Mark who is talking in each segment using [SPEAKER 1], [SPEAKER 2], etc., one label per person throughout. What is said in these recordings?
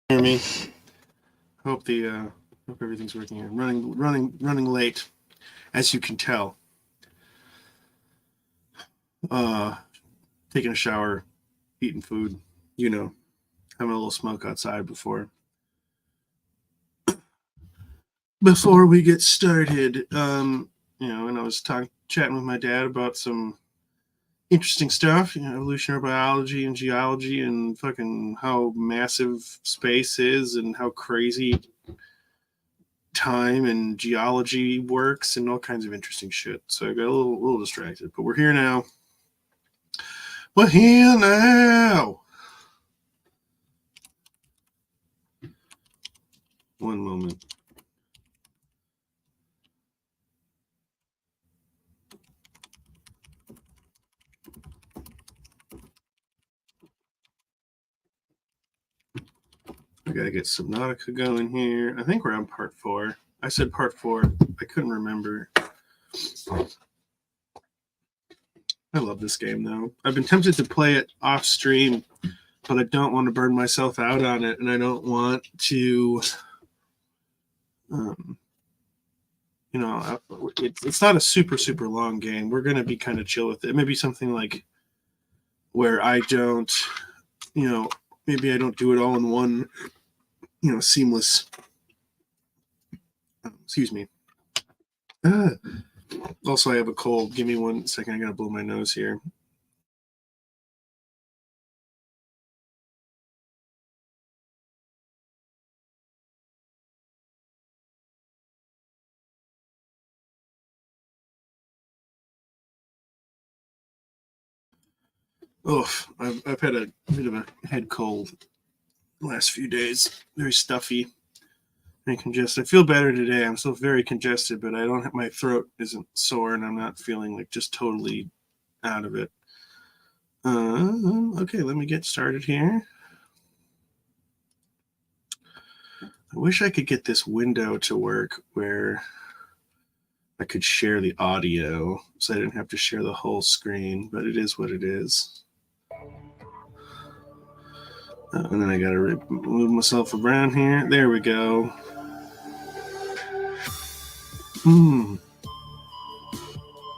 [SPEAKER 1] Hear me? Hope everything's working here. Running late, as you can tell. Uh, Taking a shower, eating food. You know, having a little smoke outside before we get started. And I was chatting with my dad about some interesting stuff. Evolutionary biology and geology, and fucking how massive space is, and how crazy time and geology works, and all kinds of interesting shit. So I got a little distracted, but we're here now. We're here now. One moment. I gotta get Subnautica going here. I think we're on part 4. I said part 4. I couldn't remember. I love this game though. I've been tempted to play it off stream, but I don't want to burn myself out on it, and I don't want to. Um, it's not a super long game. We're gonna be kind of chill with it. Maybe something like where I don't, maybe I don't do it all in one, seamless. Excuse me. Also, I have a cold. Give me 1 second. I gotta blow my nose here. Oof, I've had a bit of a head cold the last few days. Very stuffy and congested. I feel better today. I'm still very congested, but I don't have, my throat isn't sore, and I'm not feeling like just totally out of it. Okay, let me get started here. I wish I could get this window to work where I could share the audio so I didn't have to share the whole screen, but it is what it is. And then I gotta move myself around here. There we go.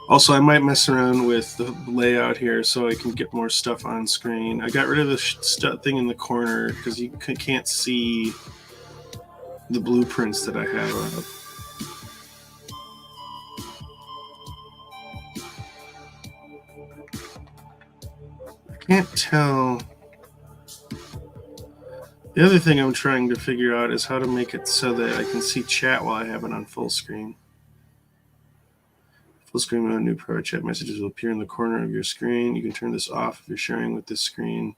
[SPEAKER 1] Also, I might mess around with the layout here so I can get more stuff on screen. I got rid of the thing in the corner because you can't see the blueprints that I have up. I can't tell. The other thing I'm trying to figure out is how to make it so that I can see chat while I have it on full screen. Full screen mode, new private chat messages will appear in the corner of your screen. You can turn this off if you're sharing with this screen.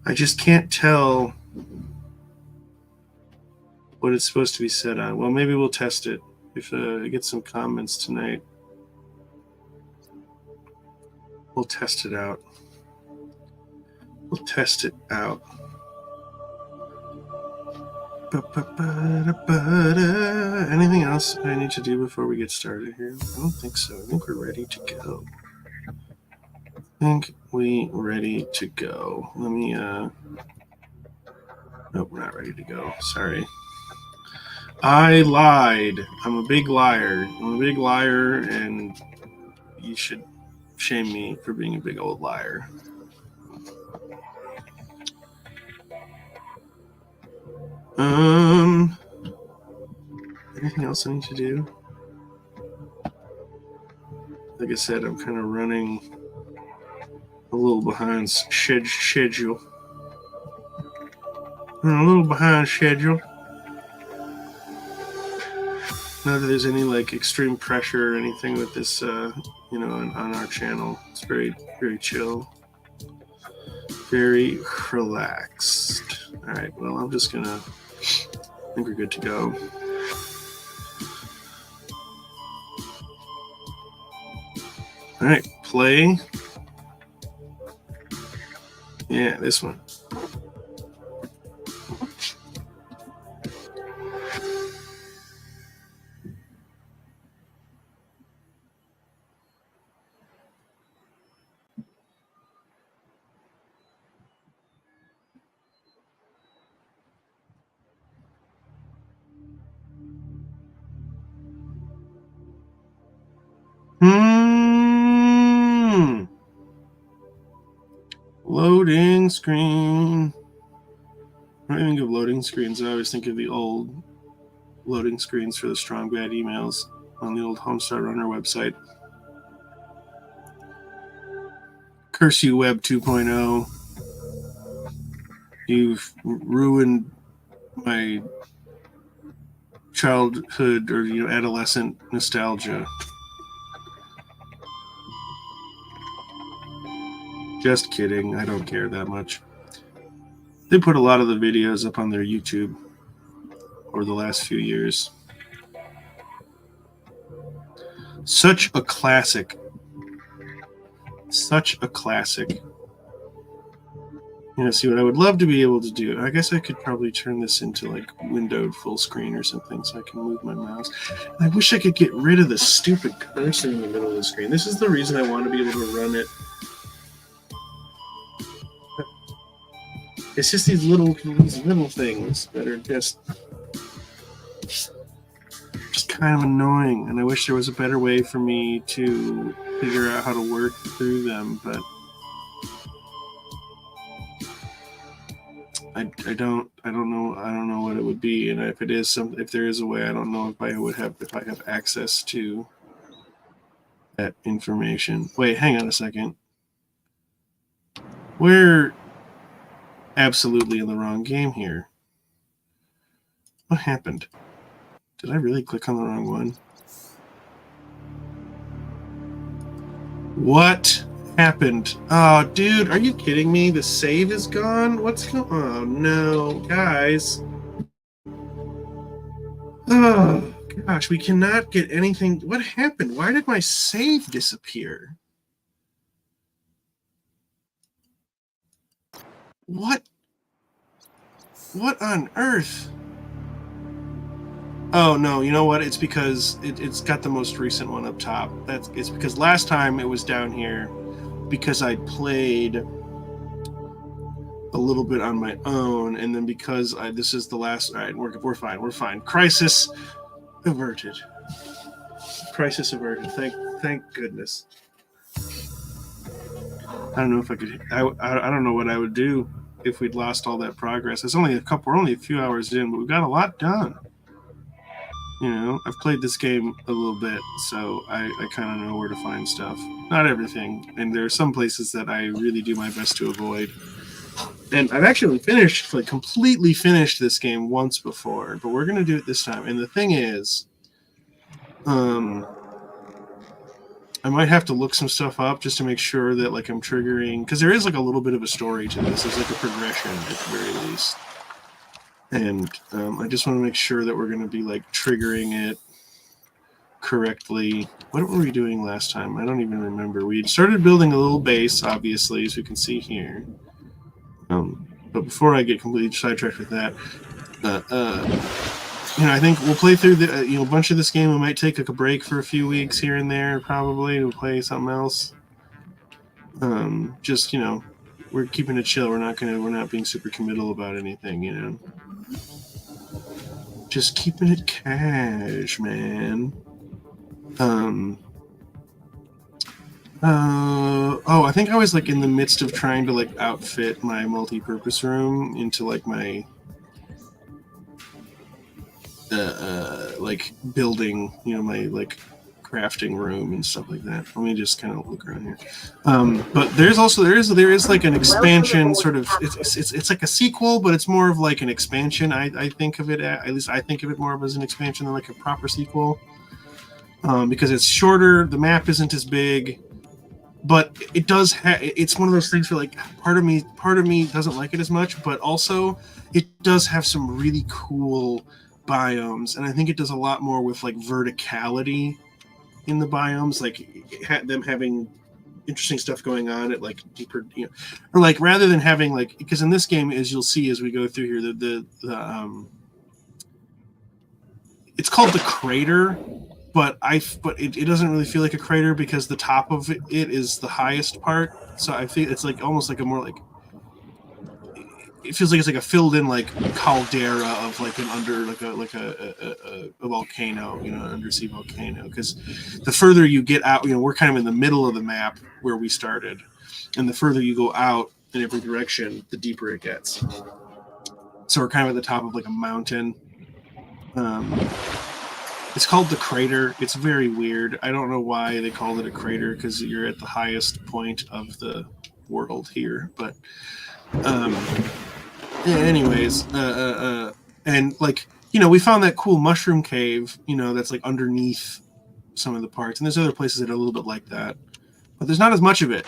[SPEAKER 1] I just can't tell what it's supposed to be set on. Well, maybe we'll test it if I get some comments tonight. We'll test it out. We'll test it out. Anything else I need to do before we get started here? I don't think so. I think we're ready to go. Let me, nope, we're not ready to go. Sorry. I lied. I'm a big liar. And you should shame me for being a big old liar. Anything else I need to do? Like I said, I'm kind of running a little behind schedule. I'm a little behind schedule. Not that there's any like extreme pressure or anything with this, on our channel. It's very, very chill, very relaxed. All right, well, I think we're good to go. All right, play. Yeah, this one. Loading screen. When I think of loading screens, I always think of the old loading screens for the Strong Bad emails on the old Homestar Runner website. Curse you, Web 2.0. You've ruined my childhood or adolescent nostalgia. Just kidding. I don't care that much. They put a lot of the videos up on their YouTube over the last few years. Such a classic. Such a classic. See what I would love to be able to do. I guess I could probably turn this into like windowed full screen or something so I can move my mouse. I wish I could get rid of the stupid cursor in the middle of the screen. This is the reason I want to be able to run it. It's just these little things that are just kind of annoying, and I wish there was a better way for me to figure out how to work through them, but I don't know what it would be, and if there is a way, I don't know if I have access to that information. Wait, hang on a second. We're absolutely in the wrong game here. What happened? Did I really click on the wrong one? What happened? Oh, dude, are you kidding me? The save is gone? What's going on? Oh, no, guys. Oh, gosh, we cannot get anything. What happened? Why did my save disappear? What on earth? Oh, no, you know what? It's because it's got the most recent one up top. It's because last time it was down here because I played a little bit on my own, and then because this is the last. All right, we're fine. Crisis averted. Thank goodness. I don't know if I could. I don't know what I would do if we'd lost all that progress. We're only a few hours in, but we've got a lot done. I've played this game a little bit, so I kind of know where to find stuff. Not everything, and there are some places that I really do my best to avoid. And I've actually completely finished this game once before, but we're going to do it this time. And the thing is, I might have to look some stuff up just to make sure that I'm triggering, because there is a little bit of a story to this. There's a progression at the very least. And I just want to make sure that we're going to be triggering it correctly. What were we doing last time? I don't even remember. We started building a little base, obviously, as you can see here. But before I get completely sidetracked with that, I think we'll play through a bunch of this game. We might take a break for a few weeks here and there, probably. We'll play something else. Just we're keeping it chill. We're not being super committal about anything. Just keeping it cash, man. I think I was in the midst of trying to outfit my multi-purpose room into my building, my crafting room and stuff like that. Let me just kind of look around here. But there is an expansion sort of. It's like a sequel, but it's more of an expansion. I think of it at least I think of it more of as an expansion than a proper sequel. Because it's shorter, the map isn't as big, but it does. It's one of those things where part of me doesn't like it as much, but also it does have some really cool biomes, and I think it does a lot more with verticality in the biomes, them having interesting stuff going on at deeper, or rather than having because in this game, as you'll see as we go through here, the it's called the crater, but it doesn't really feel like a crater because the top of it is the highest part. So I think it's almost a more it feels like it's like a filled in like caldera of like an under like a volcano, you know, an undersea volcano. Because the further you get out, you know, we're kind of in the middle of the map where we started, and the further you go out in every direction, the deeper it gets. So we're kind of at the top of like a mountain. It's called the crater. It's very weird. I don't know why they called it a crater, because you're at the highest point of the world here. But yeah, anyways, and like, you know, we found that cool mushroom cave, you know, that's like underneath some of the parts, and there's other places that are a little bit like that, but there's not as much of it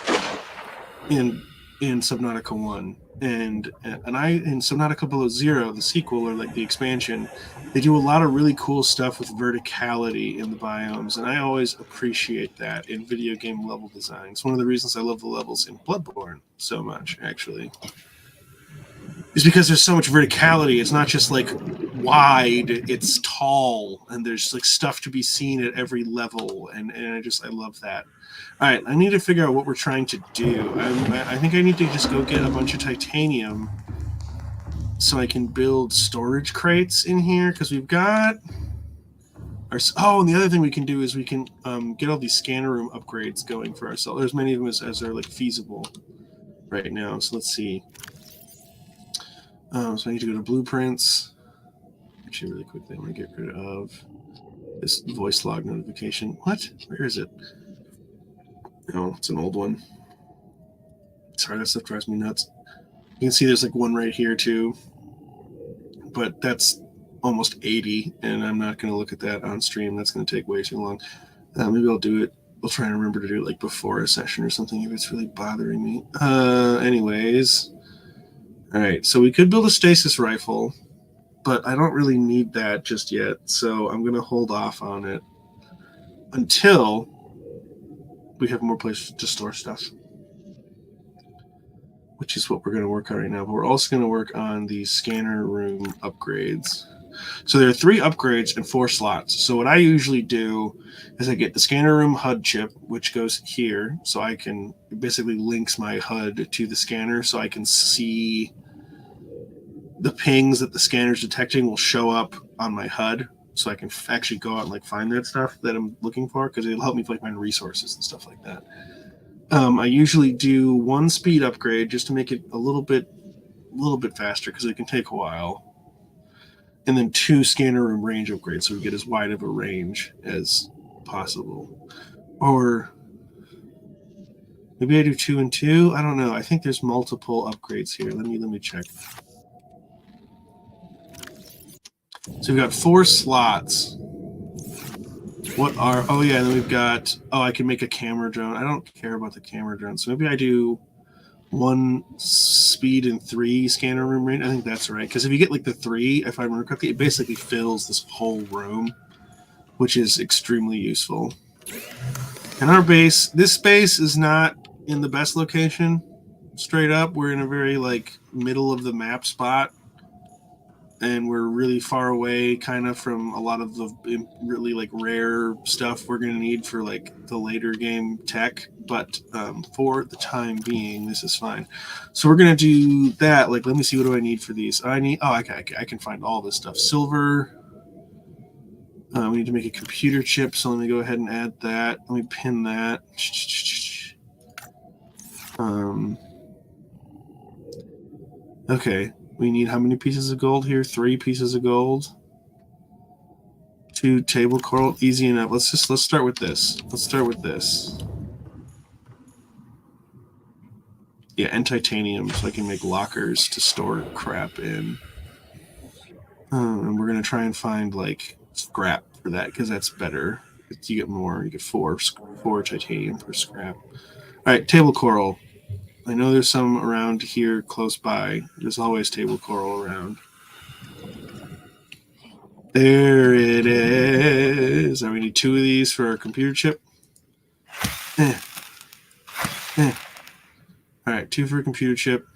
[SPEAKER 1] in Subnautica 1. And in Subnautica Below Zero, the sequel, or like the expansion, they do a lot of really cool stuff with verticality in the biomes, and I always appreciate that in video game level design. It's one of the reasons I love the levels in Bloodborne so much, actually, is because there's so much verticality. It's not just like wide, it's tall, and there's like stuff to be seen at every level, and I love that. All right, I need to figure out what we're trying to do. I think I need to just go get a bunch of titanium so I can build storage crates in here, because we've got our... Oh, and the other thing we can do is we can get all these scanner room upgrades going for ourselves. There's many of them as are like feasible right now. So let's see. So I need to go to blueprints. Actually, really quickly, I want to get rid of this voice log notification. What? Where is it? No, it's an old one. Sorry, that stuff drives me nuts. You can see there's like one right here too, but that's almost 80, and I'm not going to look at that on stream. That's going to take way too long. Maybe I'll do it. We'll try and remember to do it like before a session or something if it's really bothering me. Anyways. All right, so we could build a stasis rifle, but I don't really need that just yet, so I'm going to hold off on it until we have more places to store stuff, which is what we're going to work on right now. But we're also going to work on the scanner room upgrades. So there are 3 upgrades and 4 slots. So what I usually do is I get the scanner room HUD chip, which goes here, so I can... It basically links my HUD to the scanner, so I can see... The pings that the scanner's detecting will show up on my HUD, so I can actually go out and like find that stuff that I'm looking for, because it'll help me like find resources and stuff like that. I usually do 1 speed upgrade just to make it a little bit faster, because it can take a while, and then 2 scanner room range upgrades, so we get as wide of a range as possible. Or maybe I do 2 and 2. I don't know. I think there's multiple upgrades here. Let me check. So we've got 4 slots. What are... Oh, yeah, and then we've got... Oh, I can make a camera drone. I don't care about the camera drone. So maybe I do 1 speed and 3 scanner room range. I think that's right. Because if you get like the 3, if I remember correctly, it basically fills this whole room, which is extremely useful. And our base... This base is not in the best location. Straight up. We're in a very like middle of the map spot. And we're really far away kind of from a lot of the really like rare stuff we're going to need for like the later game tech, but for the time being this is fine. So we're going to do that. Like, let me see, what do I need for these? I can find all this stuff. Silver. We need to make a computer chip, so let me go ahead and add that. Let me pin that. Okay. We need how many pieces of gold here? 3 pieces of gold. 2 table coral. Easy enough. Let's start with this. Yeah, and titanium, so I can make lockers to store crap in. And we're gonna try and find like scrap for that, because that's better. You get more. You get 4 titanium per scrap. All right, table coral. I know there's some around here close by. There's always table coral around. There it is. Now we need 2 of these for our computer chip. All right, 2 for a computer chip.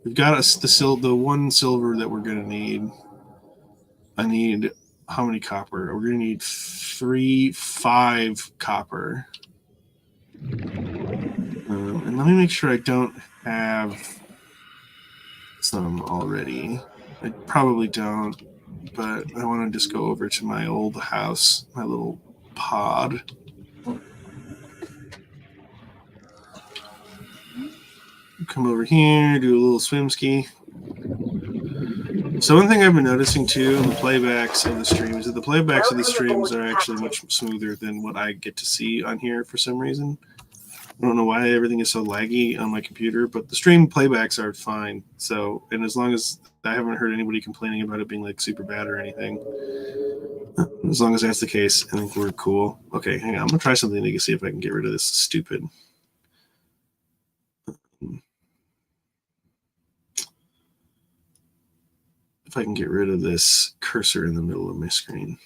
[SPEAKER 1] We've got us the 1 silver that we're going to need. I need how many copper? We're going to need 5 copper. And let me make sure I don't have some already. I probably don't, but I want to just go over to my old house, my little pod. Come over here, do a little swim ski. So one thing I've been noticing too in the playbacks of the stream is that the playbacks of the streams are actually much smoother than what I get to see on here for some reason. I don't know why everything is so laggy on my computer, but the stream playbacks are fine. So, and as long as I haven't heard anybody complaining about it being like super bad or anything, as long as that's the case, I think we're cool. Okay, hang on. I'm gonna try something to see if I can get rid of this stupid. If I can get rid of this cursor in the middle of my screen.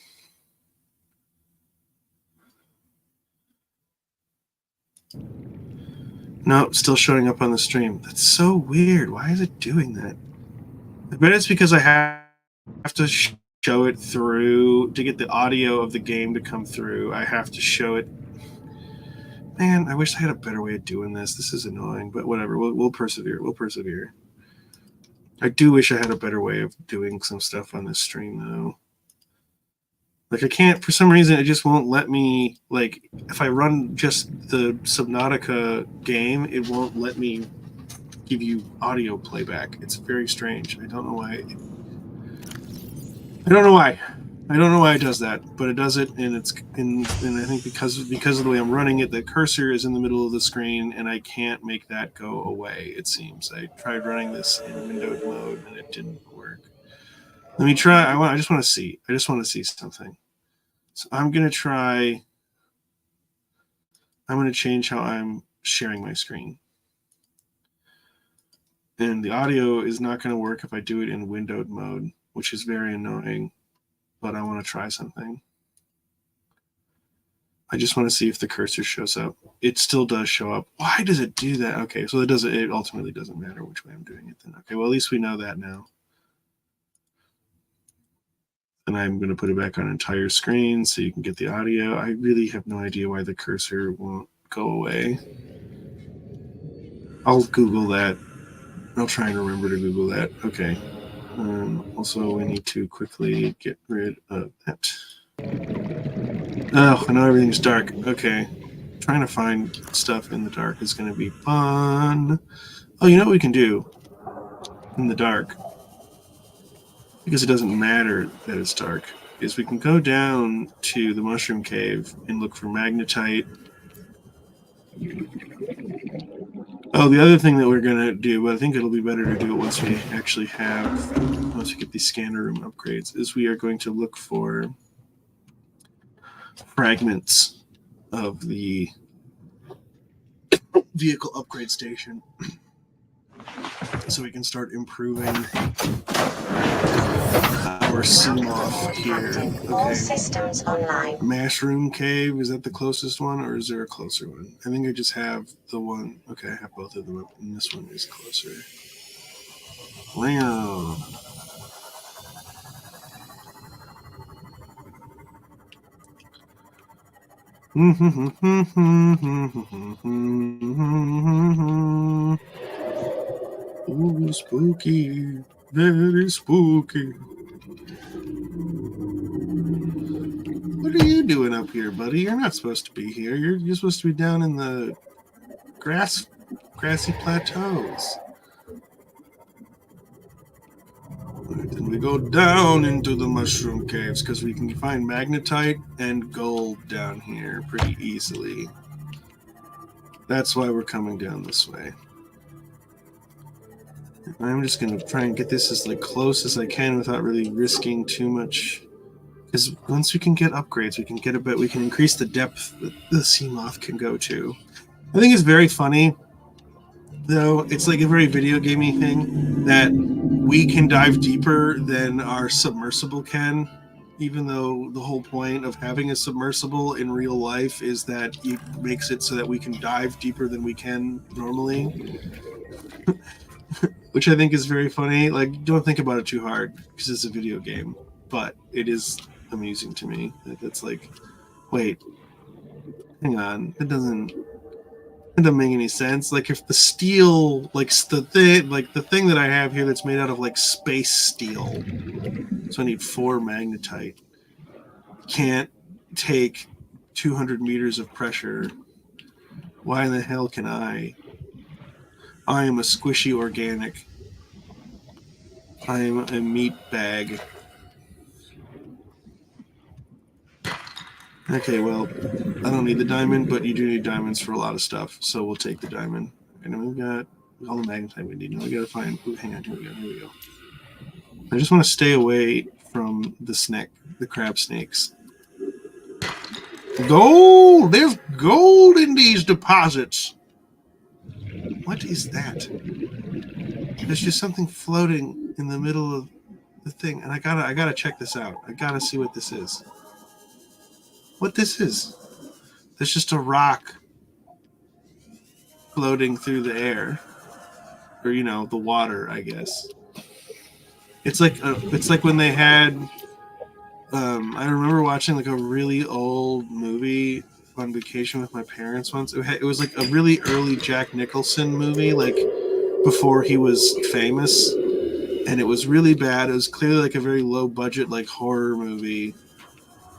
[SPEAKER 1] No, still showing up on the stream. That's so weird. Why is it doing that? I bet it's because I have to show it through to get the audio of the game to come through. I have to show it. Man, I wish I had a better way of doing this. This is annoying, but whatever. We'll persevere. We'll persevere. I do wish I had a better way of doing some stuff on this stream, though. Like, I can't, for some reason, it just won't let me, like, if I run just the Subnautica game, it won't let me give you audio playback. It's very strange. I don't know why. I don't know why it does that, but it does it, and and I think because of the way I'm running it, the cursor is in the middle of the screen, and I can't make that go away. It seems I tried running this in windowed mode, and it didn't work. Let me try. I just want to see. I just want to see something. So I'm gonna try. I'm gonna change how I'm sharing my screen, and the audio is not going to work if I do it in windowed mode, which is very annoying. But I want to try something. I just want to see if the cursor shows up. It still does show up. Why does it do that? Okay, so it ultimately doesn't matter which way I'm doing it then. Okay, well, at least we know that now. And I'm going to put it back on entire screen so you can get the audio. I really have no idea why the cursor won't go away. I'll Google that. I'll try and remember to Google that. Okay. Also, we need to quickly get rid of that. Oh, I know everything's dark. Okay. Trying to find stuff in the dark is going to be fun. Oh, you know what we can do in the dark? Because it doesn't matter that it's dark, is we can go down to the mushroom cave and look for magnetite. Oh, the other thing that we're going to do, but I think it'll be better to do it once we actually once we get these scanner room upgrades, is we are going to look for fragments of the vehicle upgrade station so we can start improving our CMOF here.
[SPEAKER 2] All systems online.
[SPEAKER 1] Mushroom Cave, is that the closest one, or is there a closer one? I think I just have the one. Okay, I have both of them up, and this one is closer. Wow. Ooh, spooky. Very spooky. What are you doing up here, buddy? You're not supposed to be here. You're supposed to be down in the grassy plateaus. Right, then we go down into the mushroom caves because we can find magnetite and gold down here pretty easily. That's why we're coming down this way. I'm just going to try and get this as close as I can without really risking too much. Because once we can get upgrades, we can increase the depth that the CMOF can go to. I think it's very funny, though. It's like a very video gamey thing that we can dive deeper than our submersible can, even though the whole point of having a submersible in real life is that it makes it so that we can dive deeper than we can normally. Which I think is very funny. Like, don't think about it too hard because it's a video game, but it is amusing to me that it's like, wait, hang on, it doesn't. It doesn't make any sense. Like if the steel, like the thing that I have here that's made out of like space steel, so I need 4 magnetite, can't take 200 meters of pressure. Why in the hell can I? I am a squishy organic. I am a meat bag. Okay, well, I don't need the diamond, but you do need diamonds for a lot of stuff, so we'll take the diamond. And then we've got all the magnetite we need. Now we gotta find. Ooh, hang on, here we go. I just want to stay away from the crab snakes. Gold! There's gold in these deposits. What is that? There's just something floating in the middle of the thing, and I gotta check this out. I gotta see what this is. What this is? There's just a rock floating through the air, or the water, I guess. It's like when they had. I remember watching like a really old movie on vacation with my parents once. It was like a really early Jack Nicholson movie, like before he was famous, and it was really bad. It was clearly like a very low budget like horror movie.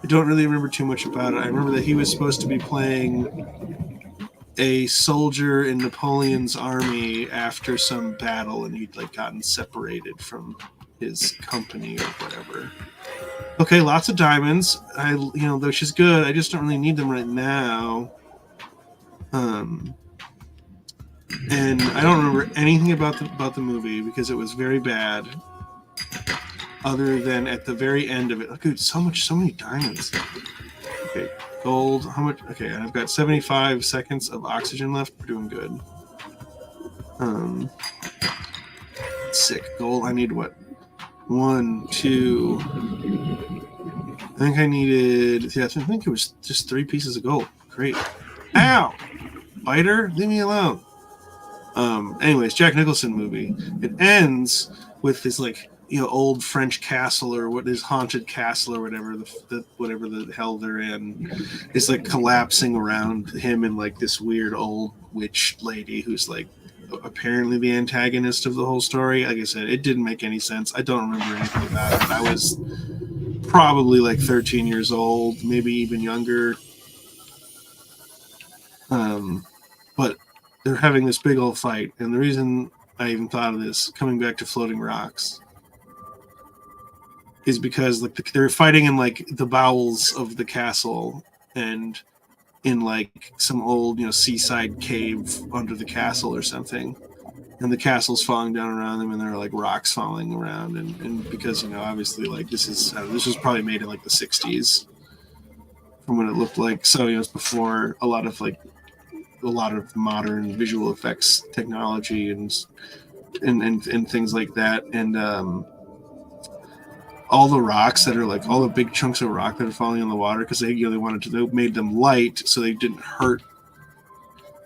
[SPEAKER 1] I don't really remember too much about it. I remember that he was supposed to be playing a soldier in Napoleon's army after some battle, and he'd like gotten separated from his company or whatever. Okay, lots of diamonds. Which is good. I just don't really need them right now. And I don't remember anything about the movie because it was very bad. Other than at the very end of it, oh, dude, so many diamonds. Okay, gold. How much? Okay, I've got 75 seconds of oxygen left. We're doing good. Sick. Gold. I need what? 1, 2. I think I needed. Yeah, I think it was just 3 pieces of gold. Great. Ow! Biter, leave me alone. Anyways, Jack Nicholson movie. It ends with this like old French castle or what is haunted castle or whatever whatever the hell they're in is like collapsing around him and like this weird old witch lady who's like apparently the antagonist of the whole story. Like I said, it didn't make any sense. I don't remember anything about it. I was probably like 13 years old, maybe even younger. But they're having this big old fight, and the reason I even thought of this, coming back to floating rocks, is because like they're fighting in like the bowels of the castle and in like some old seaside cave under the castle or something, and the castle's falling down around them, and there are like rocks falling around, and because obviously like this was probably made in like the 60s from what it looked like, so it's before a lot of modern visual effects technology and things like that, and all the rocks that are like all the big chunks of rock that are falling in the water because they made them light so they didn't hurt.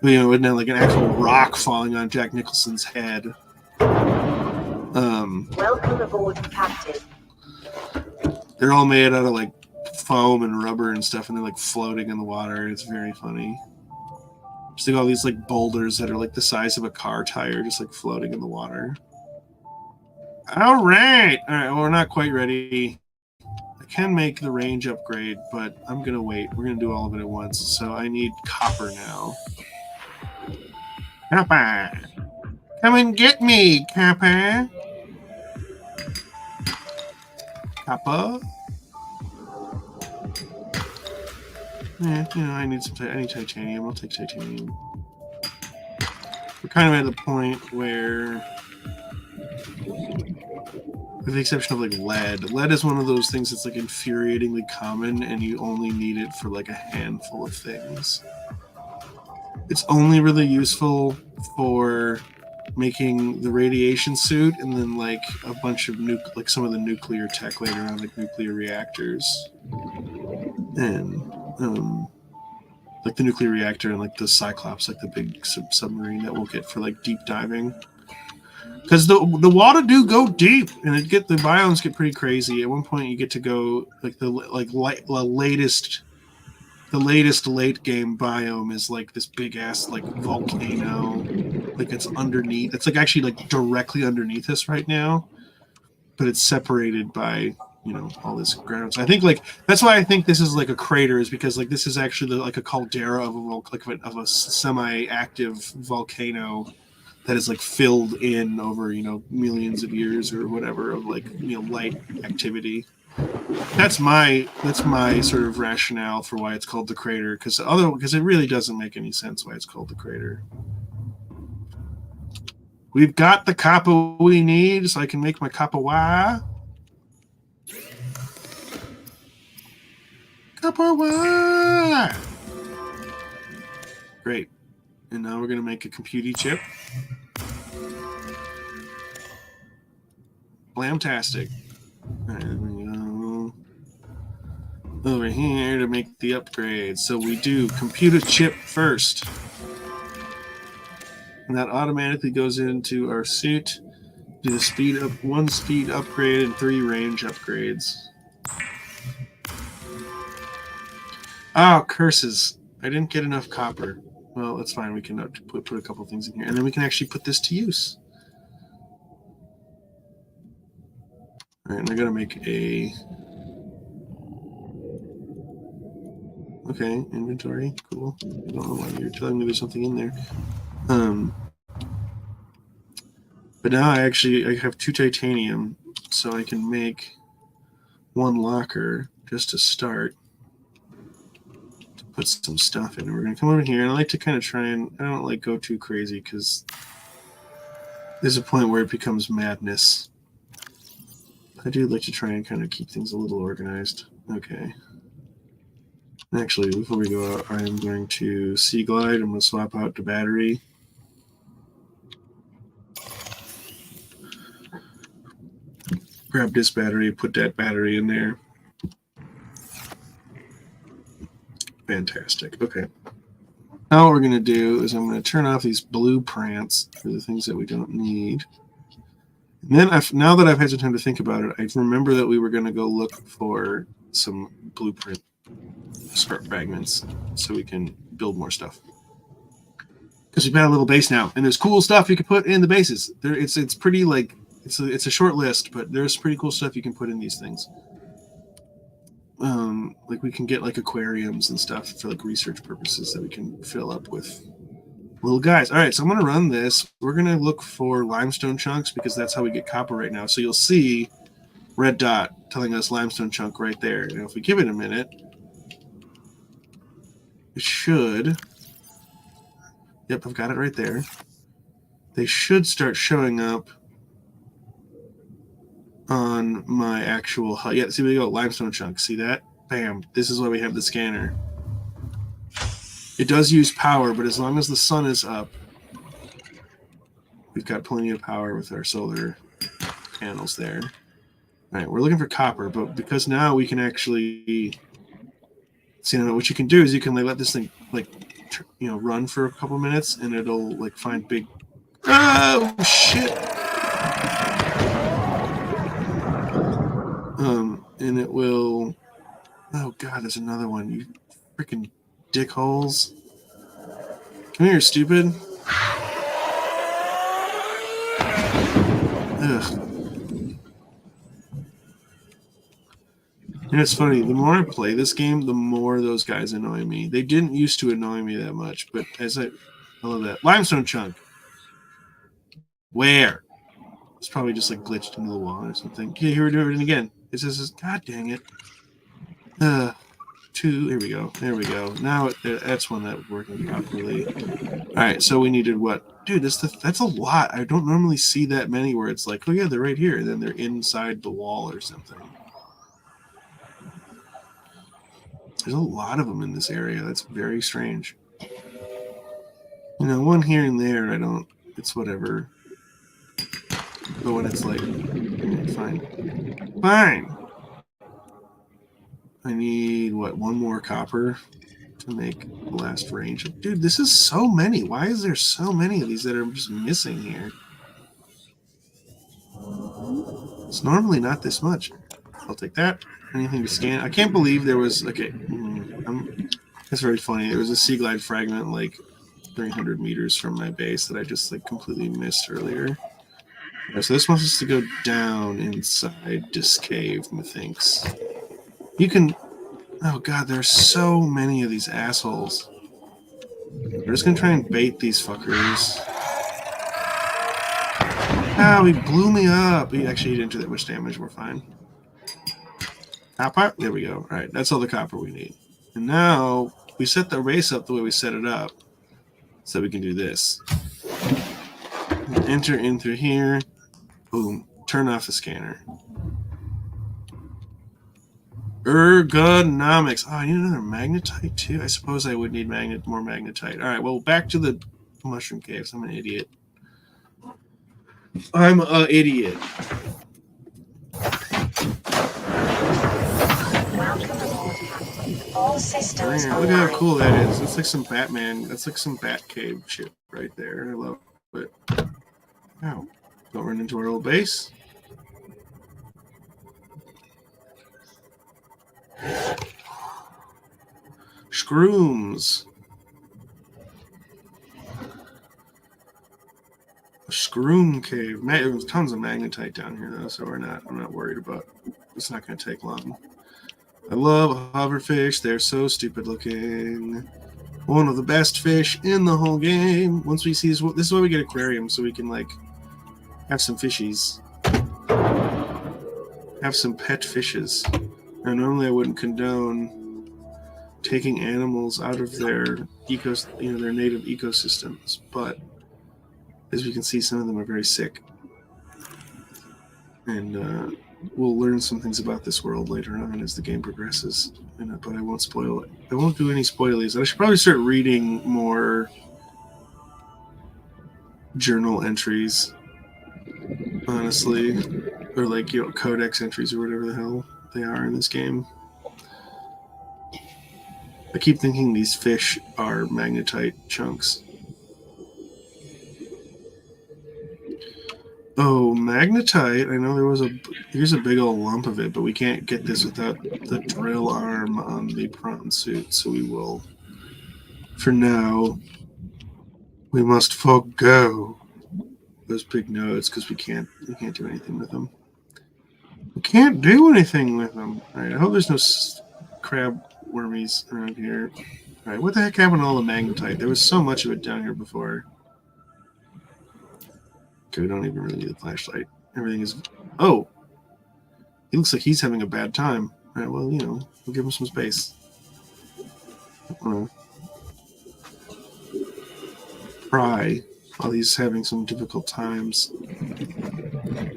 [SPEAKER 1] It wasn't like an actual rock falling on Jack Nicholson's head.
[SPEAKER 2] Welcome aboard, Captain.
[SPEAKER 1] They're all made out of like foam and rubber and stuff, and they're like floating in the water. It's very funny. Just like all these like boulders that are like the size of a car tire, just like floating in the water. All right. Well, we're not quite ready. I can make the range upgrade, but I'm gonna wait. We're gonna do all of it at once. So I need copper now. Copper, come and get me, copper. Copper. Yeah, I need titanium. I'll take titanium. We're kind of at the point where, with the exception of like lead is one of those things that's like infuriatingly common, and you only need it for like a handful of things. It's only really useful for making the radiation suit, and then like a bunch of some of the nuclear tech later on, like nuclear reactors, and like the nuclear reactor and like the Cyclops, like the big submarine that we'll get for like deep diving. Because the water do go deep, and the biomes get pretty crazy. At one point, you get to go like the latest the latest late game biome is like this big ass like volcano, like it's underneath. It's like actually like directly underneath us right now, but it's separated by all this ground. So I think like that's why I think this is like a crater, is because like this is actually like a caldera of a semi-active volcano that is like filled in over millions of years or whatever of like light activity. That's my sort of rationale for why it's called the crater, because it really doesn't make any sense why it's called the crater. We've got the copper we need, so I can make my copper wire. Copper wire. Great. And now we're going to make a computing chip. Blamtastic. All right, there we go. Over here to make the upgrade. So we do compute a chip first. And that automatically goes into our suit. Do the speed up, 1 speed upgrade and 3 range upgrades. Oh, curses. I didn't get enough copper. Well, that's fine. We can put a couple things in here. And then we can actually put this to use. All right, and I got to make a... Okay, inventory. Cool. I don't know why you're telling me there's something in there. But now I have 2 titanium, so I can make 1 locker just to start. To put some stuff in. We're going to come over here, and I like to kind of try and... I don't like go too crazy, because there's a point where it becomes madness. I do like to try and kind of keep things a little organized. Okay. Actually, before we go out, I am going to sea glide. I'm going to swap out the battery. Grab this battery, put that battery in there. Fantastic. Okay. Now what we're going to do is I'm going to turn off these blueprints for the things that we don't need. And then now that I've had some time to think about it, I remember that we were going to go look for some blueprint fragments so we can build more stuff. Because we've got a little base now, and there's cool stuff you can put in the bases. It's pretty like it's a short list, but there's pretty cool stuff you can put in these things. Like we can get like aquariums and stuff for like research purposes that we can fill up with little guys. All right, so I'm going to run this. We're going to look for limestone chunks because that's how we get copper right now. So you'll see red dot telling us limestone chunk right there. And if we give it a minute, it should... Yep, I've got it right there. They should start showing up on my actual HUD. Yeah, see, we go, limestone chunks. See that? Bam. This is why we have the scanner. It does use power, but as long as the sun is up, we've got plenty of power with our solar panels there. All right, we're looking for copper, but because now we can actually... See, what you can do is you can let this thing, run for a couple minutes, and it'll, find big... Oh, shit! And it will... Oh, God, there's another one. You freaking dickholes. Come here, stupid. Ugh. It's funny. The more I play this game, the more those guys annoy me. They didn't used to annoy me that much, but I love that. Limestone chunk. Where? It's probably just glitched into the wall or something. Yeah, here we're doing it again. It says, God dang it. 2. Here we go. There we go. Now that's one that's working properly. All right, so we needed what? Dude, that's a lot. I don't normally see that many where it's like, oh yeah, they're right here, and then they're inside the wall or something. There's a lot of them in this area. That's very strange. One here and there, it's whatever. But when it's fine. Fine! I need, 1 more copper to make the last range. Dude, this is so many. Why is there so many of these that are just missing here? It's normally not this much. I'll take that. Anything to scan? I can't believe there was... Okay. That's very funny. There was a sea glide fragment like 300 meters from my base that I just like completely missed earlier. Right, so this wants us to go down inside this cave, methinks. You can... Oh god, there's so many of these assholes. We're just gonna try and bait these fuckers. Ah, he blew me up. He didn't do that much damage. We're fine. Copper? There we go. Alright, that's all the copper we need. And now, we set the base up the way we set it up. So we can do this. Enter in through here. Boom. Turn off the scanner. Ergonomics. Oh, I need another magnetite too? I suppose I would need more magnetite. Alright, well, back to the mushroom caves. I'm an idiot. I'm an idiot.
[SPEAKER 2] All systems
[SPEAKER 1] Look at how cool that is. That's like some Batman. That's like some Bat Cave shit right there. I love it. Ow. Don't run into our old base. Scrooms. A Scroom Cave. There's tons of magnetite down here though, so I'm not worried about it. It's not going to take long. I love hoverfish. They're so stupid looking. One of the best fish in the whole game. Once we see this is why we get aquariums, so we can like have some fishies. Have some pet fishes. Now, normally I wouldn't condone taking animals out of their their native ecosystems, but as we can see, some of them are very sick. And we'll learn some things about this world later on as the game progresses. But I won't spoil it. I won't do any spoilies. I should probably start reading more journal entries, honestly. Or like, codex entries or whatever the hell they are in this game. I keep thinking these fish are magnetite chunks. Oh, magnetite. I know here's a big old lump of it, but we can't get this without the drill arm on the prawn suit, so we will, for now, we must forgo those big nodes because we can't do anything with them. We can't do anything with them. Alright, I hope there's no crab wormies around here. Alright, what the heck happened to all the magnetite? There was so much of it down here before. Okay, we don't even really need the flashlight. Everything is... Oh! He looks like he's having a bad time. Alright, well, we'll give him some space. Pry while he's having some difficult times.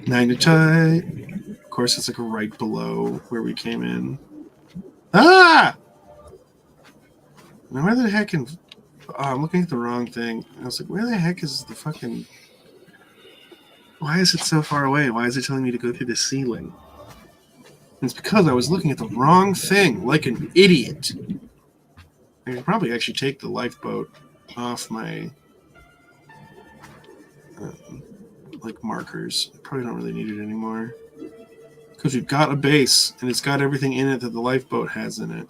[SPEAKER 1] Magnetite. Of course, it's like right below where we came in. Ah! Now, where the heck Oh, I'm looking at the wrong thing. I was like, where the heck is the fucking... Why is it so far away? Why is it telling me to go through the ceiling? And it's because I was looking at the wrong thing, like an idiot. I could probably actually take the lifeboat off my markers. I probably don't really need it anymore. Because we've got a base, and it's got everything in it that the lifeboat has in it.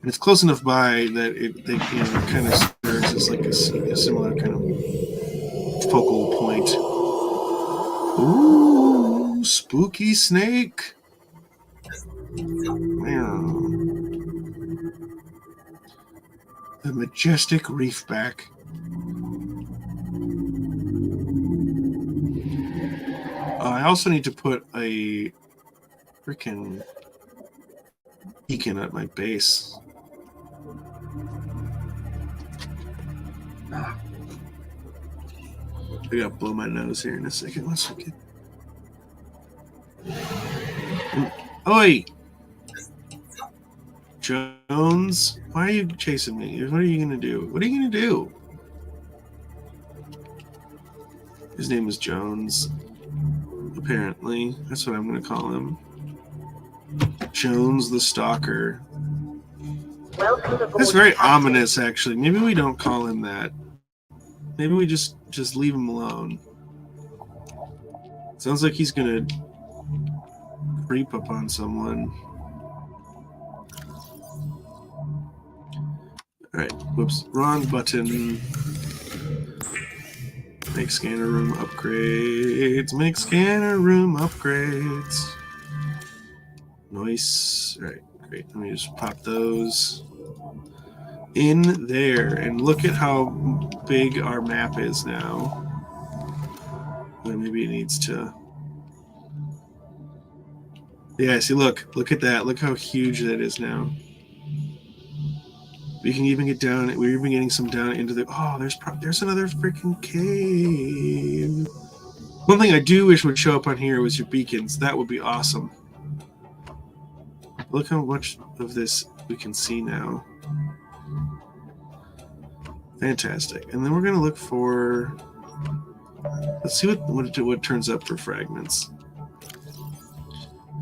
[SPEAKER 1] And it's close enough by that it kind of serves as like a similar kind of focal point. Ooh, spooky snake. The majestic reefback. I also need to put a freaking beacon at my base. I gotta blow my nose here in a second. 1 second. Oi! Jones? Why are you chasing me? What are you gonna do? What are you gonna do? His name is Jones. Apparently. That's what I'm gonna call him. Jones the Stalker. That's very ominous, actually. Maybe we don't call him that. Maybe we just leave him alone. Sounds like he's gonna creep up on someone. right, whoops, wrong button. Make scanner room upgrades. Make scanner room upgrades. Nice. All right, great. Let me just pop those in there and look at how big our map is now. Or maybe it needs to. Yeah, see, look at that. Look how huge that is now. We can even get down. We're even getting some down into the. Oh, there's another freaking cave. One thing I do wish would show up on here was your beacons. That would be awesome. Look how much of this we can see now. Fantastic. And then we're going to look for. Let's see what turns up for fragments.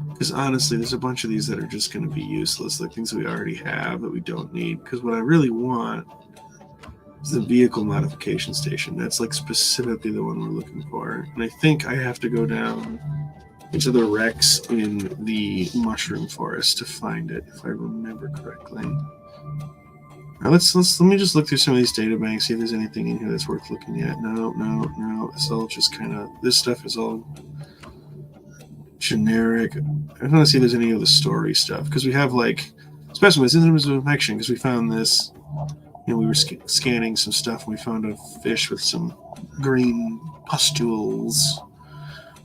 [SPEAKER 1] Because honestly, there's a bunch of these that are just going to be useless, like things we already have that we don't need. Because what I really want is the vehicle modification station. That's like specifically the one we're looking for. And I think I have to go down into the wrecks in the mushroom forest to find it, if I remember correctly. Now let me just look through some of these data banks, see if there's anything in here that's worth looking at. No. It's all just kind of, this stuff is all generic. I don't want to see if there's any of the story stuff, because we have like specimens in terms of infection, because we found this. You know, we were scanning some stuff and we found a fish with some green pustules.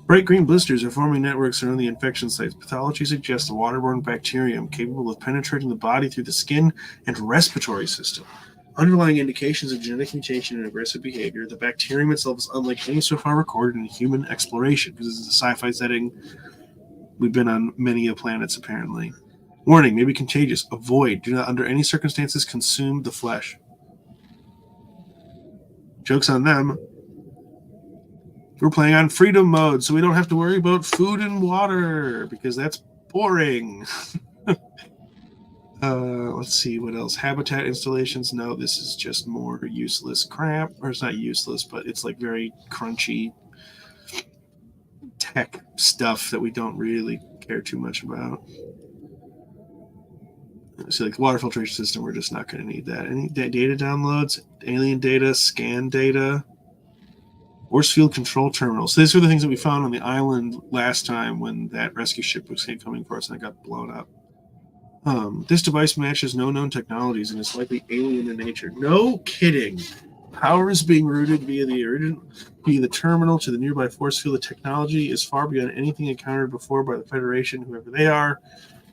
[SPEAKER 1] Bright green blisters are forming networks around the infection sites. Pathology suggests a waterborne bacterium capable of penetrating the body through the skin and respiratory system. Underlying indications of genetic mutation and aggressive behavior, the bacterium itself is unlike any so far recorded in human exploration. Because this is a sci-fi setting, we've been on many planets apparently. Warning, may be contagious. Avoid. Do not under any circumstances consume the flesh. Joke's on them. We're playing on freedom mode, so we don't have to worry about food and water, because that's boring. Let's see, what else? Habitat installations. No, this is just more useless crap. Or it's not useless, but it's like very crunchy tech stuff that we don't really care too much about. So like the water filtration system, we're just not going to need that. Any data downloads, alien data, scan data, force field control terminals. So these are the things that we found on the island last time when that rescue ship was coming for us and it got blown up. This device matches no known technologies and is likely alien in nature. No kidding. Power is being routed via the terminal to the nearby force field. The technology is far beyond anything encountered before by the Federation, whoever they are.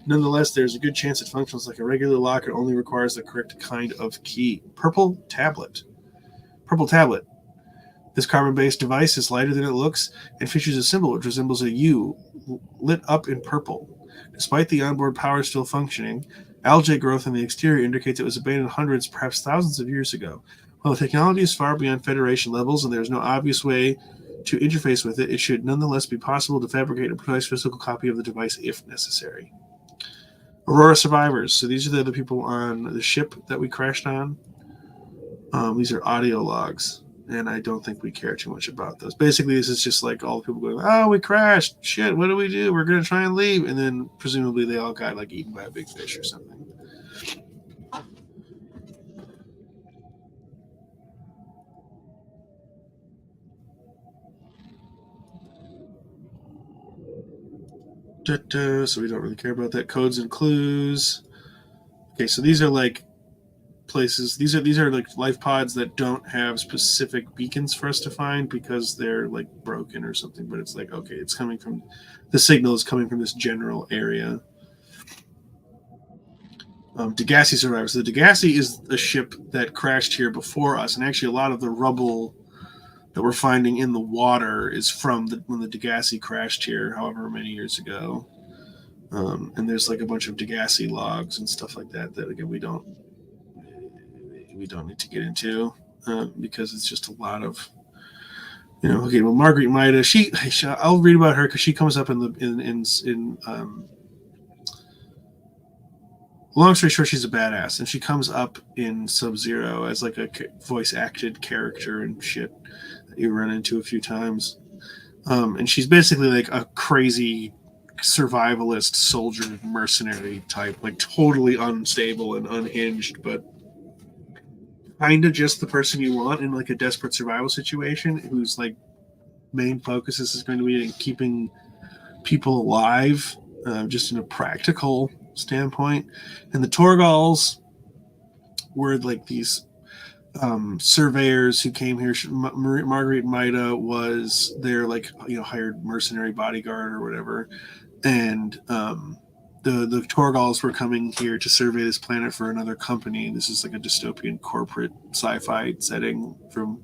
[SPEAKER 1] Nonetheless, there's a good chance it functions like a regular lock and only requires the correct kind of key. Purple tablet. This carbon-based device is lighter than it looks and features a symbol which resembles a U lit up in purple. Despite the onboard power still functioning, algae growth in the exterior indicates it was abandoned hundreds, perhaps thousands of years ago. While the technology is far beyond Federation levels and there is no obvious way to interface with it, it should nonetheless be possible to fabricate a precise physical copy of the device if necessary. Aurora survivors. So these are the other people on the ship that we crashed on. These are audio logs, and I don't think we care too much about those. Basically, this is just like all the people going, "Oh, we crashed. Shit, what do we do? We're going to try and leave." And then presumably they all got like eaten by a big fish or something. So we don't really care about that. Codes and clues. Okay, so these are like places. These are like life pods that don't have specific beacons for us to find because they're like broken or something. But it's like, okay, it's coming from the signal is coming from this general area. Degassi survivors. The Degassi is a ship that crashed here before us, and actually a lot of the rubble that we're finding in the water is from when the Degassi crashed here, however many years ago. And there's like a bunch of Degassi logs and stuff like that again we don't need to get into because it's just a lot of Okay, well, Margaret Maida, I'll read about her because she comes up in long story short, she's a badass, and she comes up in Sub-Zero as like a voice acted character and shit that you run into a few times. And she's basically like a crazy survivalist soldier mercenary type, like totally unstable and unhinged, but kind of just the person you want in like a desperate survival situation, whose like main focus is going to be in keeping people alive, just in a practical standpoint. And the Torgals were like these surveyors who came here. Marguerite Maida was their like hired mercenary bodyguard or whatever, and the Torgals were coming here to survey this planet for another company. This is like a dystopian corporate sci-fi setting from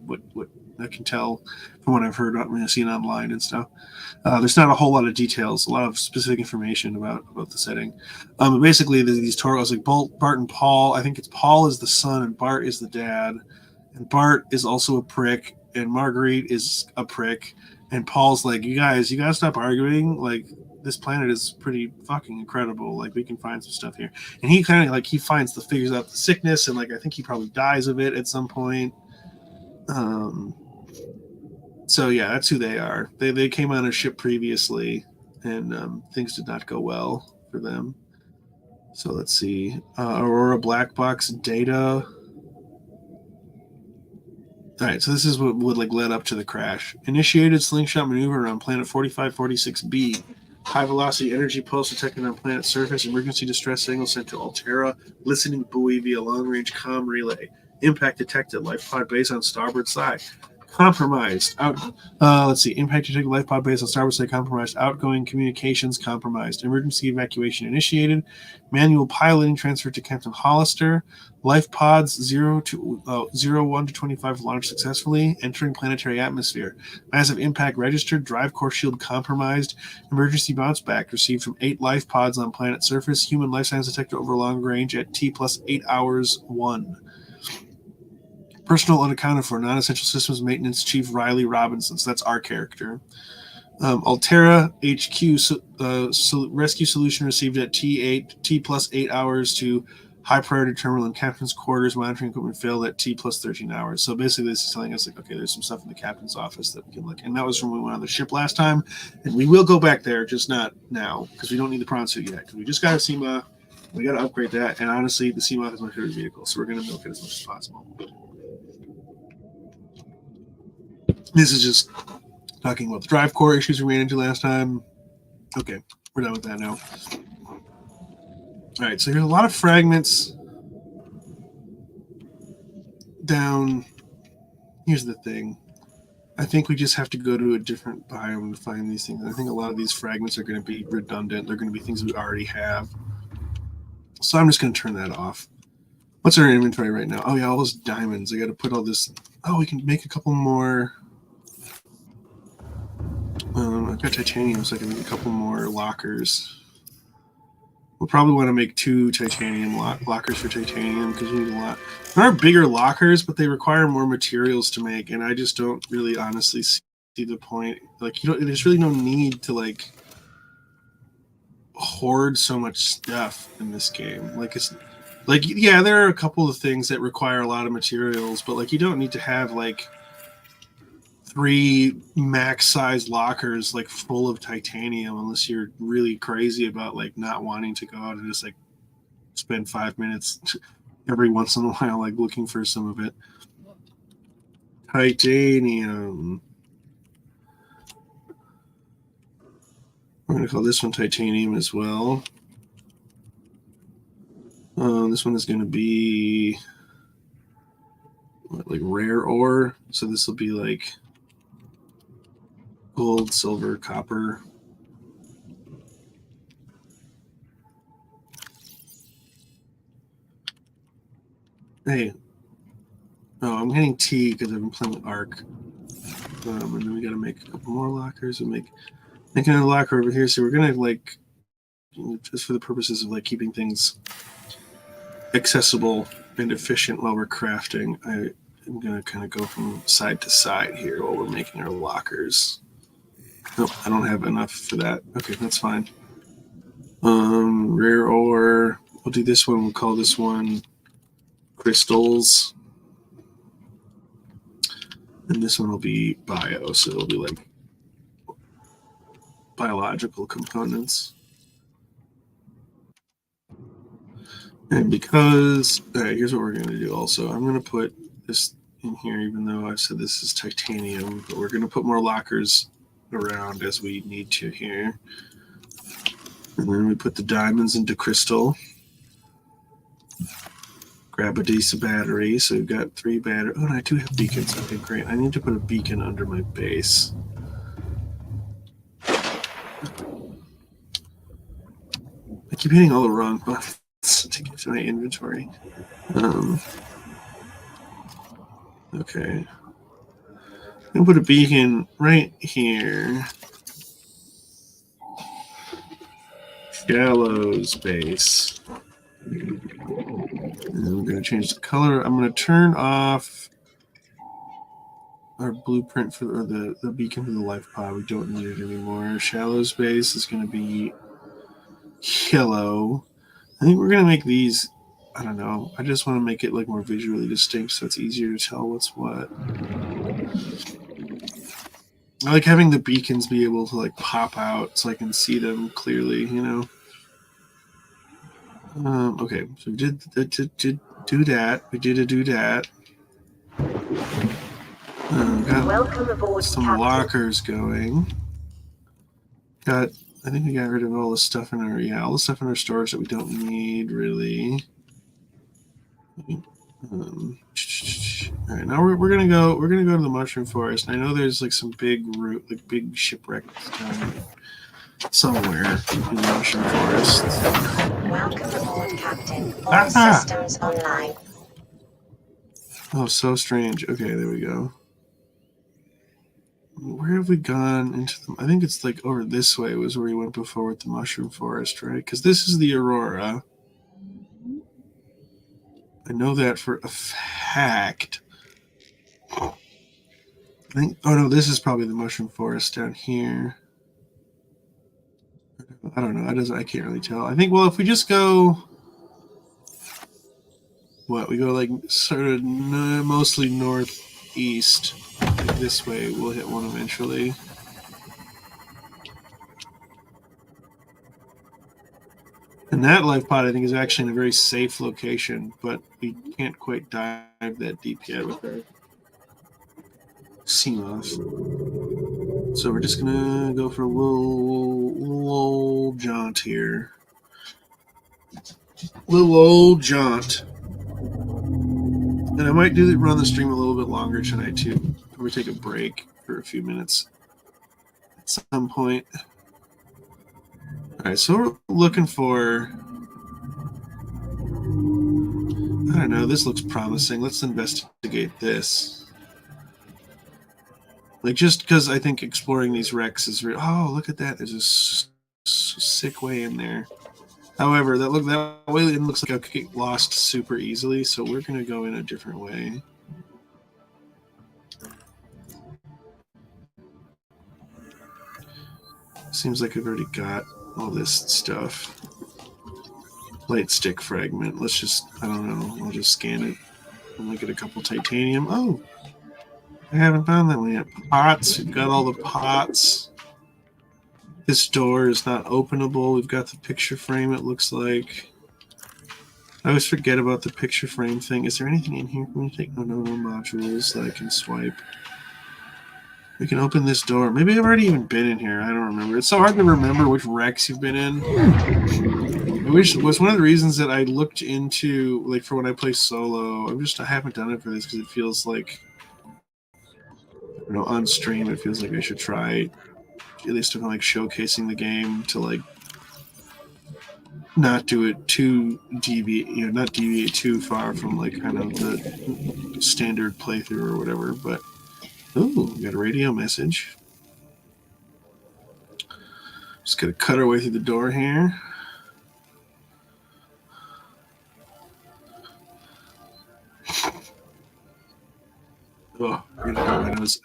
[SPEAKER 1] what I can tell from what I've heard, seen online and stuff. There's not a whole lot of details, a lot of specific information about the setting. But basically, these Torgals, like Bart and Paul. I think it's Paul is the son and Bart is the dad, and Bart is also a prick, and Marguerite is a prick, and Paul's like, you gotta stop arguing. Like, this planet is pretty fucking incredible. Like, we can find some stuff here, and he kind of like figures out the sickness, and like I think he probably dies of it at some point. So yeah, that's who they are. They came on a ship previously, and things did not go well for them. So let's see, Aurora Black Box Data. All right, so this is what would like led up to the crash. Initiated slingshot maneuver on planet 4546B. High velocity energy pulse detected on planet surface. Emergency distress signal sent to Altera. Listening buoy via long range comm relay. Impact detected. Life pod base on starboard side. Compromised. Let's see. Impact detected. Life pod base on starboard side compromised. Outgoing communications compromised. Emergency evacuation initiated. Manual piloting transferred to Captain Hollister. Life pods 1 to 25 launched successfully, entering planetary atmosphere. Massive impact registered, drive core shield compromised, emergency bounce back received from 8 life pods on planet surface, human life signs detected over long range at T plus 8 hours 1. Personal unaccounted for, non-essential systems maintenance chief Riley Robinson, so that's our character. Altera HQ rescue solution received at T plus 8 hours to high priority terminal and captain's quarters. Monitoring equipment failed at T plus 13 hours. So basically, this is telling us like, okay, there's some stuff in the captain's office that we can look. And that was from when we went on the ship last time, and we will go back there, just not now because we don't need the prawn suit yet. Because we just got a SEMA, we got to upgrade that. And honestly, the SEMA is my favorite vehicle, so we're going to milk it as much as possible. This is just talking about the drive core issues we ran into last time. Okay, we're done with that now. All right, so here's a lot of fragments down. Here's the thing. I think we just have to go to a different biome to find these things. I think a lot of these fragments are going to be redundant. They're going to be things we already have. So I'm just going to turn that off. What's our inventory right now? Oh, yeah, all those diamonds. I got to put all this. Oh, we can make a couple more. I've got titanium, so I can make a couple more lockers. We'll probably want to make 2 titanium lockers for titanium because you need a lot. There are bigger lockers, but they require more materials to make, and I just don't really honestly see the point. Like, there's really no need to like hoard so much stuff in this game. Like, it's like, yeah, there are a couple of things that require a lot of materials, but like you don't need to have like 3 max size lockers like full of titanium unless you're really crazy about like not wanting to go out and just like spend 5 minutes every once in a while like looking for some of it. Titanium. We're going to call this one titanium as well. This one is going to be like rare ore, so this will be like gold, silver, copper. Hey, oh, I'm hitting T because I've been playing with Arc. And then we got to make a couple more lockers and make another locker over here. So we're gonna like, just for the purposes of like keeping things accessible and efficient while we're crafting, I'm gonna kind of go from side to side here while we're making our lockers. Nope, I don't have enough for that. Okay, that's fine. Rare ore. We'll do this one. We'll call this one crystals. And this one will be bio, so it'll be like biological components. And because, all right, here's what we're going to do also. I'm going to put this in here, even though I've said this is titanium, but we're going to put more lockers around as we need to here. And then we put the diamonds into crystal. Grab a decent battery. So we've got 3 batteries. Oh, and I do have beacons. Okay, great. I need to put a beacon under my base. I keep hitting all the wrong buttons to get to my inventory. Okay. I'm going to put a beacon right here. Shallows base. And I'm going to change the color. I'm going to turn off our blueprint for the beacon for the life pod. We don't need it anymore. Shallows base is going to be yellow. I think we're going to make these, I don't know. I just want to make it like more visually distinct so it's easier to tell what's what. I like having the beacons be able to like pop out so I can see them clearly, you know. Okay, so we did do that. We did do that. Got
[SPEAKER 2] Welcome aboard,
[SPEAKER 1] some
[SPEAKER 2] Captain.
[SPEAKER 1] lockers going. I think we got rid of all the stuff in all the stuff in our storage that we don't need really. All right, now we're gonna go to the mushroom forest. I know there's like some big big shipwrecks down somewhere in the mushroom forest.
[SPEAKER 2] Welcome aboard, Captain. All systems online.
[SPEAKER 1] Oh, so strange. Okay, there we go. Where have we gone into the? I think it's like over this way was where we went before with the mushroom forest, right? Because this is the Aurora. I know that for a fact. I think. Oh no, this is probably the mushroom forest down here. I don't know. I can't really tell. I think. Well, if we just go, we go like sort of mostly northeast, like this way. We'll hit one eventually. And that life pod, I think, is actually in a very safe location, but we can't quite dive that deep yet with our CMOS. So we're just gonna go for a little old jaunt here. Little old jaunt. And I might run the stream a little bit longer tonight too. Probably take a break for a few minutes at some point. All right, so we're looking for. I don't know. This looks promising. Let's investigate this. Like, just because I think exploring these wrecks is real. Oh, look at that. There's a sick way in there. However, that way it looks like I could get lost super easily, so we're going to go in a different way. Seems like I've already got all this stuff. Light stick fragment. Let's just, I don't know. I'll just scan it. I'm going to get a couple titanium. Oh, I haven't found that one yet. Pots. We've got all the pots. This door is not openable. We've got the picture frame, it looks like. I always forget about the picture frame thing. Is there anything in here? Can we take no modules that I can swipe? We can open this door. Maybe I've already even been in here. I don't remember. It's so hard to remember which wrecks you've been in. I wish it was one of the reasons that I looked into, like, for when I play solo. I haven't done it for this because it feels like, on stream, it feels like I should try at least like showcasing the game to like not do it too not deviate too far from like kind of the standard playthrough or whatever. But ooh, we got a radio message. Just gonna cut our way through the door here. Oh, I gotta blow my nose.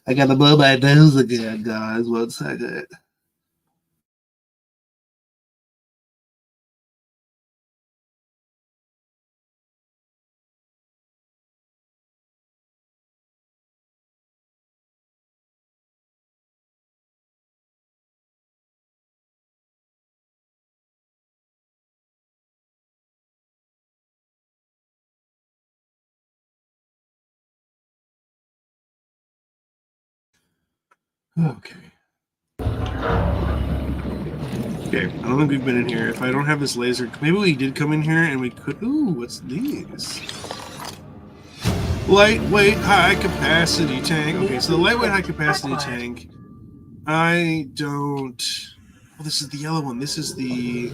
[SPEAKER 1] I gotta blow my nose again, guys. 1 second. Okay. Okay, I don't think we've been in here. If I don't have this laser, maybe we did come in here and we could. Ooh, what's these? Lightweight high capacity tank. Okay, so the lightweight high capacity tank. I don't. Oh, this is the yellow one. This is the.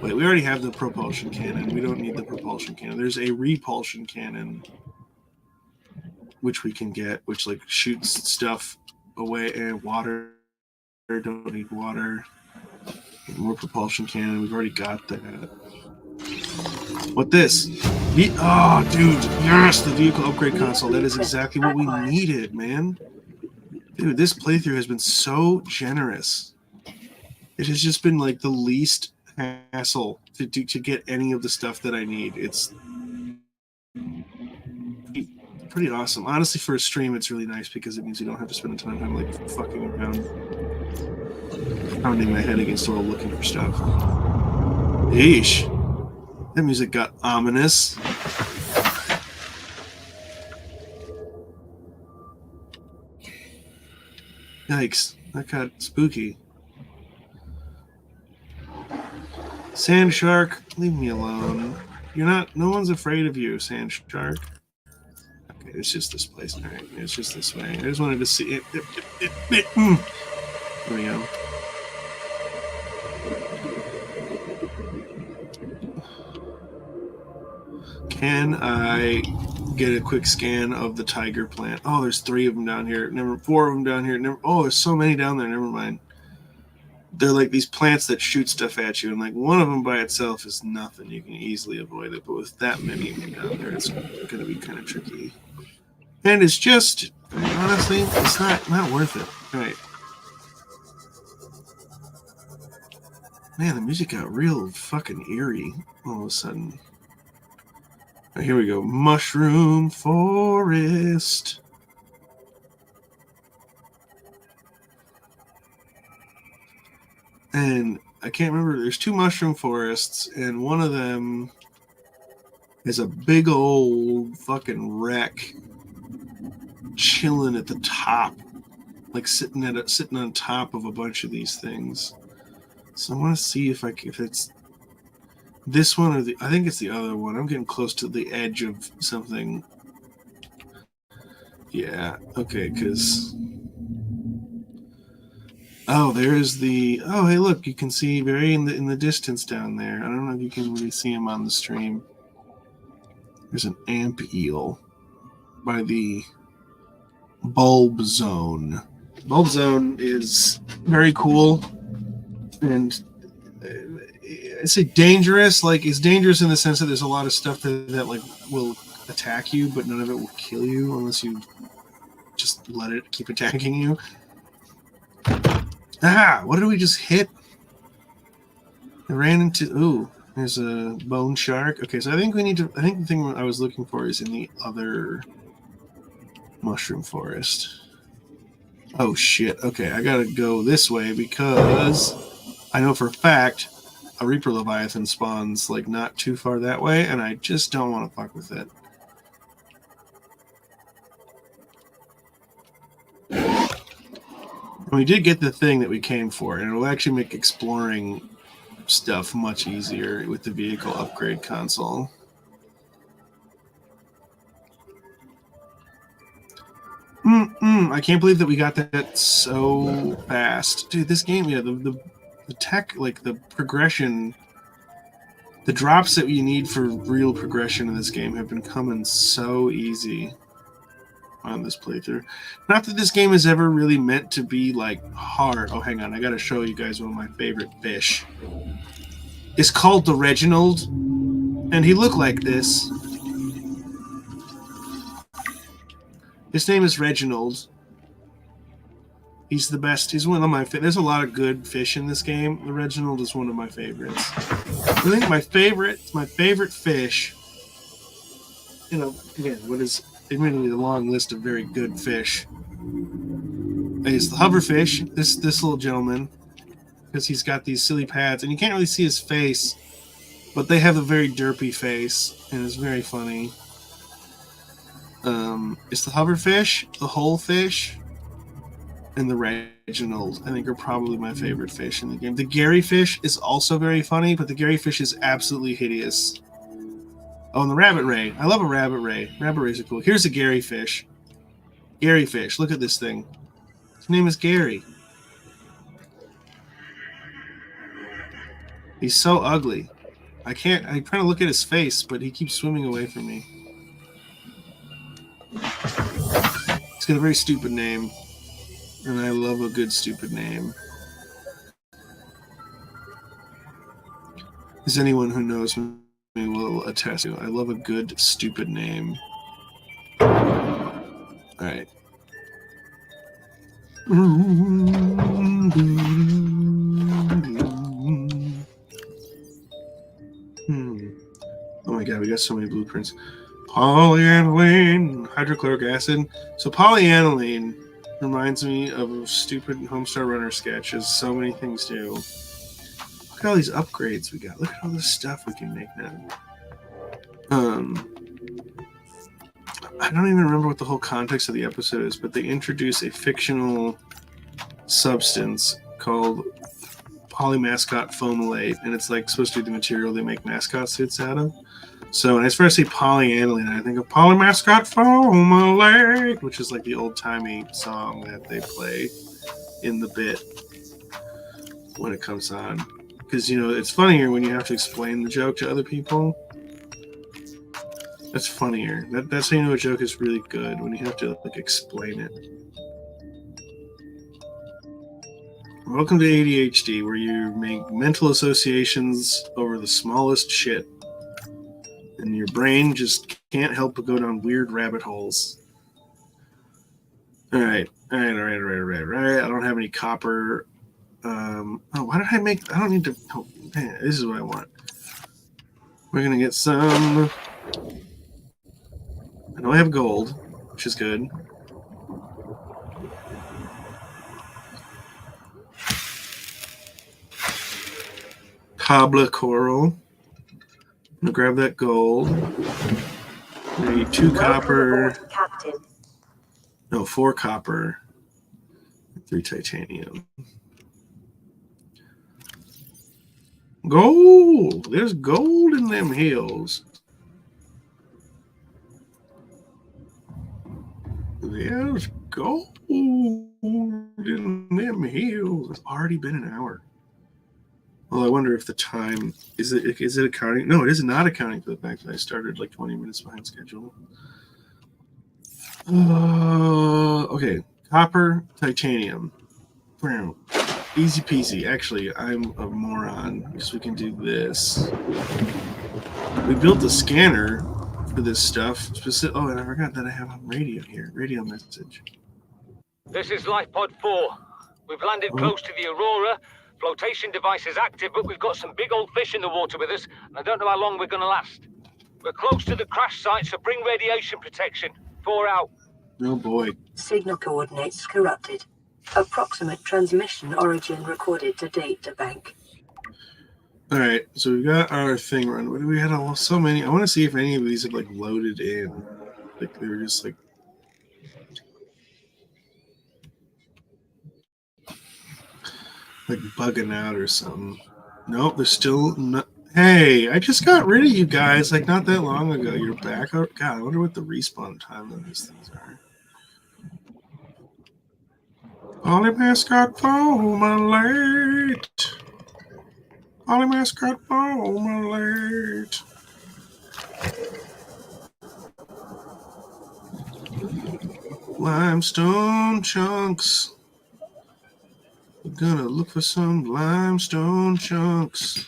[SPEAKER 1] Wait, we already have the propulsion cannon. We don't need the propulsion cannon. There's a repulsion cannon, which we can get, which like shoots stuff away. And water. Don't need water. More propulsion cannon. We've already got that. What this? Oh, dude. Yes, the vehicle upgrade console. That is exactly what we needed, man. Dude, this playthrough has been so generous. It has just been like the least hassle to get any of the stuff that I need. It's pretty awesome. Honestly, for a stream, it's really nice because it means you don't have to spend a ton of time like fucking around, pounding my head against the wall looking for stuff. Yeesh. That music got ominous. Yikes. That got spooky. Sand shark, leave me alone. You're not. No one's afraid of you, sand shark. Okay, it's just this place. All right, it's just this way. I just wanted to see it. There we go. Can I get a quick scan of the tiger plant? Oh, there's 3 of them down here. 4 of them down here. Oh, there's so many down there. Never mind. They're like these plants that shoot stuff at you, and like one of them by itself is nothing. You can easily avoid it, but with that many of them down there, it's going to be kind of tricky. And it's just, honestly, it's not worth it. All right. Man, the music got real fucking eerie all of a sudden. Right, here we go. Mushroom Forest. And I can't remember. There's 2 mushroom forests, and one of them is a big old fucking wreck chilling at the top, like sitting on top of a bunch of these things. So I want to see if it's this one or I think it's the other one. I'm getting close to the edge of something. Yeah. Okay. Because. Oh, there's the. Oh, hey, look! You can see very in the distance down there. I don't know if you can really see him on the stream. There's an amp eel by the bulb zone. Bulb zone is very cool, and I say dangerous. Like it's dangerous in the sense that there's a lot of stuff that like will attack you, but none of it will kill you unless you just let it keep attacking you. Ah, what did we just hit? I ran into. Ooh, there's a bone shark. Okay, so I think we need to. I think the thing I was looking for is in the other mushroom forest. Oh shit. Okay, I gotta go this way because I know for a fact a Reaper Leviathan spawns like not too far that way, and I just don't want to fuck with it. We did get the thing that we came for, and it'll actually make exploring stuff much easier with the vehicle upgrade console. I can't believe that we got that so fast. Dude, this game, yeah, the tech, like the progression, the drops that you need for real progression in this game have been coming so easy on this playthrough. Not that this game is ever really meant to be like hard. Oh, hang on, I gotta show you guys one of my favorite fish. It's called the Reginald, and he looked like this. His name is Reginald. He's the best. He's one of my favorite. There's a lot of good fish in this game. The Reginald is one of my favorites. I think my favorite fish, you know, again, what is admittedly a long list of very good fish, is the hoverfish, this little gentleman, because he's got these silly pads, and you can't really see his face, but they have a very derpy face, and it's very funny. It's the hoverfish, the whole fish, and the Reginald, I think, are probably my favorite fish in the game. The Gary fish is also very funny, but the Gary fish is absolutely hideous. Oh, and the rabbit ray. I love a rabbit ray. Rabbit rays are cool. Here's a Gary fish. Gary fish. Look at this thing. His name is Gary. He's so ugly. I'm trying to look at his face, but he keeps swimming away from me. He's got a very stupid name. And I love a good stupid name. As anyone who knows me will attest to, I love a good stupid name. Alright. Oh my god, we got so many blueprints. Polyaniline, hydrochloric acid. So polyaniline reminds me of a stupid Homestar Runner sketch, as so many things do. Look at all these upgrades we got. Look at all this stuff we can make now. I don't even remember what the whole context of the episode is, but they introduce a fictional substance called polymascot foamylate, and it's like supposed to be the material they make mascot suits out of. So when I first see polyaniline, I think of polymascot foamylate, which is like the old-timey song that they play in the bit when it comes on. Because, you know, it's funnier when you have to explain the joke to other people. That's funnier. That's how you know a joke is really good, when you have to like explain it. Welcome to ADHD, where you make mental associations over the smallest shit. And your brain just can't help but go down weird rabbit holes. Alright. I don't have any copper. Why did I make... I don't need to... Oh, man, this is what I want. We're going to get some... I know I have gold, which is good. Cobbler coral. I'm going to grab that gold. I need 2 copper.
[SPEAKER 2] Captain.
[SPEAKER 1] No, 4 copper. 3 titanium. Gold! There's gold in them hills. There's gold in them hills. It's already been an hour. Well, I wonder if the time is it accounting? No, it is not accounting for the fact that I started like 20 minutes behind schedule. Okay, copper, titanium. Easy peasy. Actually, I'm a moron because we can do this. We built a scanner for this stuff. Oh, and I forgot that I have a radio here. Radio message.
[SPEAKER 3] This is LifePod 4. We've landed close to the Aurora. Flotation device is active, but we've got some big old fish in the water with us, and I don't know how long we're going to last. We're close to the crash site, so bring radiation protection. 4 out.
[SPEAKER 1] Oh boy.
[SPEAKER 2] Signal coordinates corrupted. Approximate transmission origin recorded to data bank.
[SPEAKER 1] All right, so we got our thing run. We had so many. I want to see if any of these have like loaded in, like they were just like bugging out or something. Nope, they're still not. Hey, I just got rid of you guys like not that long ago. You're back. Oh, God, I wonder what the respawn time of these things are. Polymascot foamylate. Polymascot foamylate. Limestone chunks. We're gonna look for some limestone chunks.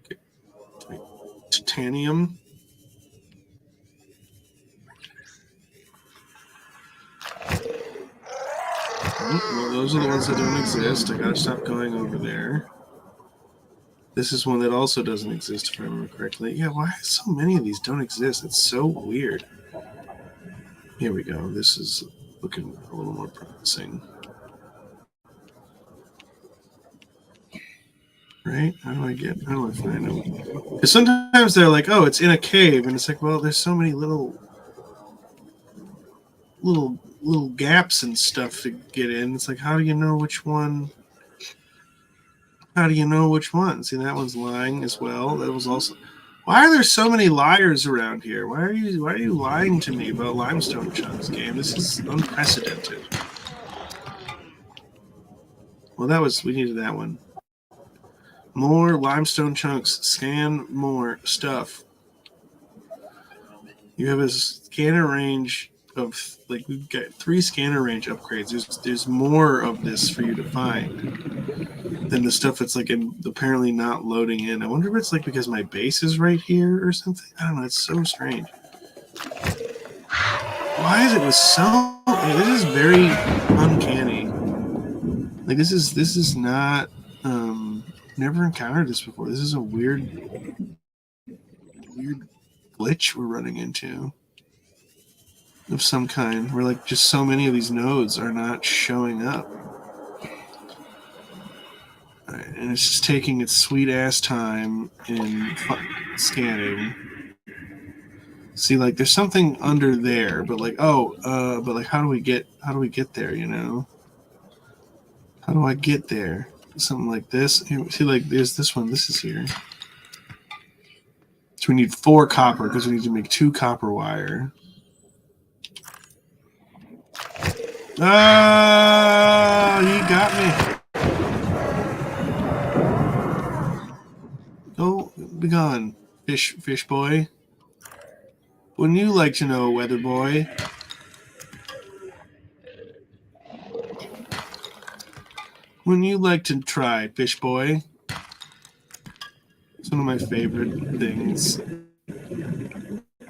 [SPEAKER 1] Okay. Titanium. Well, those are the ones that don't exist. I gotta stop going over there. This is one that also doesn't exist, if I remember correctly. Yeah, why so many of these don't exist? It's so weird. Here we go. This is looking a little more promising. Right? How do I find them? Because sometimes they're like, oh, it's in a cave. And it's like, well, there's so many little little gaps and stuff to get in. It's like, how do you know which one? How do you know which one? See, that one's lying as well. That was also. Why are there so many liars around here? Why are you lying to me about limestone chunks, game? This is unprecedented. Well, we needed that one. More limestone chunks. Scan more stuff. You have a scanner range of, like, we've got 3 scanner range upgrades. There's more of this for you to find than the stuff that's like apparently not loading in. I wonder if it's like because my base is right here or something. I don't know. It's so strange. Why is it with so? This is very uncanny. Like this is not. Never encountered this before. This is a weird glitch we're running into of some kind. Where like just so many of these nodes are not showing up. Right, and it's just taking its sweet ass time in scanning. See, like there's something under there, but like but like how do we get there? You know, how do I get there? Something like this. See, like there's this one. This is here. So we need 4 copper because we need to make 2 copper wire. Ah, he got me. Oh, be gone, fish boy. Wouldn't you like to know, weather boy? Wouldn't you like to try, fish boy? It's one of my favorite things.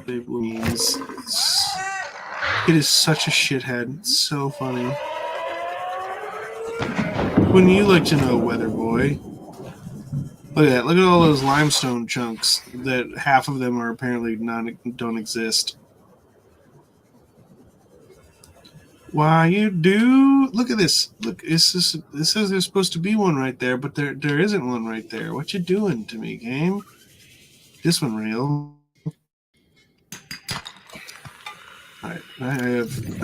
[SPEAKER 1] Memes. It is such a shithead. It's so funny. Wouldn't you like to know, weather boy? Look at that. Look at all those limestone chunks that half of them are apparently don't exist. Why you do? Look at this. Look, this says there's supposed to be one right there, but there isn't one right there. What you doing to me, game? This one real. All right, I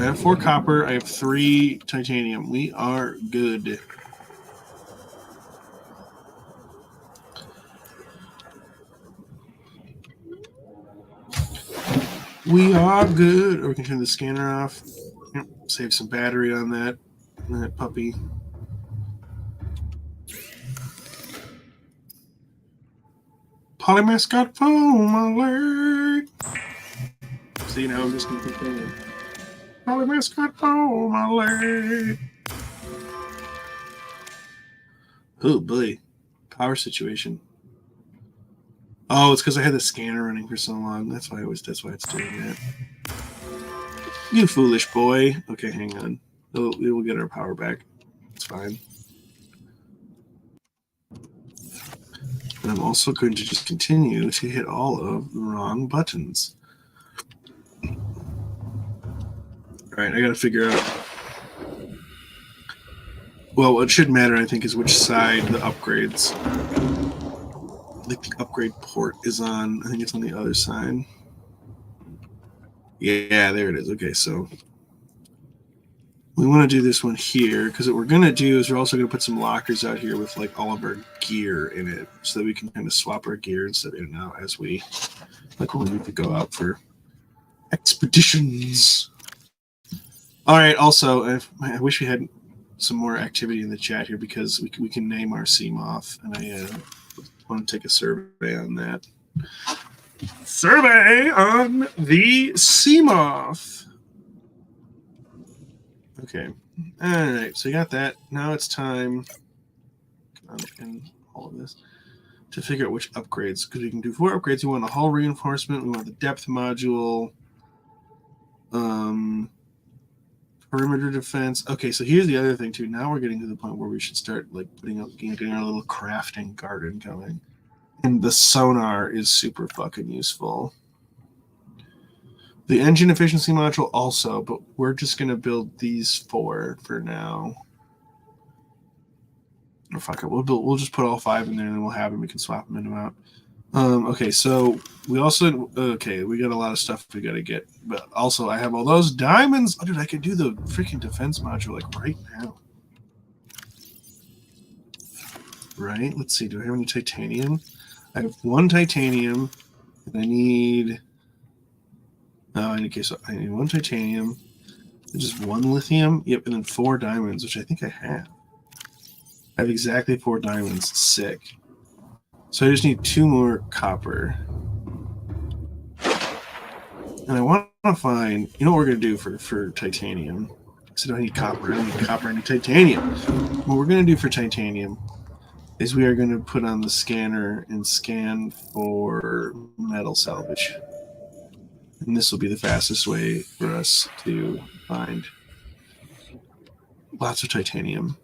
[SPEAKER 1] have 4 copper. I have 3 titanium. We are good. We are good. Or we can turn the scanner off. Yep, save some battery on that puppy. Polymascot foam alert. So you know, I'm just gonna continue. Polymascot foam alert. Oh boy, power situation. Oh, it's because I had the scanner running for so long. That's why it's doing that. You foolish boy. Okay, hang on. We'll get our power back. It's fine. And I'm also going to just continue to hit all of the wrong buttons. All right, I got to figure out. Well, what should matter, I think, is which side the upgrades. Like the upgrade port is on. I think it's on the other side. Yeah, there it is. Okay, so we want to do this one here because what we're going to do is we're also going to put some lockers out here with like all of our gear in it so that we can kind of swap our gear and stuff in and out as we like when we need to go out for expeditions. All right, also, I wish we had some more activity in the chat here because we can name our Seamoth, and I want to take a survey on that. Survey on the Seamoth. Okay. All right. So you got that. Now it's time and all of this to figure out which upgrades, because we can do 4 upgrades. We want the hull reinforcement. We want the depth module. Perimeter defense. Okay, so here's the other thing too. Now we're getting to the point where we should start like getting our little crafting garden going. And the sonar is super fucking useful. The engine efficiency module also, but we're just gonna build these 4 for now. Or fuck it, we'll just put all 5 in there and then we'll have them. We can swap them in and out. Okay, so we also we got a lot of stuff we gotta get, but also I have all those diamonds. Oh, dude, I could do the freaking defense module like right now. Right? Let's see. Do I have any titanium? I have 1 titanium, and I need. Oh, in case I need 1 titanium, and just 1 lithium. Yep, and then 4 diamonds, which I think I have. I have exactly 4 diamonds. Sick. So I just need 2 more copper. And I want to find, you know what we're going to do for titanium? So do I need copper? I don't need copper, I need titanium. What we're going to do for titanium is we are going to put on the scanner and scan for metal salvage. And this will be the fastest way for us to find lots of titanium.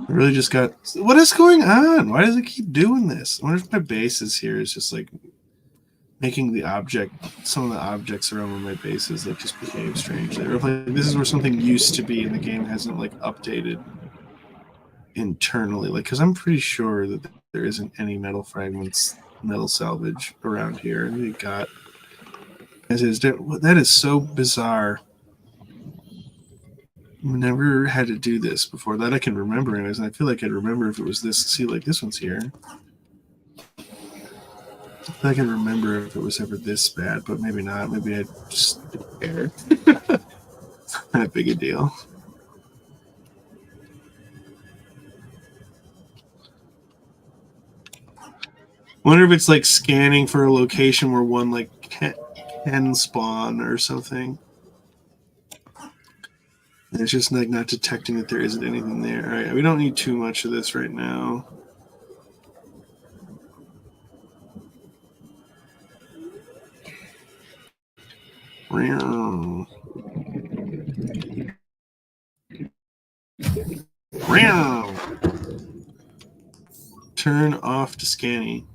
[SPEAKER 1] I really just got... What is going on? Why does it keep doing this? I wonder if my bases here is just like making the object, some of the objects around my bases like just behave strangely. Or if like this is where something used to be and the game hasn't like updated internally. Like, because I'm pretty sure that there isn't any metal fragments, metal salvage around here. And we got... As is, that is so bizarre. Never had to do this before that I can remember anyways, and I feel like I'd remember if it was this. See, like this one's here. I can remember if it was ever this bad, but maybe not. Maybe I just didn't care. It's not that big a deal. Wonder if it's like scanning for a location where one like can spawn or something. And it's just like not detecting that there isn't anything there. All right, we don't need too much of this right now. Turn off to scanning.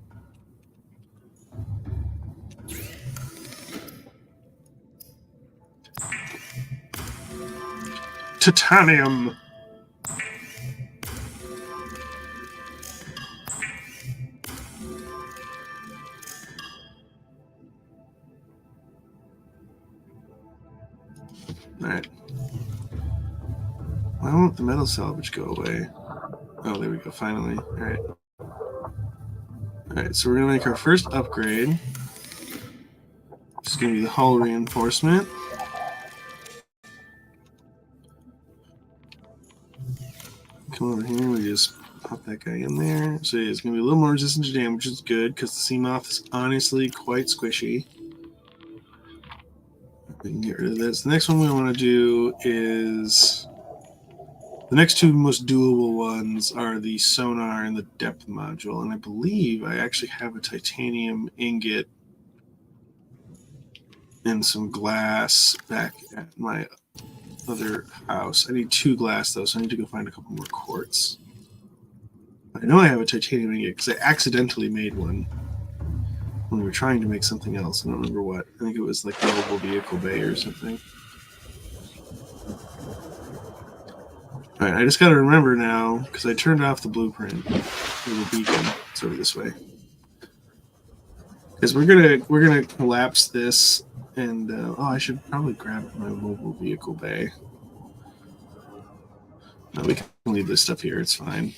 [SPEAKER 1] Titanium. Alright. Why won't the metal salvage go away? Oh, there we go, finally. Alright. Alright, so we're going to make our first upgrade. It's going to be the hull reinforcement. Come over here, we just pop that guy in there. So it's going to be a little more resistant to damage, which is good, because the sea moth is honestly quite squishy. We can get rid of this. The next one we want to do is... The next 2 most doable ones are the sonar and the depth module. And I believe I actually have a titanium ingot and some glass back at my other house. I need 2 glass, though, so I need to go find a couple more quartz. I know I have a titanium ingot because I accidentally made one when we were trying to make something else. I don't remember what. I think it was like the mobile vehicle bay or something. Alright, I just gotta remember now, because I turned off the blueprint for the beacon. It's over this way. Because we're gonna collapse this, and oh, I should probably grab my mobile vehicle bay. No, we can leave this stuff here. It's fine.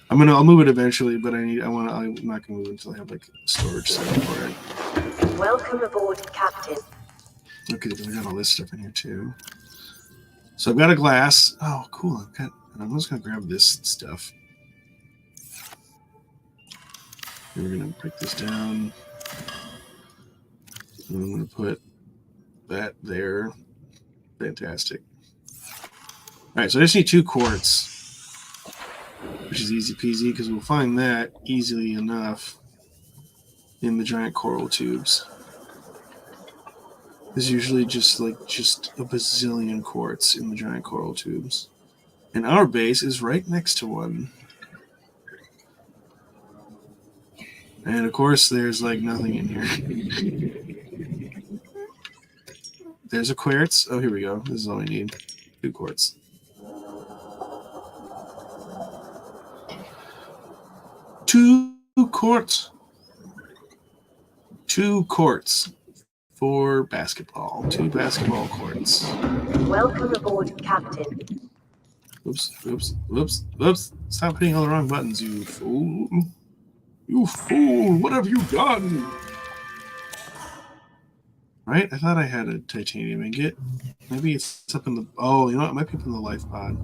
[SPEAKER 1] I'll move it eventually, but I'm not gonna move it until I have like storage set up for it.
[SPEAKER 2] Welcome aboard, Captain.
[SPEAKER 1] Okay, we got all this stuff in here too. So I've got a glass. Oh, cool. I'm just going to grab this stuff. And we're going to break this down. And I'm going to put that there. Fantastic. All right, so I just need 2 quartz, which is easy peasy because we'll find that easily enough in the giant coral tubes. There's usually just a bazillion quartz in the giant coral tubes. And our base is right next to one. And of course, there's like nothing in here. There's a quartz. Oh, here we go. This is all we need. 2 quartz. 2 courts. 2 courts for basketball. 2 basketball courts.
[SPEAKER 2] Welcome aboard, Captain.
[SPEAKER 1] Oops. Stop hitting all the wrong buttons, you fool. You fool, what have you done? Right? I thought I had a titanium ingot. Maybe it's up in the... Oh, you know what? It might be up in the life pod.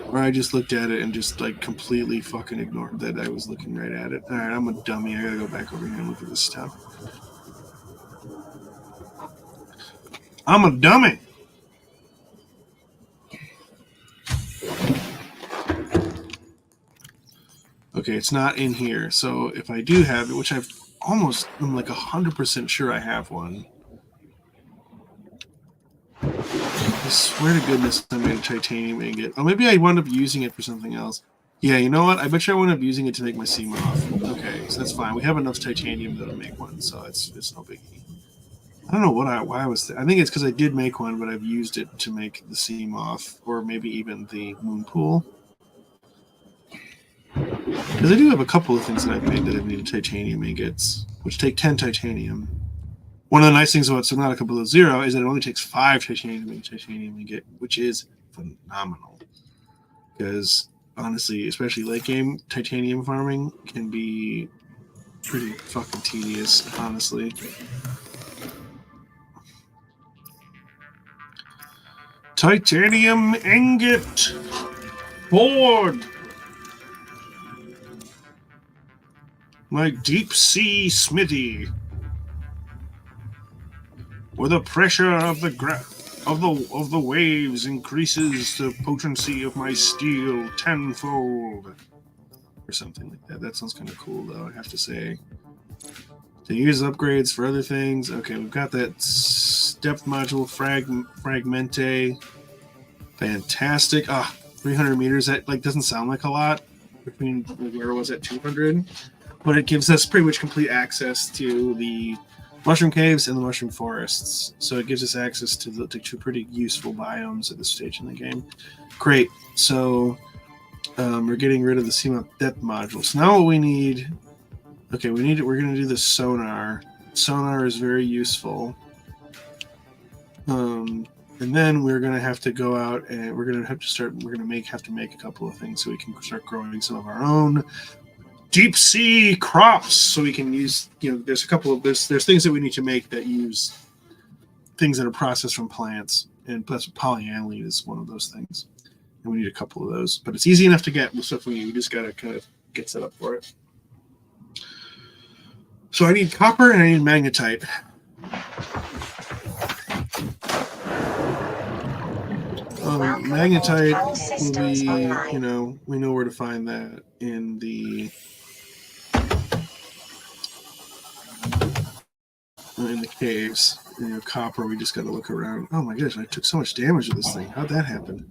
[SPEAKER 1] Or I just looked at it and just, like, completely fucking ignored that I was looking right at it. Alright, I'm a dummy. I gotta go back over here and look at this stuff. I'm a dummy! Okay, it's not in here. So if I do have it, which I'm like 100% sure I have one. I swear to goodness I made a titanium ingot. Oh, maybe I wound up using it for something else. Yeah, you know what? I bet you I wound up using it to make my CMOF. Okay, so that's fine. We have enough titanium to make one, so it's no biggie. I don't know why I was... I think it's because I did make one, but I've used it to make the CMOF, or maybe even the moon pool. Because I do have a couple of things that I've made that have needed titanium ingots, which take 10 titanium. One of the nice things about Subnautica Below Zero is that it only takes 5 titanium ingot, which is phenomenal. Because, honestly, especially late game, titanium farming can be pretty fucking tedious, honestly. Titanium ingot! Board! My deep sea smithy, where the pressure of the waves increases the potency of my steel tenfold, or something like that. That sounds kind of cool, though. I have to say. To use upgrades for other things. Okay, we've got that depth module fragmente. Fantastic. 300 meters. That doesn't sound like a lot between where it was at 200. But it gives us pretty much complete access to the mushroom caves and the mushroom forests. So it gives us access to two pretty useful biomes at this stage in the game. Great. So we're getting rid of the CMOP depth module. So now what we need... Okay, we're going to do the sonar. Sonar is very useful. And then we're going to have to go out and we're going to have to make a couple of things so we can start growing some of our own deep sea crops, so we can use, there's a couple of there's things that we need to make that use things that are processed from plants, and plus polyaniline is one of those things, and we need a couple of those. But it's easy enough to get with stuff we just gotta kind of get set up for it. So I need copper and I need magnetite. Magnetite will be, we know where to find that in the caves. Copper, we just got to look around. Oh my gosh, I took so much damage with this thing. How'd that happen?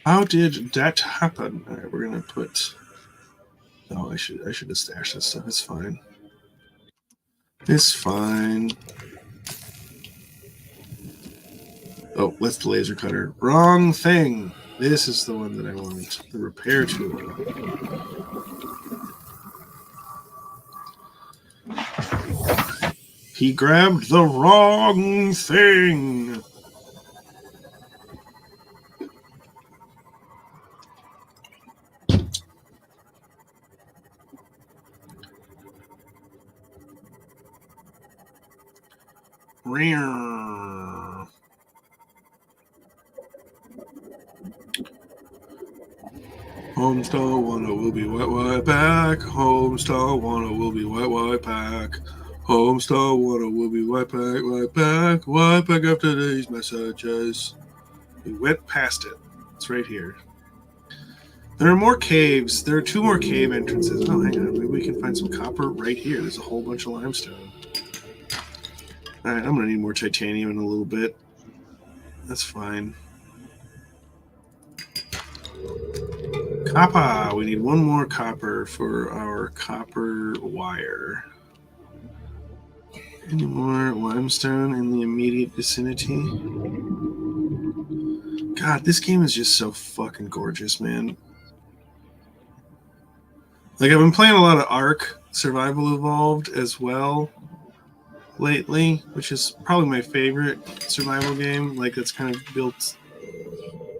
[SPEAKER 1] How did that happen? All right, we're gonna put... Oh, I should have stashed this stuff. It's fine. It's fine. Oh, that's the laser cutter. Wrong thing. This is the one that I want. The repair tool. He grabbed the wrong thing. Homestar 1 will be white back. Homestar 1 will be white back. Homestar 1 will be white back after these messages. We went past it. It's right here. There are more caves. There are 2 more cave entrances. Oh, hang on. Maybe we can find some copper right here. There's a whole bunch of limestone. Alright, I'm going to need more titanium in a little bit. That's fine. Copper. We need 1 more copper for our copper wire. Any more limestone in the immediate vicinity? God, this game is just so fucking gorgeous, man. Like, I've been playing a lot of Ark Survival Evolved as well lately, which is probably my favorite survival game. Like, it's kind of built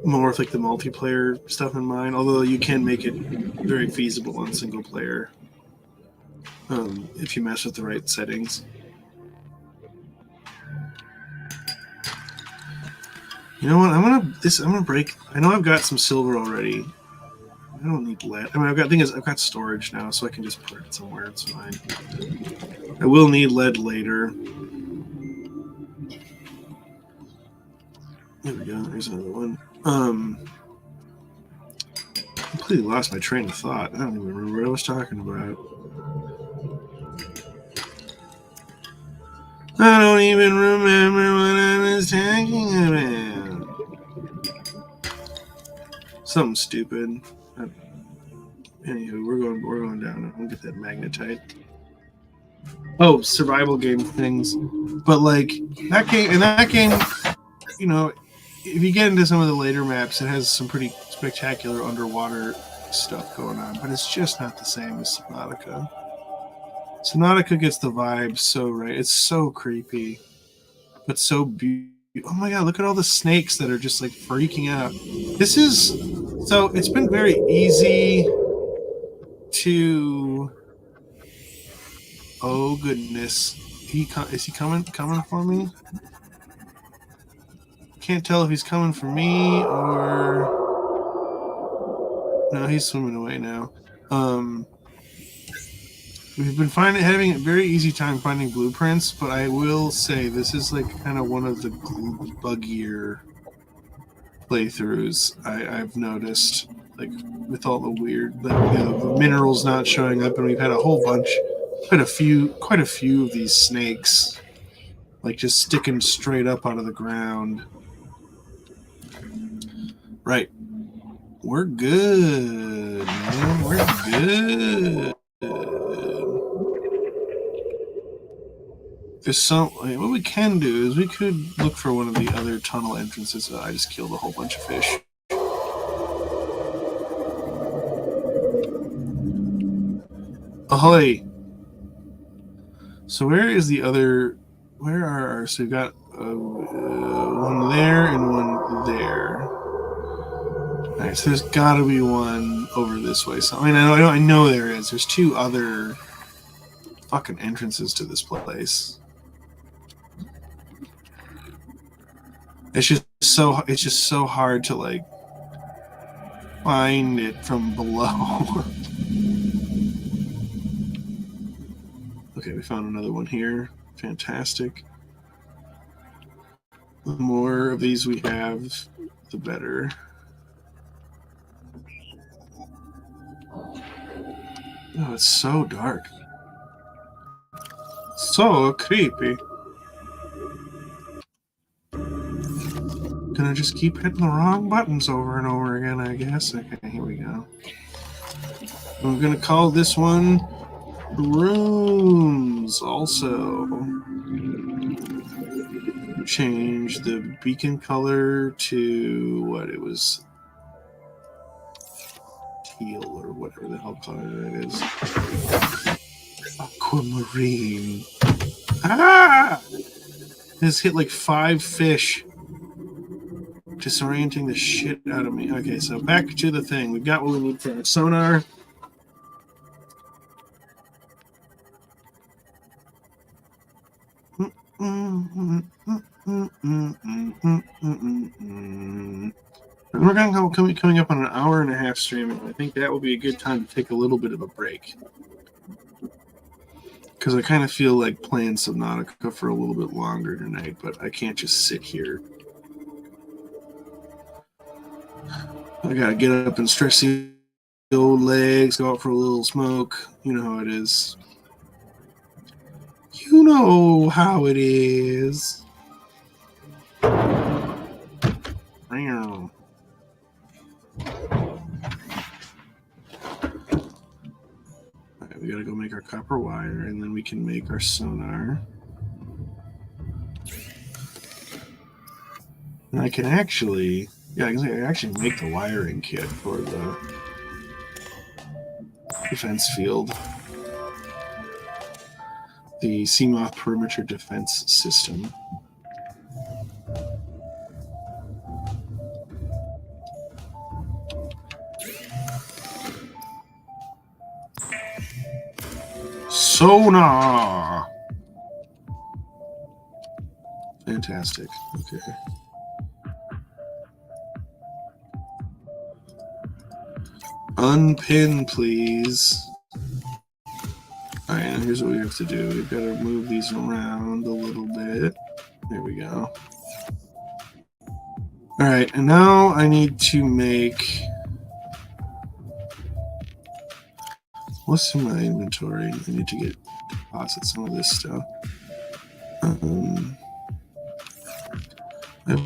[SPEAKER 1] more with like the multiplayer stuff in mind, although you can make it very feasible on single player if you mess with the right settings. You know what? I'm gonna break. I know I've got some silver already. I don't need lead. I mean, I've got storage now, so I can just put it somewhere. It's fine. I will need lead later. There we go. There's another one. Completely lost my train of thought. I don't even remember what I was talking about. I don't even remember what I was talking about. Something stupid. Anywho, we're going down. We'll get that magnetite. Oh, survival game things. But like that game, you know, if you get into some of the later maps, it has some pretty spectacular underwater stuff going on, but it's just not the same as Subnautica. Subnautica gets the vibe so right. It's so creepy, but so beautiful. Oh my god, look at all the snakes that are just like freaking out. It's been very easy to. Oh goodness, is he coming for me? Can't tell if he's coming for me or no. He's swimming away now. We've been having a very easy time finding blueprints, but I will say this is like kind of one of the buggier playthroughs I've noticed. Like with all the weird, the minerals not showing up, and we've had quite a few of these snakes, like just sticking straight up out of the ground. Right, we're good, man. We're good. What we can do is we could look for one of the other tunnel entrances. I just killed a whole bunch of fish. Ahoy! So where is the other? Where are our? So we've got one there and one there. All right, so there's got to be one over this way. So I know there is. There's two other fucking entrances to this place. It's just so hard to like find it from below. Okay, we found another one here. Fantastic. The more of these we have, the better. Oh, it's so dark. So creepy. Gonna just keep hitting the wrong buttons over and over again, I guess. Okay, here we go. I'm gonna call this one Rooms. Also, change the beacon color to what it was, teal or whatever the hell color that is. Aquamarine. Ah! This hit like 5 fish. Disorienting the shit out of me. Okay, so back to the thing. We've got what we need for our sonar. And we're going to go coming up on an hour and a half stream. I think that will be a good time to take a little bit of a break. Because I kind of feel like playing Subnautica for a little bit longer tonight, but I can't just sit here. I gotta get up and stretch the old legs, go out for a little smoke. You know how it is. You know how it is. Alright, we gotta go make our copper wire, and then we can make our sonar. And I can actually Yeah, I can actually make the wiring kit for the defense field. The CMOF perimeter defense system. Sonar! Fantastic. Okay. Unpin, please. Alright, and here's what we have to do. We've got to move these around a little bit. There we go. Alright, and now I need to make... What's in my inventory? I need to deposit some of this stuff. I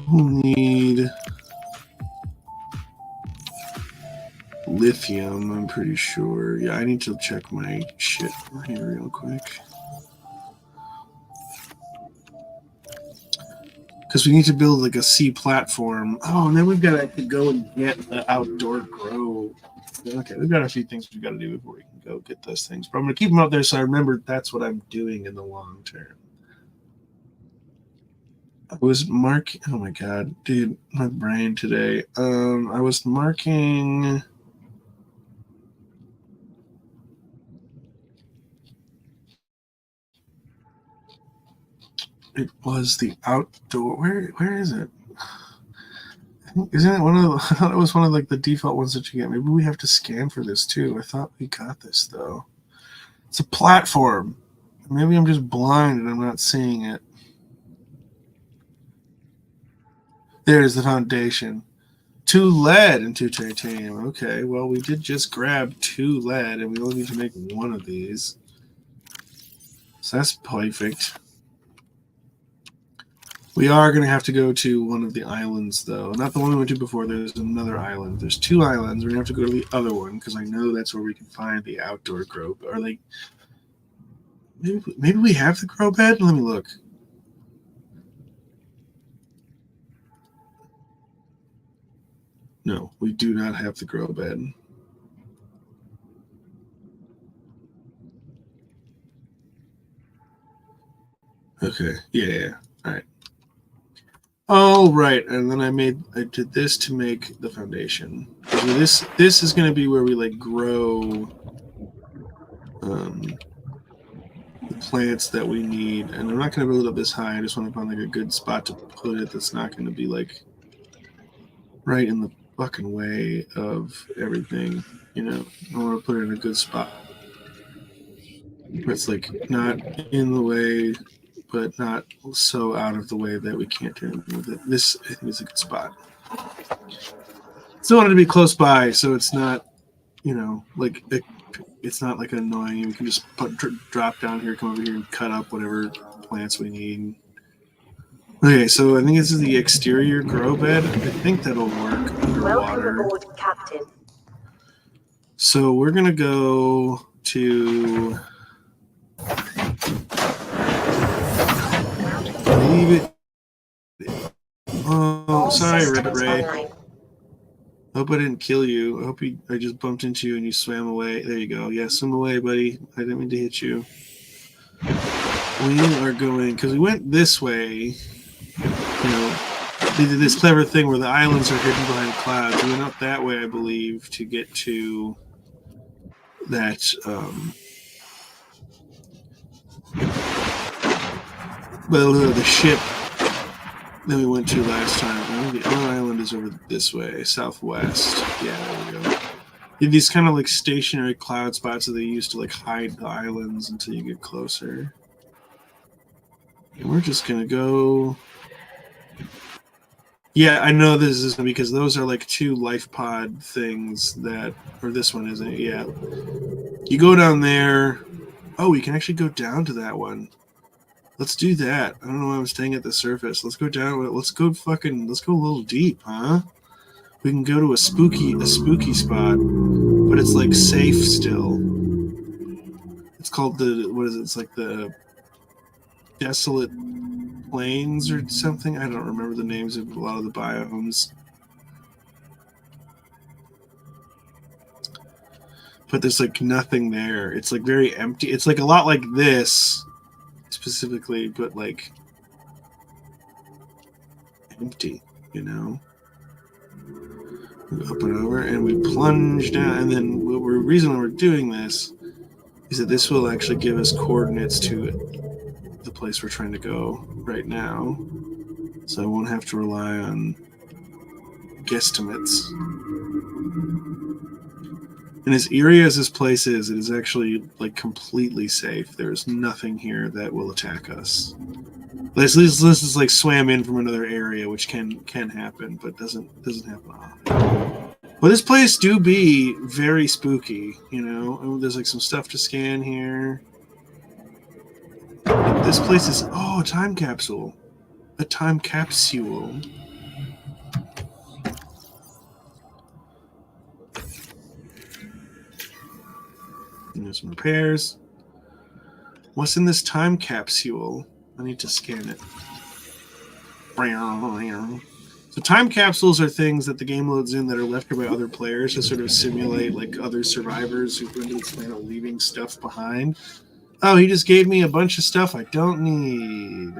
[SPEAKER 1] will need lithium, I'm pretty sure. Yeah, I need to check my shit here real quick. Because we need to build like a C platform. Oh, and then we've got to go and get the outdoor grow. Okay, we've got a few things we've got to do before we can go get those things. But I'm going to keep them up there so I remember that's what I'm doing in the long term. I was marking... Oh my god, dude, my brain today. I was marking... It was the outdoor... Where is it? Isn't it one of the... I thought it was one of like the default ones that you get. Maybe we have to scan for this too. I thought we got this though. It's a platform. Maybe I'm just blind and I'm not seeing it. There's the foundation. 2 lead and 2 titanium. Okay, well, we did just grab 2 lead and we only need to make 1 of these. So that's perfect. We are going to have to go to one of the islands, though. Not the one we went to before. There's another island. There's 2 islands. We're going to have to go to the other one because I know that's where we can find the outdoor grow. Or like, maybe we have the grow bed? Let me look. No, we do not have the grow bed. Okay. Yeah. All right. Oh, right. And then I did this to make the foundation. This is going to be where we like grow the plants that we need. And I'm not going to build it up this high. I just want to find like a good spot to put it that's not going to be like right in the fucking way of everything. You know, I want to put it in a good spot where it's like not in the way, but not so out of the way that we can't do anything with it. This, I think, is a good spot. Still want it to be close by, so it's not, you know, like it's not like annoying. We can just drop down here, come over here, and cut up whatever plants we need. Okay, so I think this is the exterior grow bed. I think that'll work underwater.
[SPEAKER 2] Welcome aboard, Captain.
[SPEAKER 1] So we're gonna go to. Leave it. Oh, sorry, Red Ray. Hope I didn't kill you. I hope I just bumped into you and you swam away. There you go. Yeah, swim away, buddy. I didn't mean to hit you. We are going, because we went this way, you know, they did this clever thing where the islands are hidden behind clouds. We went up that way, I believe, to get to that, the ship that we went to last time. I think the other island is over this way, southwest. Yeah, there we go. You have these kind of like stationary cloud spots that they use to like hide the islands until you get closer. And we're just gonna go. Yeah, I know this is because those are like 2 life pod things that, or this one isn't. Yeah, you go down there. Oh, we can actually go down to that one. Let's do that. I don't know why I'm staying at the surface. Let's go down. Let's go a little deep, huh? We can go to a spooky spot, but it's like safe still. It's called what is it? It's like the Desolate Plains or something. I don't remember the names of a lot of the biomes. but there's like nothing there. It's like very empty. It's like a lot like this specifically, but like empty, you know. We up and over, and we plunge down, and then the reason we're doing this is that this will actually give us coordinates to the place we're trying to go right now, so I won't have to rely on guesstimates. And as eerie as this place is, it is actually like completely safe. There is nothing here that will attack us. This is like swam in from another area, which can happen, but doesn't happen often. But this place do be very spooky, you know. And there's like some stuff to scan here. This place is a time capsule, a time capsule. And there's some repairs. What's in this time capsule? I need to scan it. So time capsules are things that the game loads in that are left by other players to sort of simulate like other survivors who've been to this planet leaving stuff behind. Oh, he just gave me a bunch of stuff I don't need.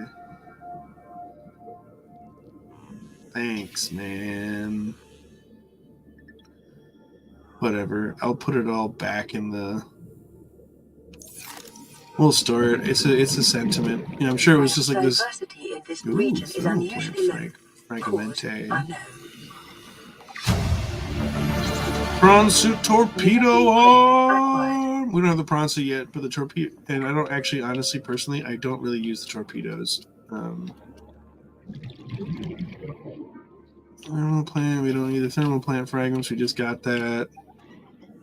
[SPEAKER 1] Thanks, man. Whatever. I'll put it all back in the... We'll store it. It's a sentiment. You know, I'm sure it was just like this.
[SPEAKER 2] Diversity in this region is unusually low.
[SPEAKER 1] Fragmente.
[SPEAKER 2] I know.
[SPEAKER 1] Prawn suit torpedo arm. We don't have the prawn suit yet, but the torpedo. And I don't actually, honestly, personally, I don't really use the torpedoes. Thermal plant. We don't need the thermal plant fragments. We just got that.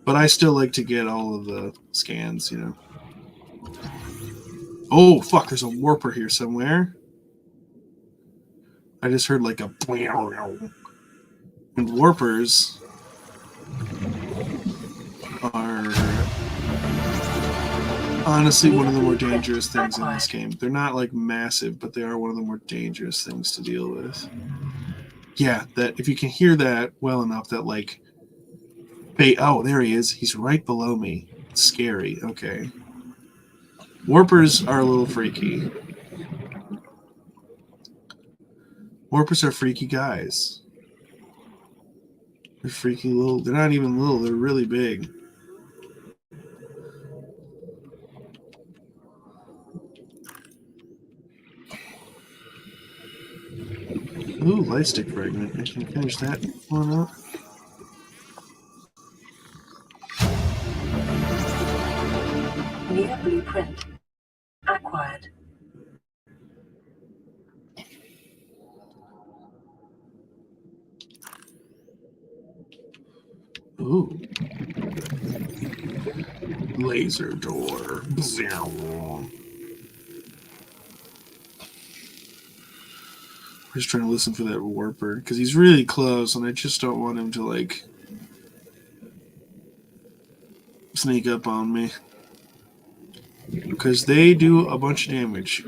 [SPEAKER 1] But I still like to get all of the scans. You know. Oh, fuck, there's a warper here somewhere. I just heard like a... And warpers are honestly one of the more dangerous things in this game. They're not like massive, but they are one of the more dangerous things to deal with. Yeah, that if you can hear that well enough that like... Oh, there he is. He's right below me. It's scary. Okay. Warpers are a little freaky. Warpers are freaky guys. They're freaky little. They're not even little. They're really big. Ooh, light stick fragment. I can finish that one up.
[SPEAKER 2] New blueprint acquired.
[SPEAKER 1] Ooh. Laser door. I'm just trying to listen for that warper because he's really close and I just don't want him to like sneak up on me. Because they do a bunch of damage.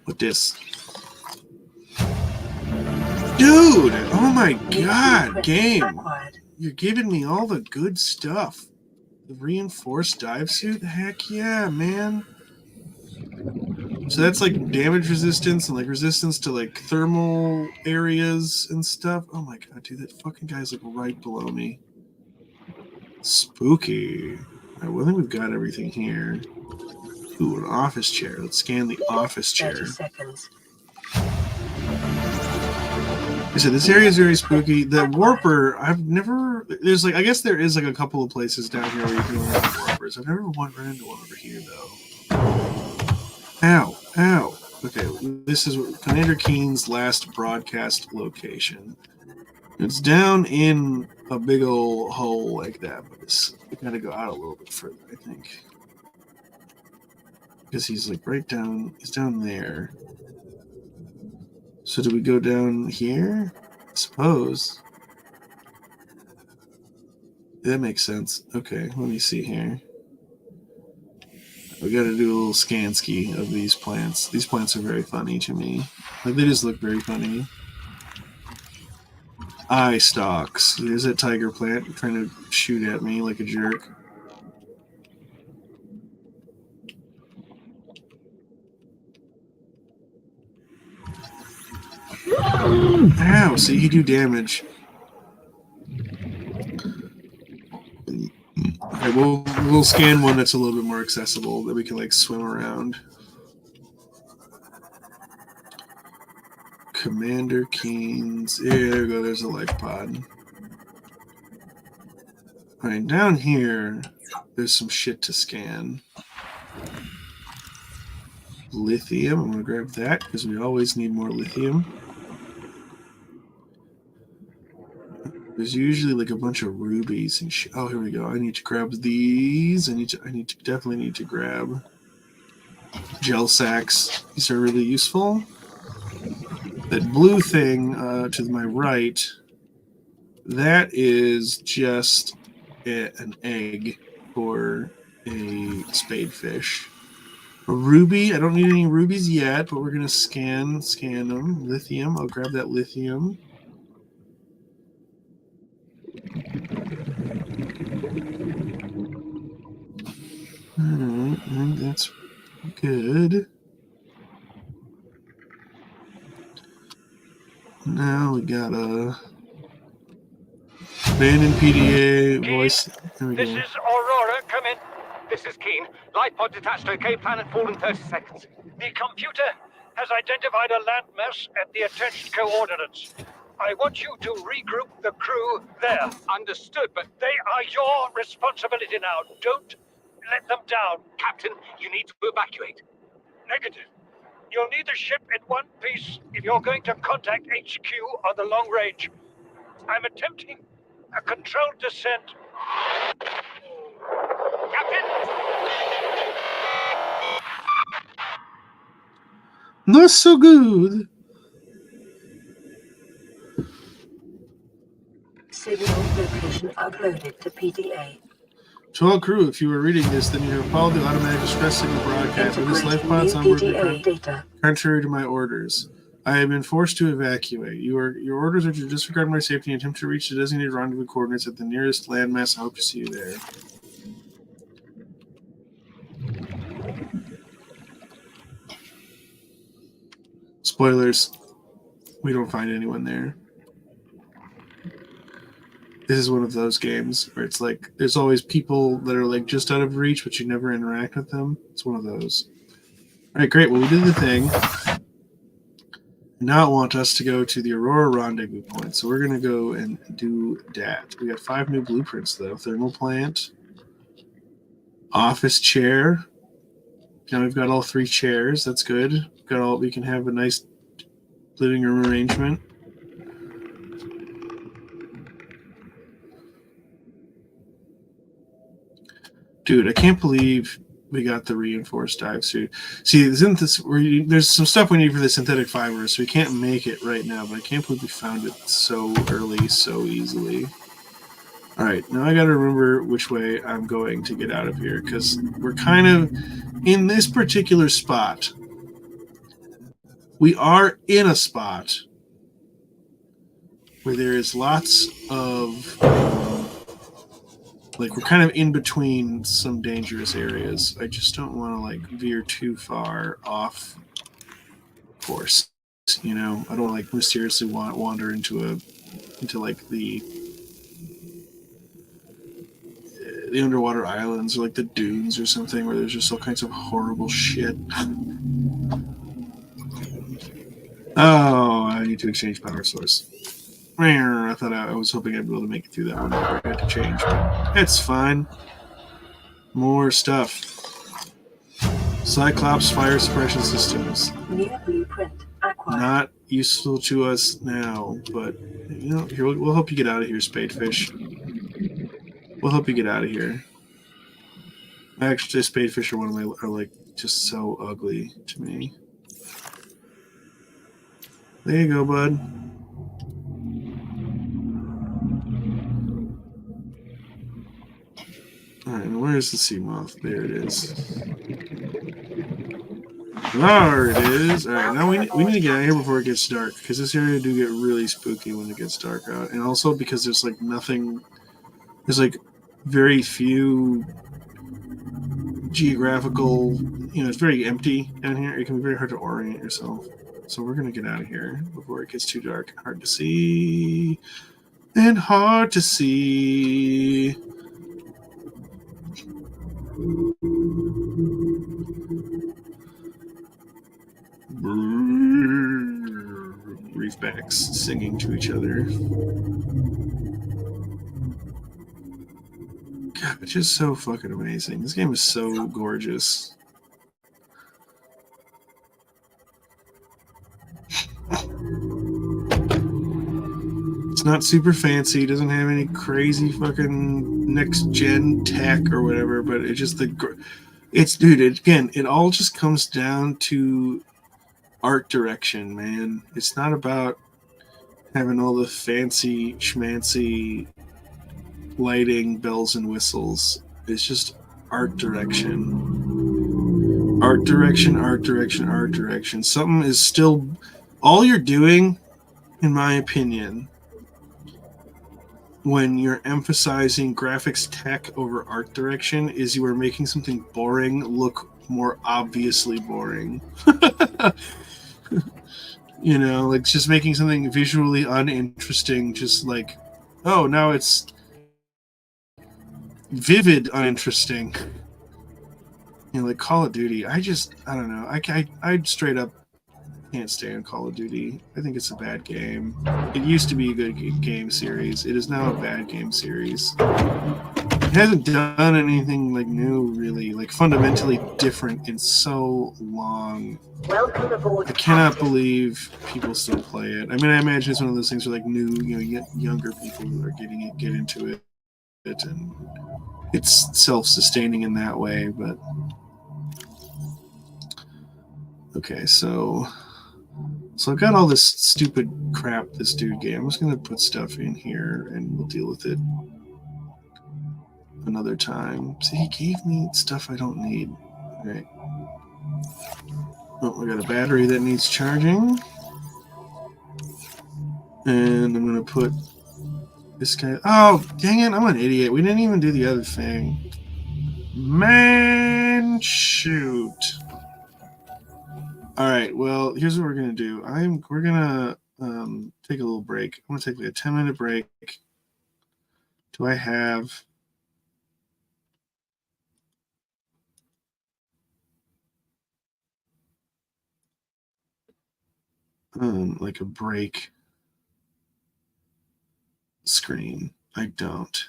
[SPEAKER 1] What this? Dude! Oh my god, game! You're giving me all the good stuff. The reinforced dive suit? Heck yeah, man. So that's like damage resistance and like resistance to like thermal areas and stuff. Oh my god, dude, that fucking guy's like right below me. Spooky. Alright, well, I think we've got everything here. Ooh, an office chair. Let's scan the office chair.
[SPEAKER 2] 30 seconds.
[SPEAKER 1] I said this area is very spooky. The warper, I've never. There's like, I guess there is like a couple of places down here where you can run into warpers. I've never run into one over here though. Ow, ow. Okay, this is Commander Keen's last broadcast location. It's down in a big old hole like that, but we gotta go out a little bit further, I think. Because he's like right down, he's down there. So do we go down here? I suppose. That makes sense. Okay, let me see here. We gotta do a little scan-ski of these plants. These plants are very funny to me. Like, they just look very funny. eye stalks. There's that tiger plant trying to shoot at me like a jerk. Ow, see, you do damage. Okay, we'll scan one that's a little bit more accessible that we can like swim around. Commander Keynes. Yeah, there we go. There's a life pod. All right, down here, there's some shit to scan. Lithium. I'm gonna grab that because we always need more lithium. There's usually like a bunch of rubies and shit. Oh, here we go. I need to grab these. I definitely need to grab gel sacks. These are really useful. That blue thing to my right, that is just an egg for a spadefish. A ruby. I don't need any rubies yet, but we're gonna scan them. Lithium. I'll grab that lithium. Alright, I think that's good. Now we got a abandoned PDA voice. There we
[SPEAKER 3] This
[SPEAKER 1] go.
[SPEAKER 3] is Aurora. Come in. This is Keen. Light pod detached to OK plan and fall in 30 seconds.
[SPEAKER 4] The computer has identified a landmass at the attached coordinates. I want you to regroup the crew there.
[SPEAKER 3] Understood, but
[SPEAKER 4] They are your responsibility now. Don't let them down.
[SPEAKER 3] Captain, you need to evacuate.
[SPEAKER 4] Negative. You'll need the ship in one piece if you're going to contact HQ on the long range. I'm attempting a controlled descent.
[SPEAKER 3] Captain!
[SPEAKER 1] Not so good.
[SPEAKER 2] Signal location uploaded to PDA.
[SPEAKER 1] To all crew, if you were reading this, then you have followed the automatic distress signal broadcast with this life pod's on board
[SPEAKER 2] PDA data.
[SPEAKER 1] contrary to my orders. I have been forced to evacuate. Your orders are to disregard my safety and attempt to reach the designated rendezvous coordinates at the nearest landmass. I hope to see you there. Spoilers. We don't find anyone there. This is one of those games where it's like there's always people that are like just out of reach, but you never interact with them. It's one of those. All right, great. Well, we did the thing. Now it want us to go to the Aurora rendezvous point, so we're gonna go and do that. We got 5 new blueprints though. Thermal plant, office chair. Now we've got all 3 chairs. That's good. We can have a nice living room arrangement. Dude, I can't believe we got the reinforced dive suit. See, there's some stuff we need for the synthetic fibers, so we can't make it right now, but I can't believe we found it so early, so easily. All right, now I got to remember which way I'm going to get out of here, because we're kind of in this particular spot. We are in a spot where there is lots of... like, we're kind of in between some dangerous areas. I just don't want to, like, veer too far off course. You know, I don't like mysteriously wander into like the underwater islands or like the dunes or something where there's just all kinds of horrible shit. Oh, I need to exchange power source. I thought I was hoping I'd be able to make it through that one before I had to change, but it's fine. More stuff. Cyclops fire suppression systems.
[SPEAKER 2] New blueprint acquired.
[SPEAKER 1] Not useful to us now, but you know, here we'll help you get out of here, Spadefish. We'll help you get out of here. Actually, Spadefish are like just so ugly to me. There you go, bud. Alright, where's the sea moth? There it is. There it is. All right, now we need to get out of here before it gets dark, because this area do get really spooky when it gets dark out, and also because there's like nothing. There's like very few geographical. You know, it's very empty down here. It can be very hard to orient yourself. So we're gonna get out of here before it gets too dark, hard to see, and hard to see. Reefbacks singing to each other. God, it's just so fucking amazing. This game is so gorgeous. It's not super fancy. It doesn't have any crazy fucking next gen tech or whatever, but it's just it all just comes down to art direction, man. It's not about having all the fancy schmancy lighting, bells and whistles. It's just art direction. Art direction, art direction, art direction. Something is still all you're doing, in my opinion, when you're emphasizing graphics tech over art direction, is you are making something boring look more obviously boring. You know, like just making something visually uninteresting, just like, oh, now it's vivid uninteresting. You know, like Call of Duty. I don't know. I straight up can't stand Call of Duty. I think it's a bad game. It used to be a good game series. It is now a bad game series. It hasn't done anything like new, really, like fundamentally different in so long.
[SPEAKER 2] Welcome aboard.
[SPEAKER 1] I cannot believe people still play it. I mean, I imagine it's one of those things where like new, younger people are get into it, and it's self-sustaining in that way. But okay, so I've got all this stupid crap this dude gave. I'm just gonna put stuff in here, and we'll deal with it another time. See, he gave me stuff I don't need. All right. Oh, I got a battery that needs charging. And I'm going to put this guy... Oh, dang it. I'm an idiot. We didn't even do the other thing. Man, shoot. All right. Well, here's what we're going to do. We're going to take a little break. I'm going to take like a 10-minute break. Do I have... like a break screen? I don't.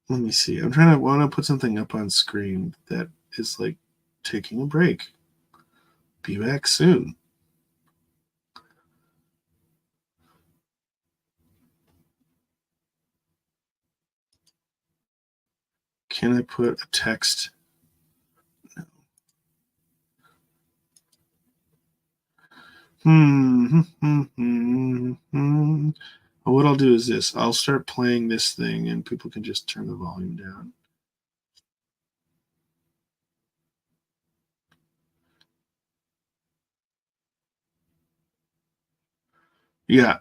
[SPEAKER 1] Let me see. I want to put something up on screen that is like taking a break. Be back soon. Can I put a text? No. Well, what I'll do is this. I'll start playing this thing and people can just turn the volume down. Yeah.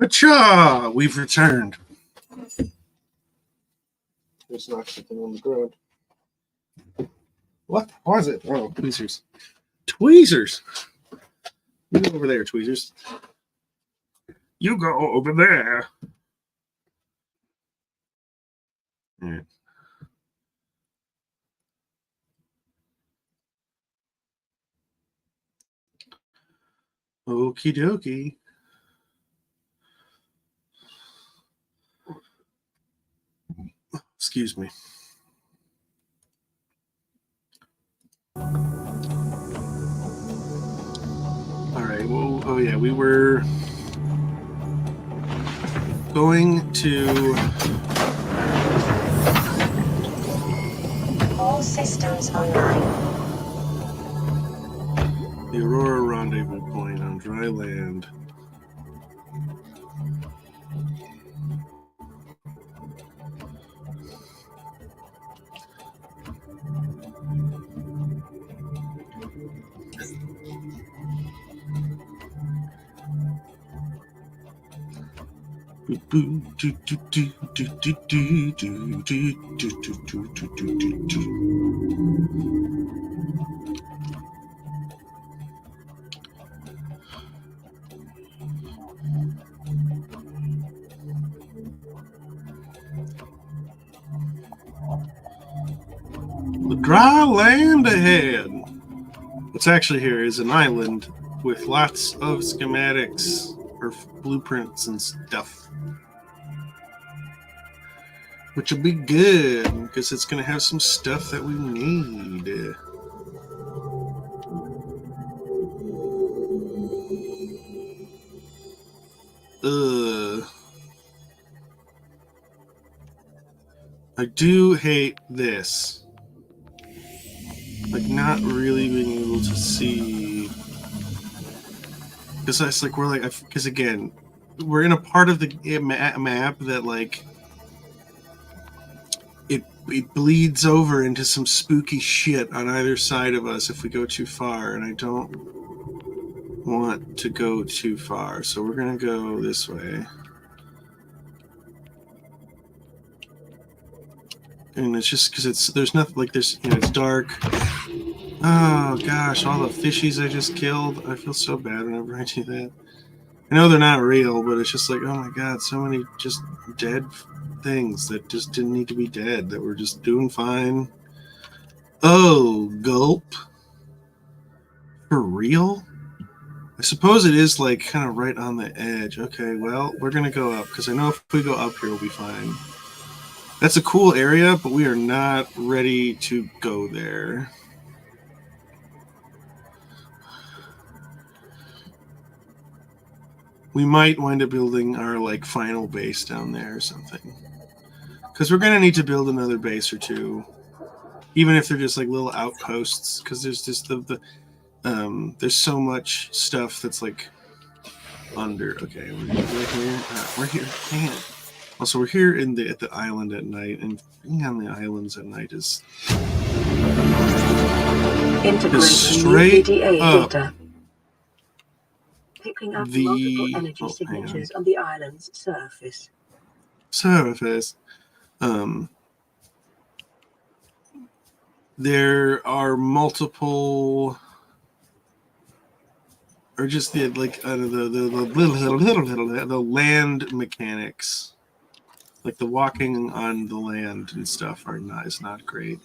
[SPEAKER 1] Acha! We've returned. There's not something on the ground. What was it? Oh, tweezers. Tweezers! You go over there, tweezers. You go over there. All right. Okie dokie. Excuse me. All right. Well, oh yeah, we were going to.
[SPEAKER 2] All systems online.
[SPEAKER 1] The Aurora rendezvous point on dry land. The dry land ahead. What's actually here is an island with lots of schematics or blueprints and stuff, which will be good because it's going to have some stuff that we need. I do hate this. Like, not really being able to see. Because it's like, because again, we're in a part of the map that, like, it bleeds over into some spooky shit on either side of us if we go too far, and I don't want to go too far, so we're gonna go this way. And it's just because there's nothing, like, there's, it's dark. Oh gosh, all the fishies I just killed. I feel so bad whenever I do that. I know they're not real, but it's just like, oh my god, so many just dead things that just didn't need to be dead, that were just doing fine. Oh, gulp. For real? I suppose it is, like, kind of right on the edge. Okay, well, we're going to go up, because I know if we go up here, we'll be fine. That's a cool area, but we are not ready to go there. We might wind up building our, like, final base down there or something. Because we're going to need to build another base or two. Even if they're just, like, little outposts. Because there's just there's so much stuff that's, like, under. Okay, we're here. We're here. Hang on. Also, we're here at the island at night. And being on the islands at night is straight up.
[SPEAKER 2] Data. Picking up multiple energy signatures on the island's surface.
[SPEAKER 1] There are multiple, or just the land mechanics, like the walking on the land and stuff, is not great.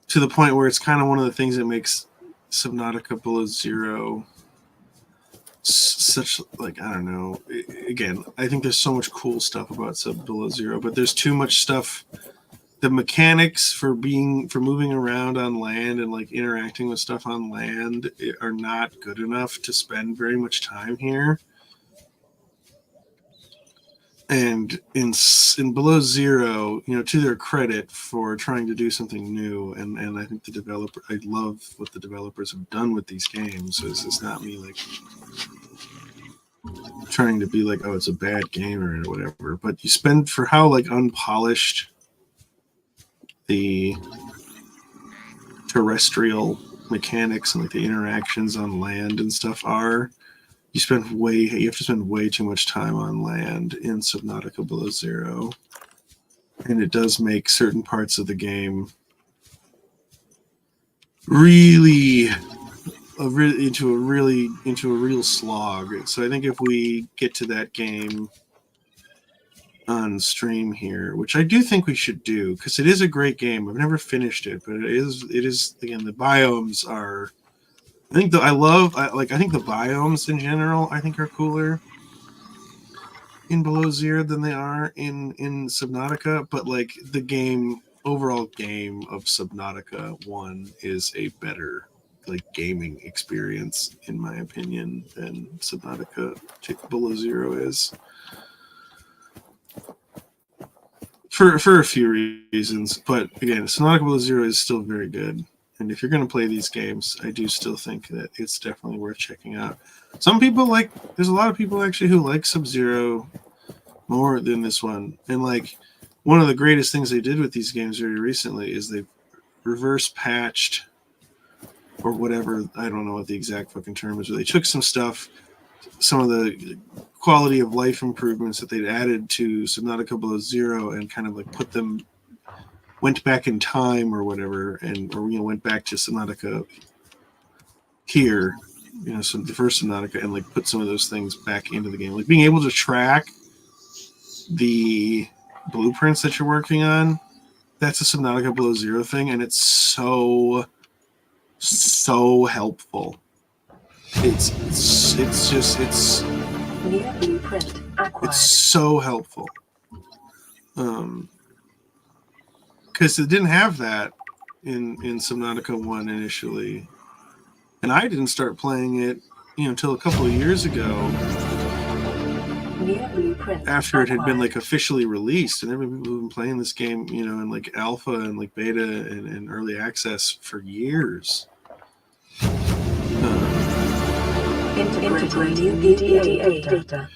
[SPEAKER 1] To the point where it's kind of one of the things that makes Subnautica Below Zero such, like, I don't know. Again, I think there's so much cool stuff about Sub Below Zero, but there's too much stuff. The mechanics for moving around on land and, like, interacting with stuff on land are not good enough to spend very much time here. And in Below Zero, to their credit for trying to do something new, and I think I love what the developers have done with these games. So it's not me, like, trying to be like, oh, it's a bad game or whatever. But you spend, for how, like, unpolished the terrestrial mechanics and, like, the interactions on land and stuff are, you have to spend way too much time on land in Subnautica Below Zero, and it does make certain parts of the game really into a real slog. So I think if we get to that game on stream here, which I do think we should do, because it is a great game. I've never finished it, but it is again, the biomes are. I think the biomes in general I think are cooler in Below Zero than they are in Subnautica, but like the overall game of Subnautica 1 is a better like gaming experience in my opinion than Subnautica Below Zero is. For a few reasons, but again, Subnautica Below Zero is still very good. And if you're going to play these games, I do still think that it's definitely worth checking out. There's a lot of people actually who like Sub-Zero more than this one. And like, one of the greatest things they did with these games very recently is they reverse patched or whatever. I don't know what the exact fucking term is, but they took some stuff, some of the quality of life improvements that they'd added to Subnautica Below Zero and kind of like went back in time or whatever, went back to Subnautica here, so the first Subnautica, and like put some of those things back into the game, like being able to track the blueprints that you're working on. That's a Subnautica Below Zero thing, and it's so helpful. It's so helpful. Because it didn't have that in Subnautica 1 initially. And I didn't start playing it, until a couple of years ago after it had been like officially released. And there have been people who've been playing this game, in like alpha and like beta and early access for years.
[SPEAKER 2] Integrating EDA data.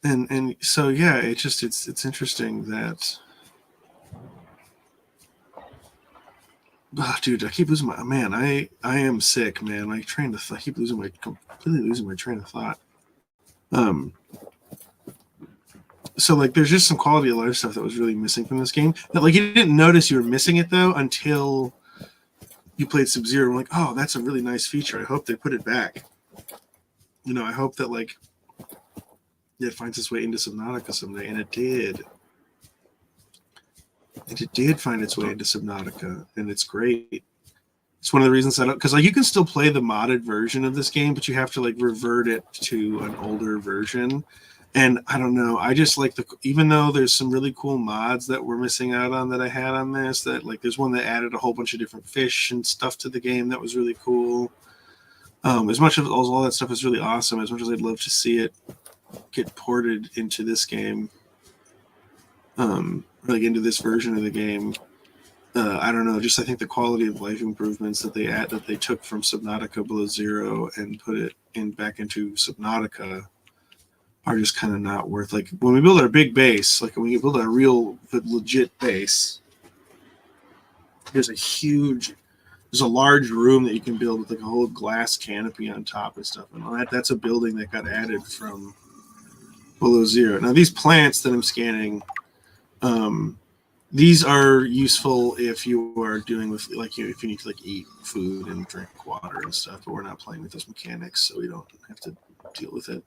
[SPEAKER 1] And so yeah, it's interesting that. Oh, dude, I keep losing my man. I am sick, man. I keep completely losing my train of thought. So like, there's just some quality of life stuff that was really missing from this game. That like, you didn't notice you were missing it though until you played Sub-Zero. I'm like, oh, that's a really nice feature. I hope they put it back. I hope that like it finds its way into Subnautica someday, and it did. And it did find its way into Subnautica, and it's great. It's one of the reasons because like you can still play the modded version of this game, but you have to like revert it to an older version. And I don't know, I just like even though there's some really cool mods that we're missing out on that I had on this, that like there's one that added a whole bunch of different fish and stuff to the game that was really cool. As much of all that stuff is really awesome, as much as I'd love to see it get ported into this game, like into this version of the game. I don't know. Just I think the quality of life improvements that they took from Subnautica Below Zero and put it back into Subnautica are just kind of not worth. Like when we build our big base, like when we build our real legit base, there's a large room that you can build with like a whole glass canopy on top and stuff. And that's a building that got added from Below Zero. Now these plants that I'm scanning, these are useful if you are doing with like if you need to like eat food and drink water and stuff, but we're not playing with those mechanics, so we don't have to deal with it.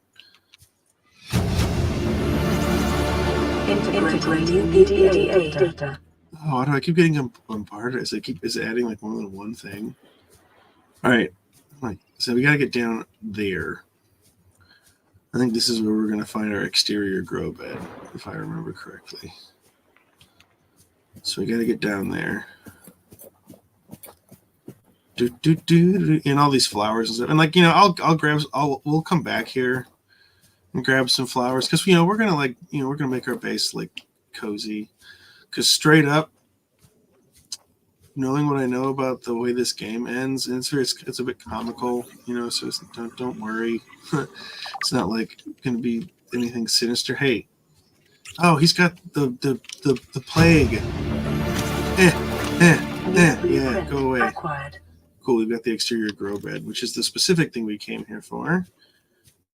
[SPEAKER 2] Integrating EDA data.
[SPEAKER 1] Oh, why do I keep getting bombarded? Is it adding like more than one thing? All right, so we gotta get down there. I think this is where we're gonna find our exterior grow bed, if I remember correctly. So we got to get down there. And all these flowers and stuff. And like, we'll come back here and grab some flowers because we're gonna make our base like cozy. Because straight up, knowing what I know about the way this game ends, and it's a bit comical, So don't worry, it's not like gonna be anything sinister. Hey. Oh, he's got the plague. Yeah, go away.
[SPEAKER 2] Acquired.
[SPEAKER 1] Cool, we've got the exterior grow bed, which is the specific thing we came here for.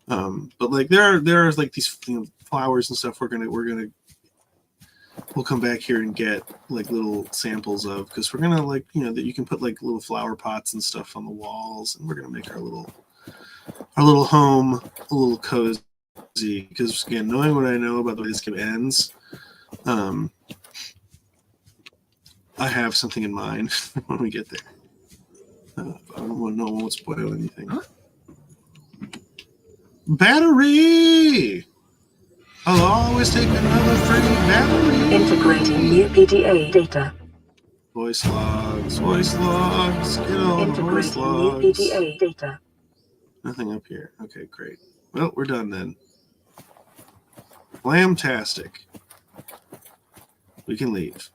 [SPEAKER 1] But like there are like these flowers and stuff we'll come back here and get like little samples of, because we're gonna like that you can put like little flower pots and stuff on the walls, and we're gonna make our little home a little cozy. Because again, knowing what I know about the way this game ends, I have something in mind when we get there. I don't want no one won't spoil anything. Huh? Battery! I'll always take another free battery.
[SPEAKER 2] Integrating new PDA data.
[SPEAKER 1] Voice logs. Get all the voice
[SPEAKER 2] Integrating
[SPEAKER 1] logs.
[SPEAKER 2] new PDA data.
[SPEAKER 1] Nothing up here. Okay, great. Well, we're done then. Glamtastic. We can leave.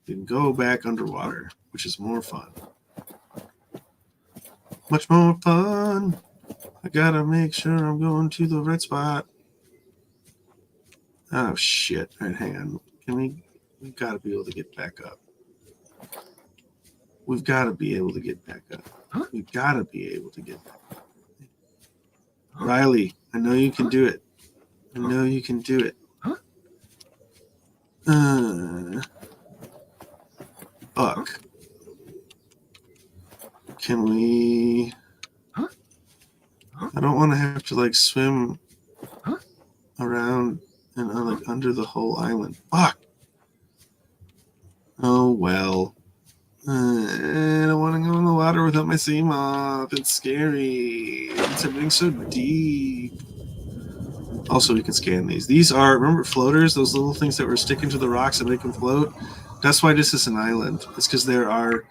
[SPEAKER 1] We can go back underwater, which is more fun. Much more fun. I gotta make sure I'm going to the right spot. Oh shit! All right, hang on. We've got to be able to get back up. We've got to be able to get back up. Huh? We've got to be able to get back up. Riley, I know you can do it. I know you can do it. Buck. Can we... I don't want to have to like swim around and like under the whole island. Fuck. Oh well. I don't want to go in the water without my sea moth. It's scary. It's everything so deep. Also, we can scan these. These are, remember floaters? Those little things that were sticking to the rocks that make them float? That's why this is an island. It's because there are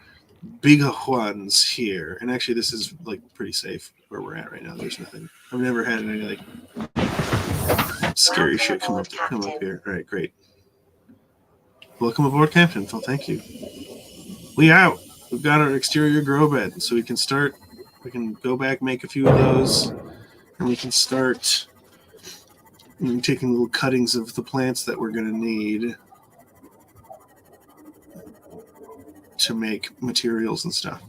[SPEAKER 1] big ones here. And actually, this is like pretty safe where we're at right now. There's nothing. I've never had any like scary shit come up here. All right, great. Welcome aboard, Captain. Well, thank you. We out. We've got our exterior grow bed, so we can start. We can go back, make a few of those, and we can start taking little cuttings of the plants that we're going to need to make materials and stuff.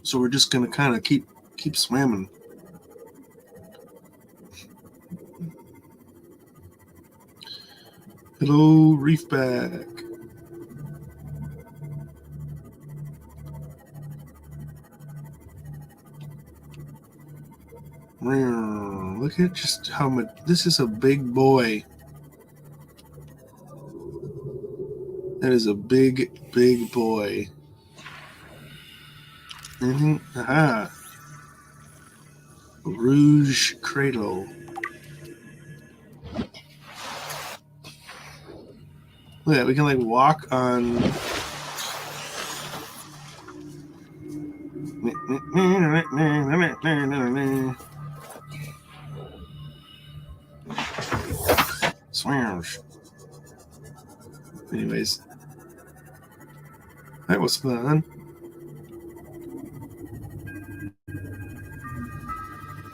[SPEAKER 1] So we're just going to kind of keep swimming. Hello, reefback. Look at just how much. This is a big boy. That is a big, big boy. Aha. Rouge Cradle. Look at that. We can like walk on. Swims. Anyways, that was fun.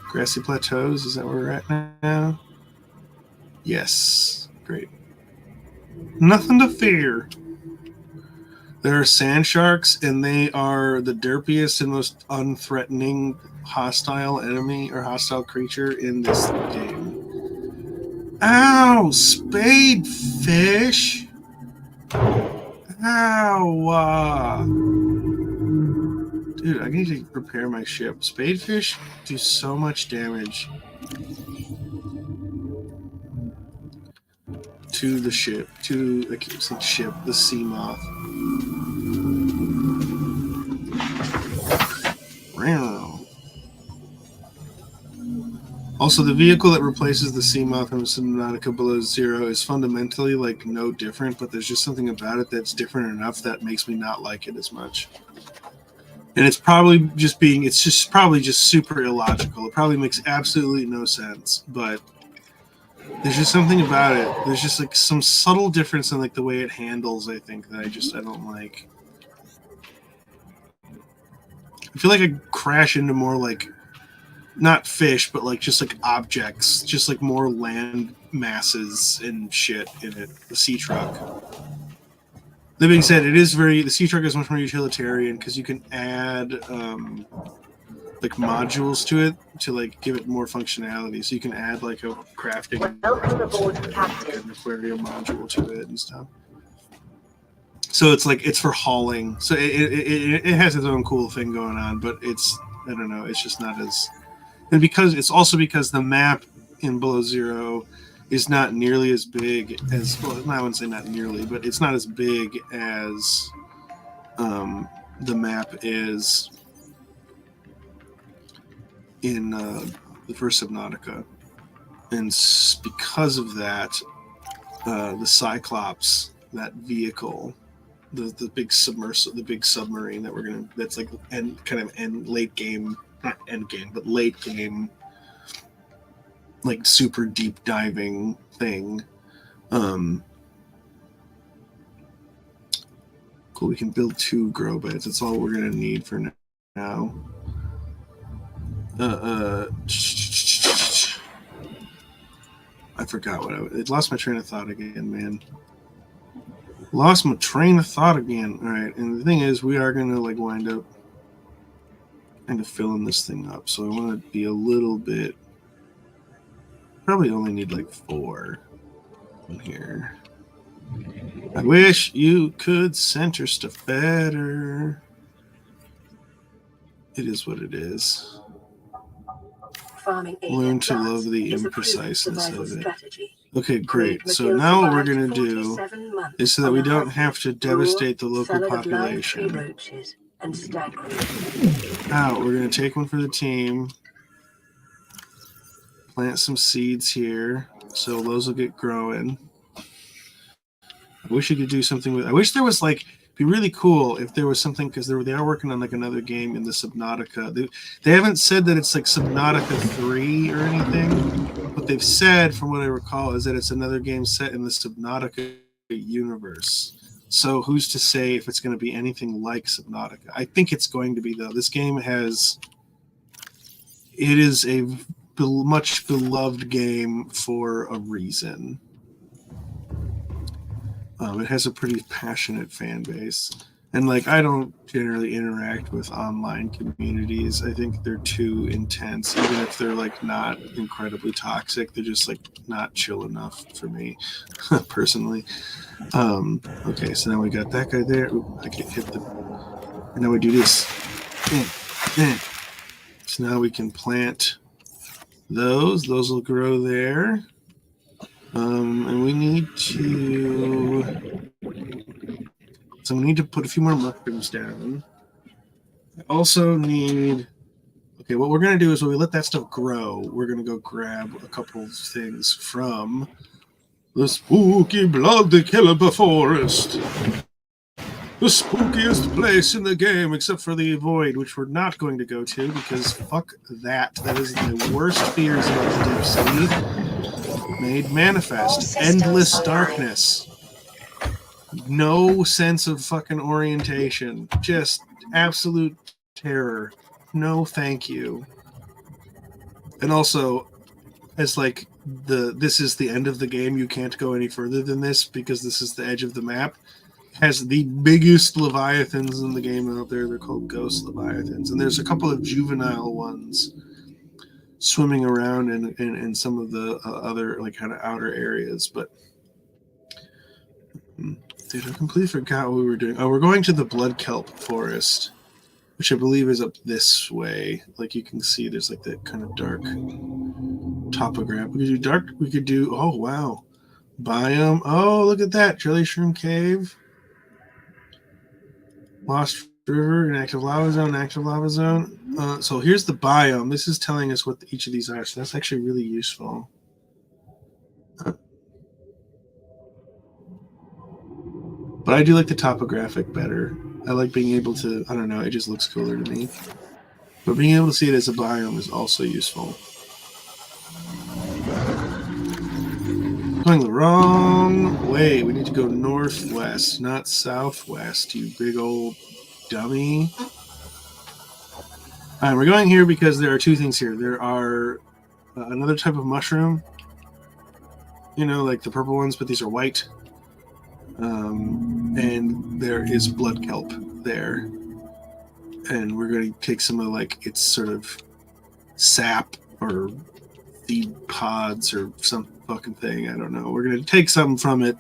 [SPEAKER 1] Grassy Plateaus, is that where we're at now? Yes. Great. Nothing to fear. There are sand sharks, and they are the derpiest and most unthreatening hostile enemy or hostile creature in this game. Ow! Spadefish! Ow! Dude, I need to repair my ship. Spadefish do so much damage to the ship, I keep saying ship, the sea moth. Also, the vehicle that replaces the sea moth from Subnautica Below Zero is fundamentally like no different, but there's just something about it that's different enough that makes me not like it as much. And it's probably just probably super illogical. It probably makes absolutely no sense, but there's just something about it. There's just like some subtle difference in like the way it handles, I think, that I don't like. I feel like I crash into more like not fish, but like just like objects, just like more land masses and shit in it. The sea truck. That being said, the sea truck is much more utilitarian because you can add like modules to it to like give it more functionality. So you can add like a crafting
[SPEAKER 2] Welcome aboard, Captain.
[SPEAKER 1] an aquarium module to it and stuff. So it's like it's for hauling. So it has its own cool thing going on, but it's I don't know. It's just not as and because the map in Below Zero is not nearly as big as well. I wouldn't say not nearly, but it's not as big as the map is in the first Subnautica, and because of that, the Cyclops, that vehicle, the big submarine that that's like late game, not end game, but late game, like super deep diving thing. Cool. We can build 2 grow beds. That's all we're gonna need for now. I forgot what it lost my train of thought again, man. Lost my train of thought again. All right, and the thing is, we are gonna like wind up kind of filling this thing up. So I want to be a little bit. Probably only need like 4 in here. I wish you could center stuff better. It is what it is.
[SPEAKER 2] Farming
[SPEAKER 1] Learn to love the impreciseness of it. Okay, great. So now what we're going to do is so that we don't have to devastate the local population. Now, we're going to take one for the team. Plant some seeds here, so those will get growing. I wish you could do something with. I wish there was like. It'd be really cool if there was something because they are working on like another game in the Subnautica. They haven't said that it's like Subnautica 3 or anything. What they've said, from what I recall, is that it's another game set in the Subnautica universe. So who's to say if it's going to be anything like Subnautica? I think it's going to be though. This game it is a much beloved game for a reason. It has a pretty passionate fan base. And like I don't generally interact with online communities. I think they're too intense. Even if they're like not incredibly toxic, they're just like not chill enough for me personally. Okay, so now we got that guy there. Ooh, I can hit and now we do this. So now we can plant those. Those will grow there. And we need to put a few more mushrooms down. I also need, okay, what we're going to do is when we let that stuff grow, we're going to go grab a couple of things from the spooky bloody killer forest. The spookiest place in the game, except for the void, which we're not going to go to because fuck that. That is the worst fears about the deep sea. Made manifest. Endless darkness. No sense of fucking orientation. Just absolute terror. No thank you. And also, as like this is the end of the game, you can't go any further than this because this is the edge of the map. Has the biggest leviathans in the game out there. They're called ghost leviathans. And there's a couple of juvenile ones swimming around in some of the other like kind of outer areas. But dude, I completely forgot what we were doing. Oh, we're going to the blood kelp forest, which I believe is up this way. Like you can see there's like that kind of dark topograph. We could do oh wow. Biome. Oh, look at that. Jelly Shroom Cave. Lost River, an active lava zone, so here's the biome. This is telling us what each of these are, so that's actually really useful. But I do like the topographic better. I like being able to, I don't know, it just looks cooler to me. But being able to see it as a biome is also useful. Going the wrong way. We need to go northwest, not southwest, you big old dummy. We're going here because there are two things here. There are another type of mushroom, like the purple ones, but these are white. And there is blood kelp there. And we're going to take some of its sort of sap or seed pods or some fucking thing. I don't know. We're going to take some from it.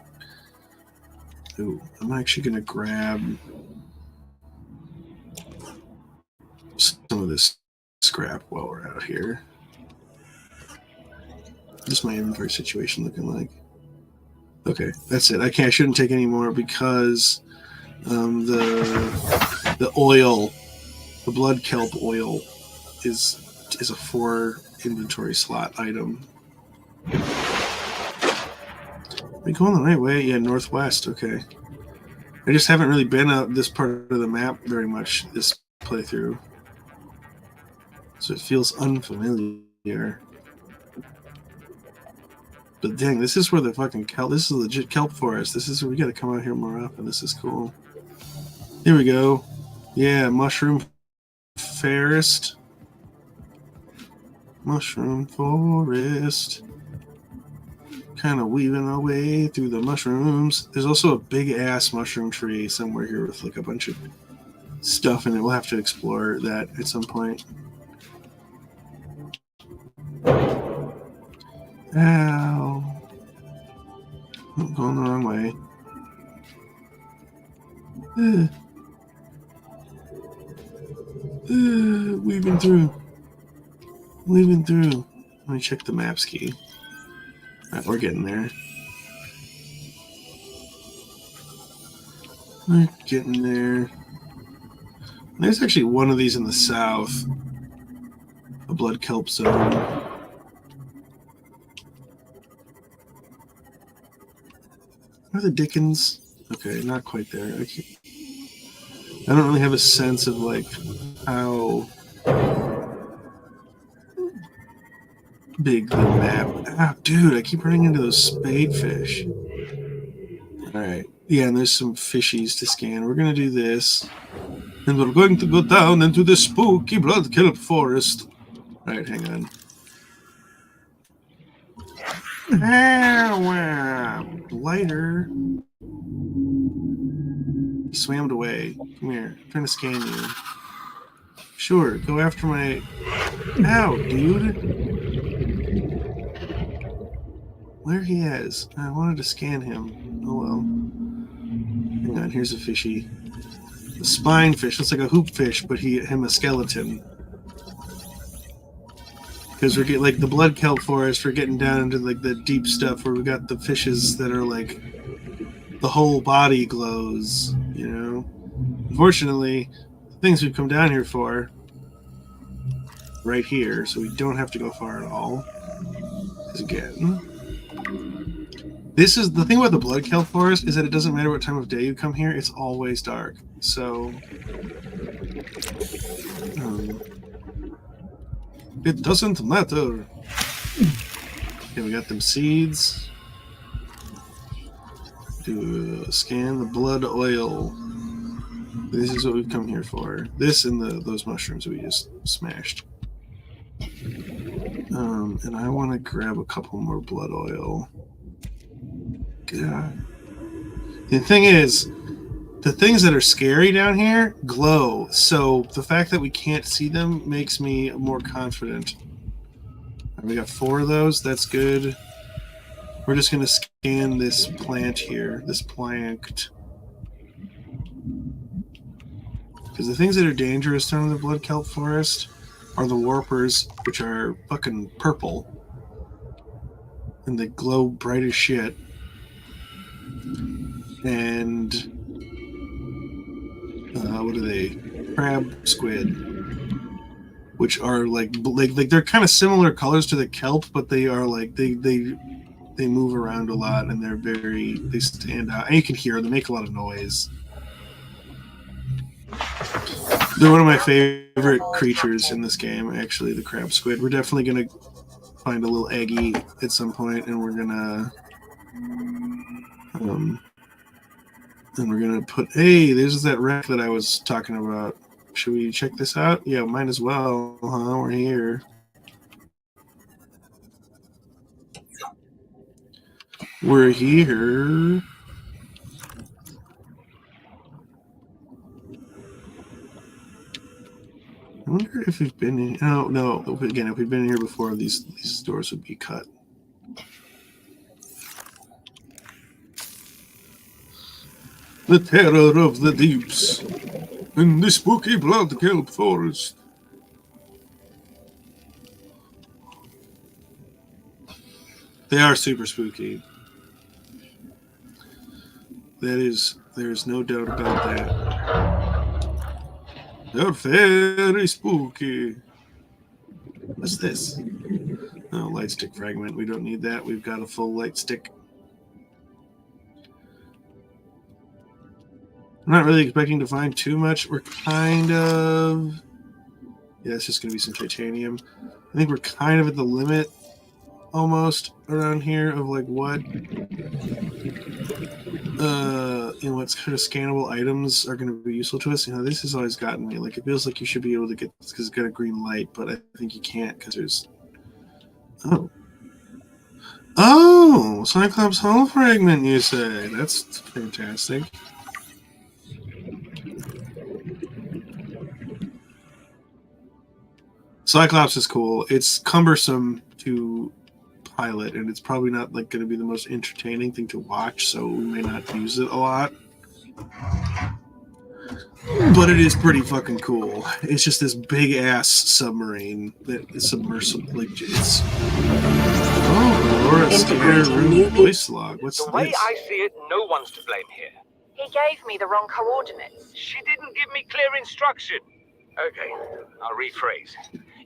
[SPEAKER 1] Ooh, I'm actually going to grab some of this scrap while we're out here. What's my inventory situation looking like? Okay, that's it. I shouldn't take any more because the oil, the blood kelp oil, is a 4 inventory slot item. Are we going the right way? Yeah, northwest. Okay. I just haven't really been out this part of the map very much this playthrough, so it feels unfamiliar. But dang, this is where the fucking kelp. This is legit kelp forest. This is where we got to come out here more often. This is cool. Here we go. Yeah, mushroom forest. Mushroom forest. Kind of weaving our way through the mushrooms. There's also a big ass mushroom tree somewhere here with a bunch of stuff in it. We'll have to explore that at some point. Ow. I'm going the wrong way. Weaving through. Let me check the maps key. Alright, we're getting there. We're getting there. There's actually one of these in the south. A blood kelp zone. Where the dickens? Okay, not quite there. I don't really have a sense of how big the map. Ah, dude, I keep running into those spadefish. Alright. Yeah, and there's some fishies to scan. We're going to do this. And we're going to go down into the spooky blood kelp forest. Alright, hang on. Blighter. He swam away. Come here. I'm trying to scan you. Sure, go after my... Ow, dude. Where he is. I wanted to scan him. Oh well. Hang on, here's a fishy. A spine fish. Looks like a hoop fish, but him a skeleton. Because we're getting the blood kelp forest, we're getting down into the deep stuff where we got the fishes that are the whole body glows, Unfortunately, the things we've come down here for right here, so we don't have to go far at all. Because again, this is the thing about the blood kelp forest is that it doesn't matter what time of day you come here; it's always dark. So it doesn't matter. Okay, we got them seeds. Do scan the blood oil. This is what we've come here for. This and those mushrooms we just smashed. And I want to grab a couple more blood oil. God. The thing is, the things that are scary down here glow. So the fact that we can't see them makes me more confident. We got 4 of those. That's good. We're just going to scan this plant here. This plant. Because the things that are dangerous down in the blood kelp forest are the warpers, which are fucking purple. And they glow bright as shit. And what are they? Crab squid, which are they're kind of similar colors to the kelp, but they are they move around a lot and they stand out. And you can hear them, make a lot of noise. They're one of my favorite creatures in this game, actually, the crab squid. We're definitely going to find a little eggy at some point, and we're going to put... Hey, there's that wreck that I was talking about. Should we check this out? Yeah, might as well, huh? We're here. We're here. I wonder if we've been in. Oh no! Again, if we've been here before, these doors would be cut. The terror of the deeps in the spooky blood kelp forest. They are super spooky. There's no doubt about that. They're very spooky. What's this? Oh, light stick fragment. We don't need that. We've got a full light stick. I'm not really expecting to find too much. We're kind of... Yeah, it's just going to be some titanium. I think we're kind of at the limit almost around here of like what what's kind of scannable items are going to be useful to us. This has always gotten me. Like, it feels like you should be able to get this because it's got a green light, but I think you can't because there's... Oh, Cyclops hull fragment, you say? That's fantastic. Cyclops is cool. It's cumbersome to pilot, and it's probably not like going to be the most entertaining thing to watch, so we may not use it a lot. But it is pretty fucking cool. It's just this big ass submarine that is submersible. Like, it's... Oh, Laura Scanner Room voice log. What's this?
[SPEAKER 3] The way I see it, no one's to blame here.
[SPEAKER 5] He gave me the wrong coordinates.
[SPEAKER 3] She didn't give me clear instruction. Okay, I'll rephrase.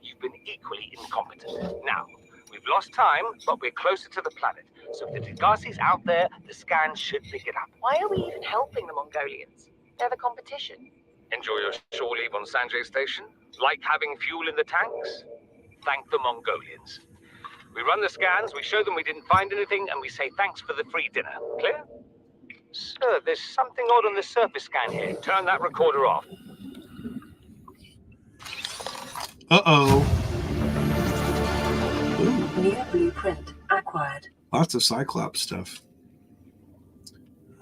[SPEAKER 3] You've been equally incompetent. Now, we've lost time, but we're closer to the planet. So if the Degassi's out there, the scans should pick it up.
[SPEAKER 5] Why are we even helping the Mongolians? They're the competition.
[SPEAKER 3] Enjoy your shore leave on Sanjay Station? Like having fuel in the tanks? Thank the Mongolians. We run the scans, we show them we didn't find anything, and we say thanks for the free dinner. Clear? Sir, there's something odd on the surface scan here. Turn that recorder off.
[SPEAKER 1] Uh-oh.
[SPEAKER 2] New blueprint acquired.
[SPEAKER 1] Lots of Cyclops stuff.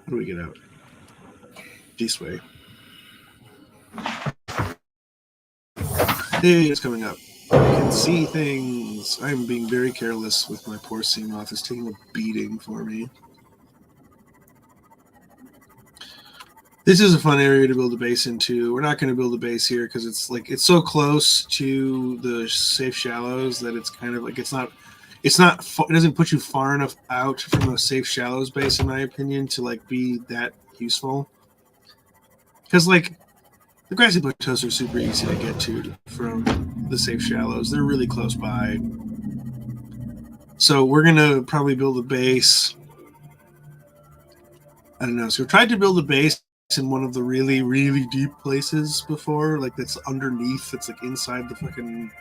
[SPEAKER 1] How do we get out? This way. Hey, it's coming up. I can see things. I'm being very careless with my poor Seamoth. It's taking a beating for me. This is a fun area to build a base into. We're not going to build a base here because it's so close to the safe shallows that it's kind of like it doesn't put you far enough out from a safe shallows base, in my opinion, to like be that useful. Because like the grassy plateaus are super easy to get to from the safe shallows. They're really close by. So we're gonna probably build a base. I don't know. So we've tried to build a base in one of the really, really deep places before, like that's underneath. It's like inside the fucking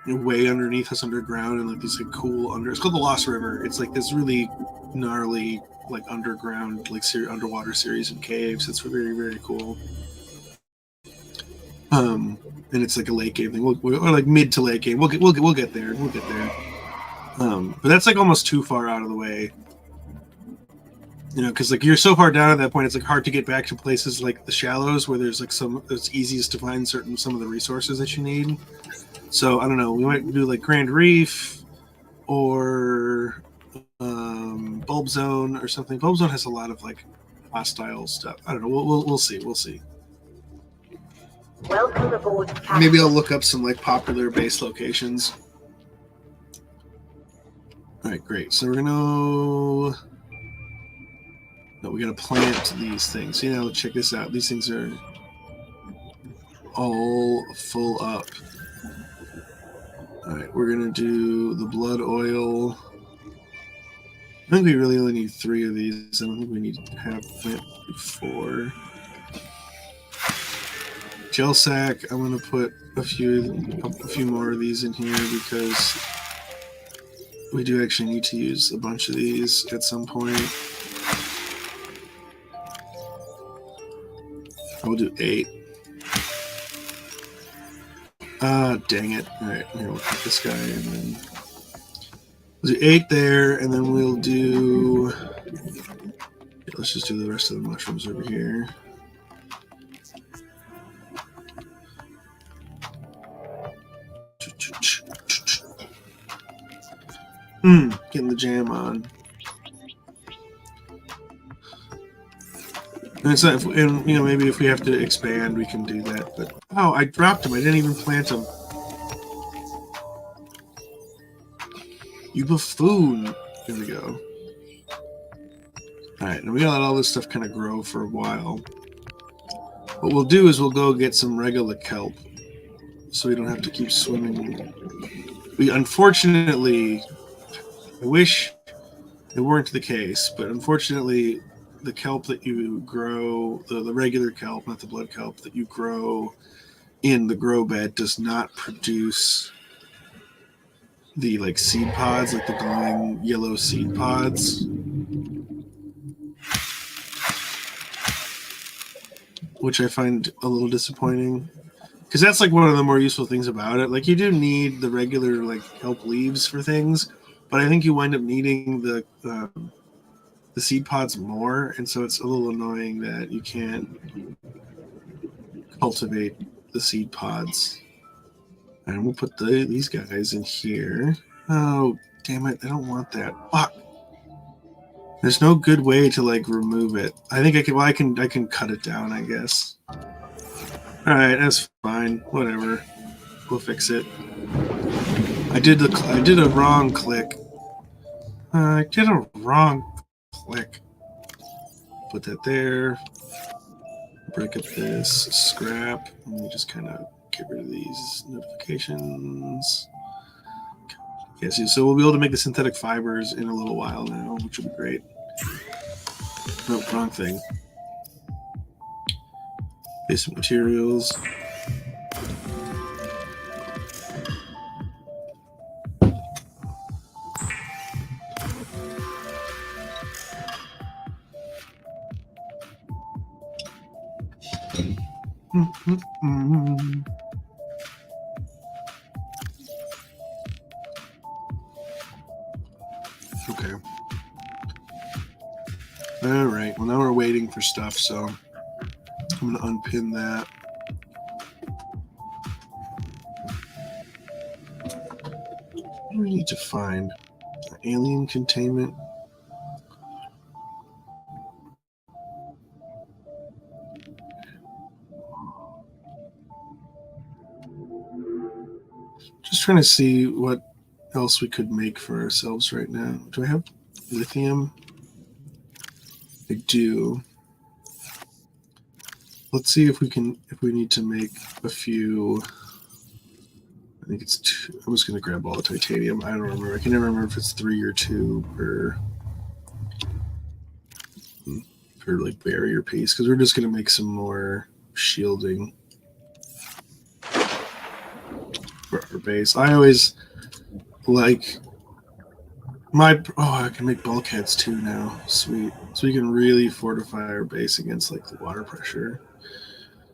[SPEAKER 1] way underneath us underground, and like these like cool under. It's called the Lost River. It's like this really gnarly like underground like underwater series of caves. It's very, very cool. And it's like a lake game thing, or like mid to lake game. We'll get there. We'll get there. But that's like almost too far out of the way. Because like you're so far down at that point, it's like hard to get back to places like the shallows where there's like it's easiest to find some of the resources that you need. So I don't know. We might do like Grand Reef or Bulb Zone or something. Bulb Zone has a lot of like hostile stuff. I don't know. We'll see. We'll see.
[SPEAKER 2] Welcome aboard.
[SPEAKER 1] Maybe I'll look up some like popular base locations. All right, great. So we're gonna. No, we gotta plant these things. Check this out. These things are all full up. All right, we're gonna do the blood oil. I think we really only need 3 of these. I don't think we need to have plant 4. Gel sack. I'm gonna put a few more of these in here because we do actually need to use a bunch of these at some point. We'll do 8. Dang it. All right, here, we'll put this guy and then we'll do 8 there, and then we'll do... Yeah, let's just do the rest of the mushrooms over here. Getting the jam on. And it's not, and you know, maybe if we have to expand, we can do that. But oh, I dropped him. I didn't even plant him. You buffoon. Here we go. All right, now we gotta let all this stuff kind of grow for a while. What we'll do is we'll go get some regular kelp, so we don't have to keep swimming. We unfortunately, I wish it weren't the case, but unfortunately, the kelp that you grow, the regular kelp, not the blood kelp, that you grow in the grow bed does not produce the like seed pods, like the glowing yellow seed pods, which I find a little disappointing. Because that's like one of the more useful things about it. Like you do need the regular like kelp leaves for things, but I think you wind up needing the seed pods more, and so it's a little annoying that you can't cultivate the seed pods. And we'll put these guys in here. Oh, damn it! I don't want that. Fuck. There's no good way to like remove it. I think I can. Well, I can cut it down, I guess. All right, that's fine. Whatever. We'll fix it. I did a wrong click. I did a wrong click. Put that there. Break up this scrap. Let me just kind of get rid of these notifications. Yes, so we'll be able to make the synthetic fibers in a little while now, which will be great. Nope, wrong thing. Basic materials. Okay. All right. Well, now we're waiting for stuff, so I'm going to unpin that. What do we need to find? Alien containment. Just trying to see what else we could make for ourselves right now. Do I have lithium? I do. Let's see if we need to make a few. I think it's 2. I'm just going to grab all the titanium. I don't remember. I can never remember if it's 3 or 2 per like barrier piece, because we're just going to make some more shielding for our base. I always like I can make bulkheads too now. Sweet. So we can really fortify our base against like the water pressure.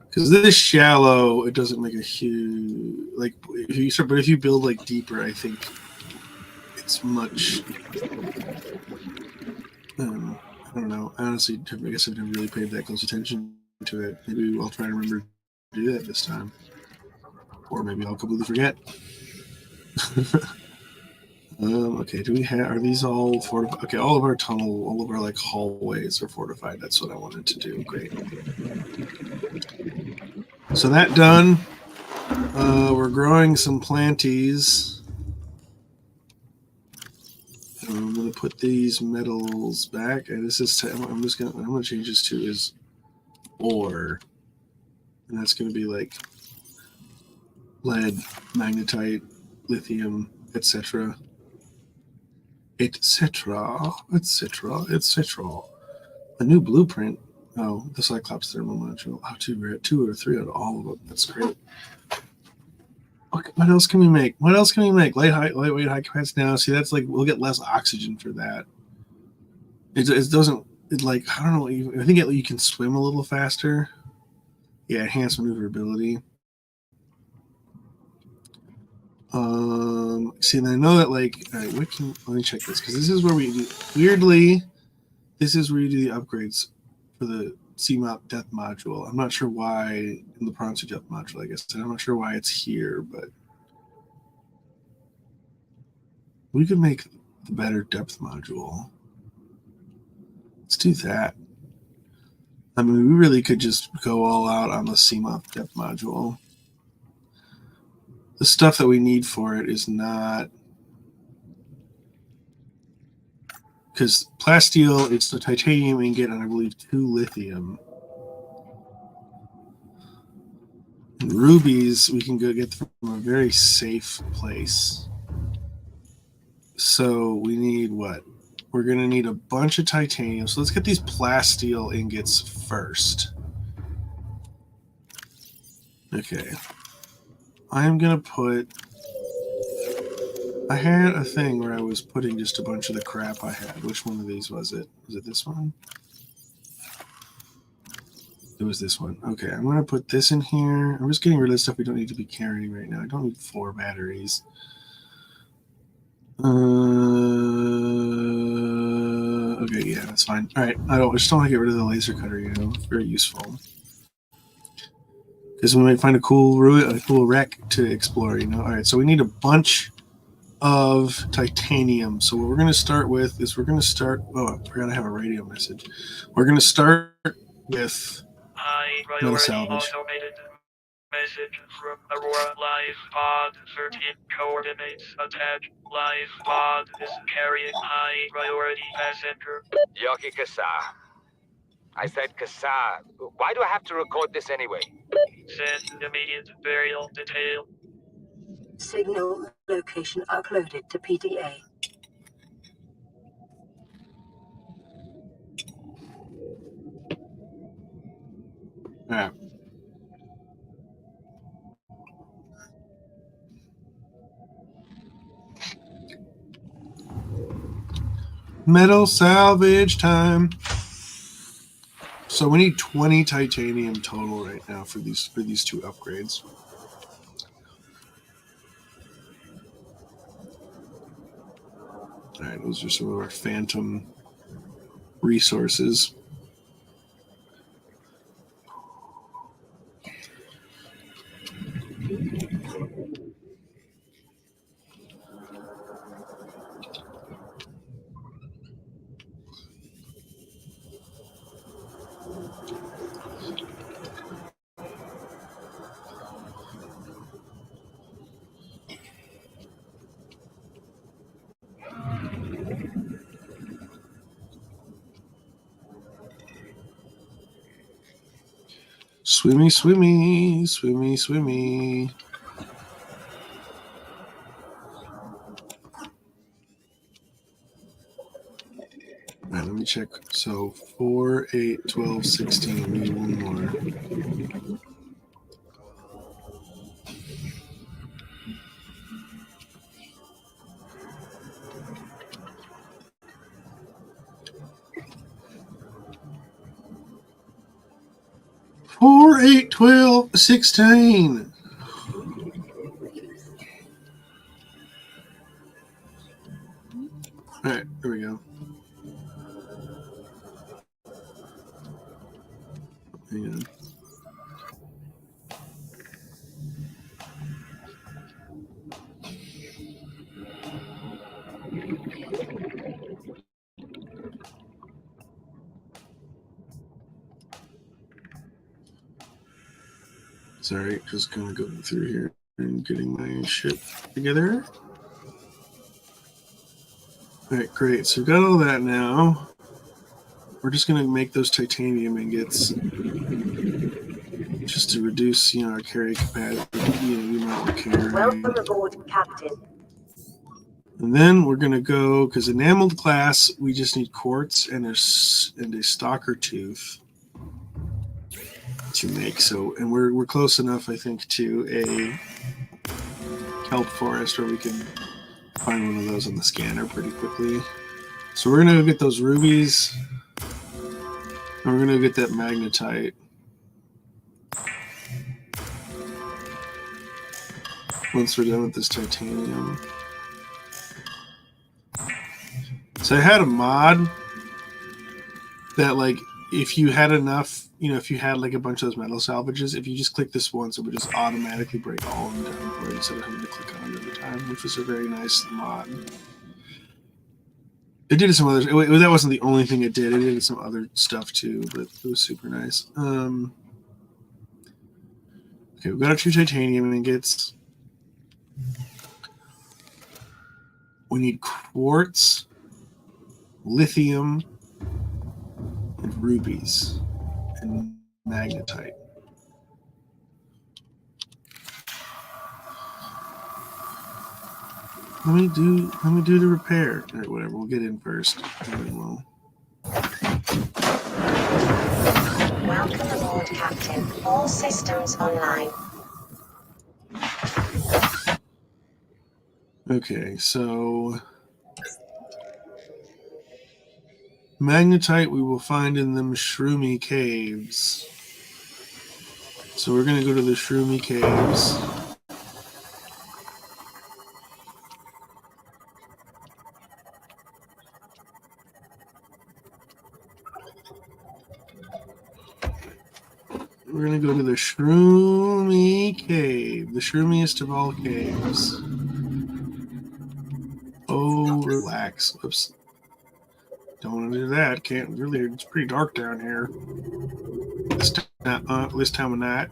[SPEAKER 1] Because this shallow, it doesn't make a huge like if you build like deeper, I think it's much. I don't know. Honestly, I guess I've never really paid that close attention to it. Maybe I'll try to remember to do that this time, or maybe I'll completely forget. Okay, do we have, are these all fortified? Okay, all of our like hallways are fortified. That's what I wanted to do. Great. So that done. We're growing some planties. I'm gonna put these metals back. And this is, I'm gonna change this to is ore. And that's gonna be like lead, magnetite, lithium, etc. etc. A new blueprint. Oh, the Cyclops thermal module. Oh, 2 or 3 out of all of them. That's great. Okay, what else can we make? Lightweight, high capacity. Now, see, that's like we'll get less oxygen for that. It doesn't. It like I don't know. I think you can swim a little faster. Yeah, enhanced maneuverability. See, and I know that, like, all right, let me check this, because this is where we do, weirdly, this is where you do the upgrades for the CMOP death module. I'm not sure why in the Pronto death module, I guess. I'm not sure why it's here, but we could make the better depth module. Let's do that. I mean, we really could just go all out on the CMOP depth module. The stuff that we need for it is not, because plasteel, it's the titanium ingot and I believe 2 lithium. And rubies we can go get from a very safe place. So we need what? We're going to need a bunch of titanium. So let's get these plasteel ingots first. Okay. I'm going to put... I had a thing where I was putting just a bunch of the crap I had. Which one of these was it? Was it this one? It was this one. Okay, I'm going to put this in here. I'm just getting rid of stuff we don't need to be carrying right now. I don't need 4 batteries. Okay, yeah, that's fine. All right, I just don't want to get rid of the laser cutter, you know, it's very useful. Because we might find a cool wreck to explore, you know. All right, so we need a bunch of titanium. So what we're going to start with is we're going to start... Oh, I forgot to have a radio message. We're going to start with metal salvage.
[SPEAKER 6] Automated message from Aurora Live Pod 13 coordinates attached. Live Pod is carrying high priority passenger.
[SPEAKER 3] Yoki Kassar. I said Kassar. Why do I have to record this anyway?
[SPEAKER 6] Send immediate burial detail.
[SPEAKER 2] Signal location uploaded to PDA.
[SPEAKER 1] All right. Metal salvage time. So we need 20 titanium total right now for these 2 upgrades. All right, those are some of our phantom resources. Swimmy, swimmy, swimmy, swimmy. All right, let me check. So 4, 8, 12, 16. We need 1 more. Four, 8, 12, 16. All right, there we go. Hang on. Sorry, just kind of going through here and getting my shit together. All right, great. So we've got all that now. We're just going to make those titanium ingots just to reduce, you know, our carry capacity, you know, the amount we carry.
[SPEAKER 2] Welcome aboard, Captain.
[SPEAKER 1] And then we're going to go, because enameled glass, we just need quartz and a stalker tooth to make. So, and we're close enough, I think, to a kelp forest where we can find one of those on the scanner pretty quickly. So we're going to go get those rubies. And we're going to get that magnetite. once we're done with this titanium. So I had a mod that, like, if you had enough, if you had like a bunch of those metal salvages, if you just click this once, it would just automatically break all of them down for you instead of having to click on it every time, which was a very nice mod. It did some other. That wasn't the only thing it did. It did some other stuff too, but it was super nice. Okay, we've got our 2 titanium ingots. We need quartz, lithium, and rubies, and magnetite. Let me do the repair or whatever. We'll get in first, and then we'll.
[SPEAKER 7] Welcome aboard, Captain. All systems online.
[SPEAKER 1] Okay, so magnetite we will find in the Shroomy Caves. So we're going to go to the Shroomy Caves. We're going to go to the Shroomy Cave, the shroomiest of all caves. Oh, relax. Whoops. Don't want to do that. Can't really. It's pretty dark down here. This time of night.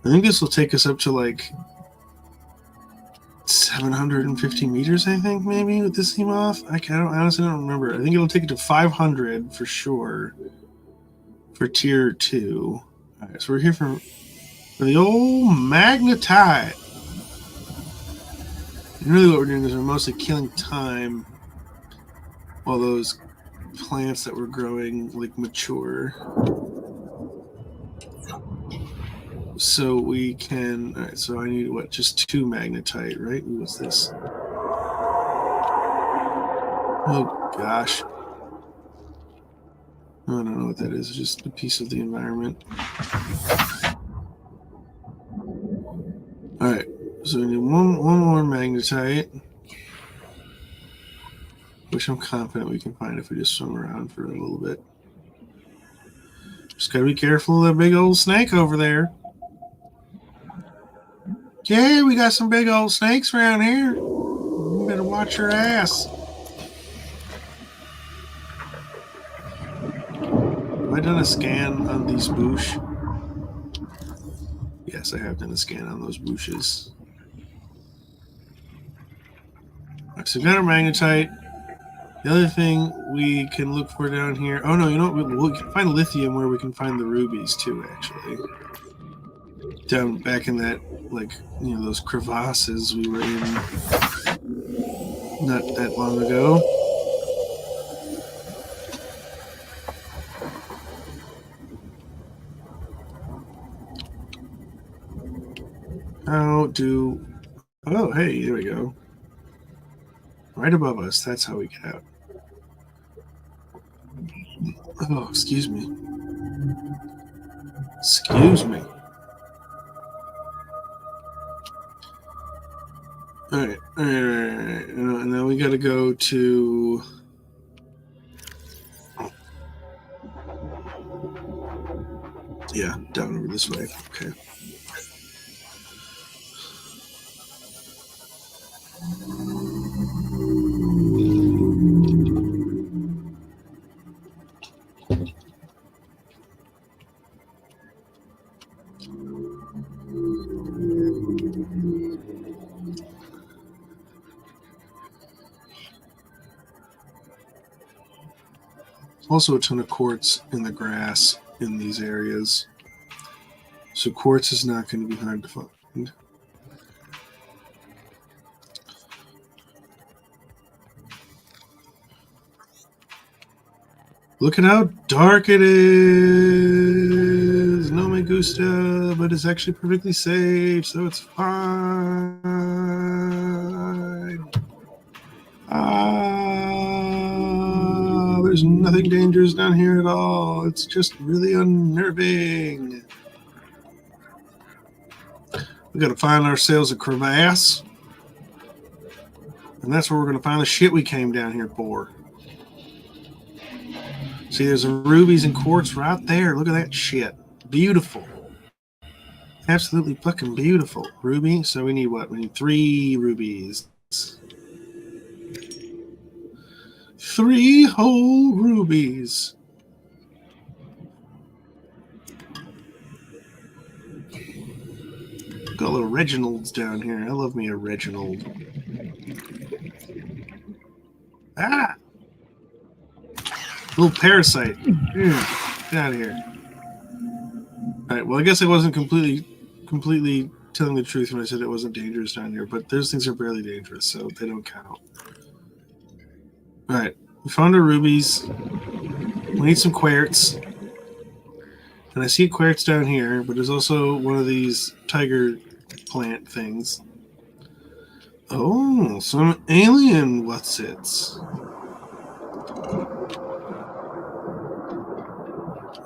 [SPEAKER 1] I think this will take us up to like 750 meters, I think, maybe, with this seam off. I honestly don't remember. I think it'll take it to 500 for sure for tier 2. All right, so we're here for the old magnetite. And really what we're doing is we're mostly killing time while those plants that we're growing like mature. So we can, all right, so I need what, just 2 magnetite, right? What's this? Oh gosh. I don't know what that is. It's just a piece of the environment. All right, so we need one more magnetite, which I'm confident we can find if we just swim around for a little bit. Just gotta be careful of that big old snake over there. Yeah, we got some big old snakes around here. You better watch your ass. Have I done a scan on these bush? Yes, I have done a scan on those bushes. Right, so we've got our magnetite. The other thing we can look for down here. Oh no, you know what? We can find lithium where we can find the rubies too, actually. Down back in that, like, those crevasses we were in not that long ago. Oh, hey, there we go. Right above us, that's how we get out. Oh, excuse me. Excuse me. All right. And then we got to go to... Yeah, down over this way. Okay. Also a ton of quartz in the grass in these areas. So quartz is not going to be hard to find. Look at how dark it is. No me gusta, but it's actually perfectly safe, so it's fine. There's nothing dangerous down here at all. It's just really unnerving. We got to find ourselves a crevasse. And that's where we're going to find the shit we came down here for. See, there's a rubies and quartz right there. Look at that shit. Beautiful. Absolutely fucking beautiful. Ruby. So we need what? We need 3 rubies. 3 whole rubies. Got little Reginalds down here. I love me a Reginald. Ah! Little parasite. Get out of here. Alright, well I guess I wasn't completely telling the truth when I said it wasn't dangerous down here, but those things are barely dangerous, so they don't count. Alright, we found our rubies. We need some quartz. And I see quartz down here, but there's also one of these tiger plant things. Oh, some alien what's-its.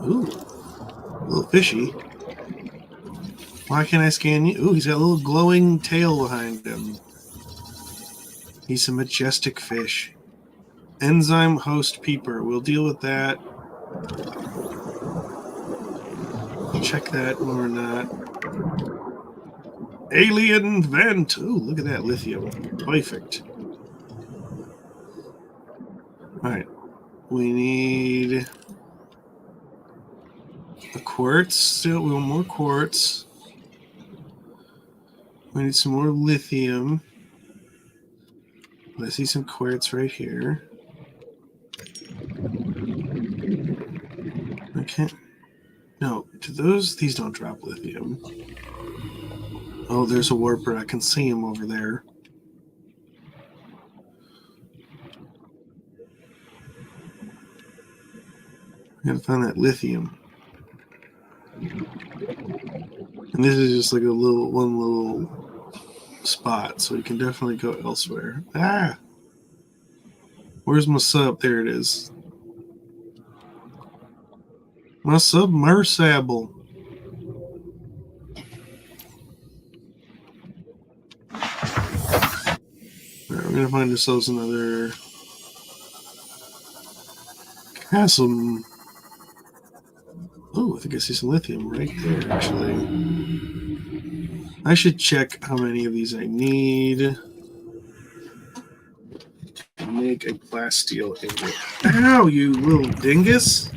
[SPEAKER 1] Ooh, a little fishy. Why can't I scan you? Ooh, he's got a little glowing tail behind him. He's a majestic fish. Enzyme host peeper. We'll deal with that. Check that when we're not. Alien vent. Ooh, look at that lithium. Perfect. Alright. We need a quartz. Still, we want more quartz. We need some more lithium. I see some quartz right here. I can't. No, do these don't drop lithium. Oh, there's a warper. I can see him over there. I gotta find that lithium. And this is just like one little spot, so we can definitely go elsewhere. Ah! Where's my sub? There it is. My submersible. Alright, we're gonna find ourselves another chasm. Oh, I think I see some lithium right there, actually. I should check how many of these I need to make a plasteel ingot. Ow, you little dingus!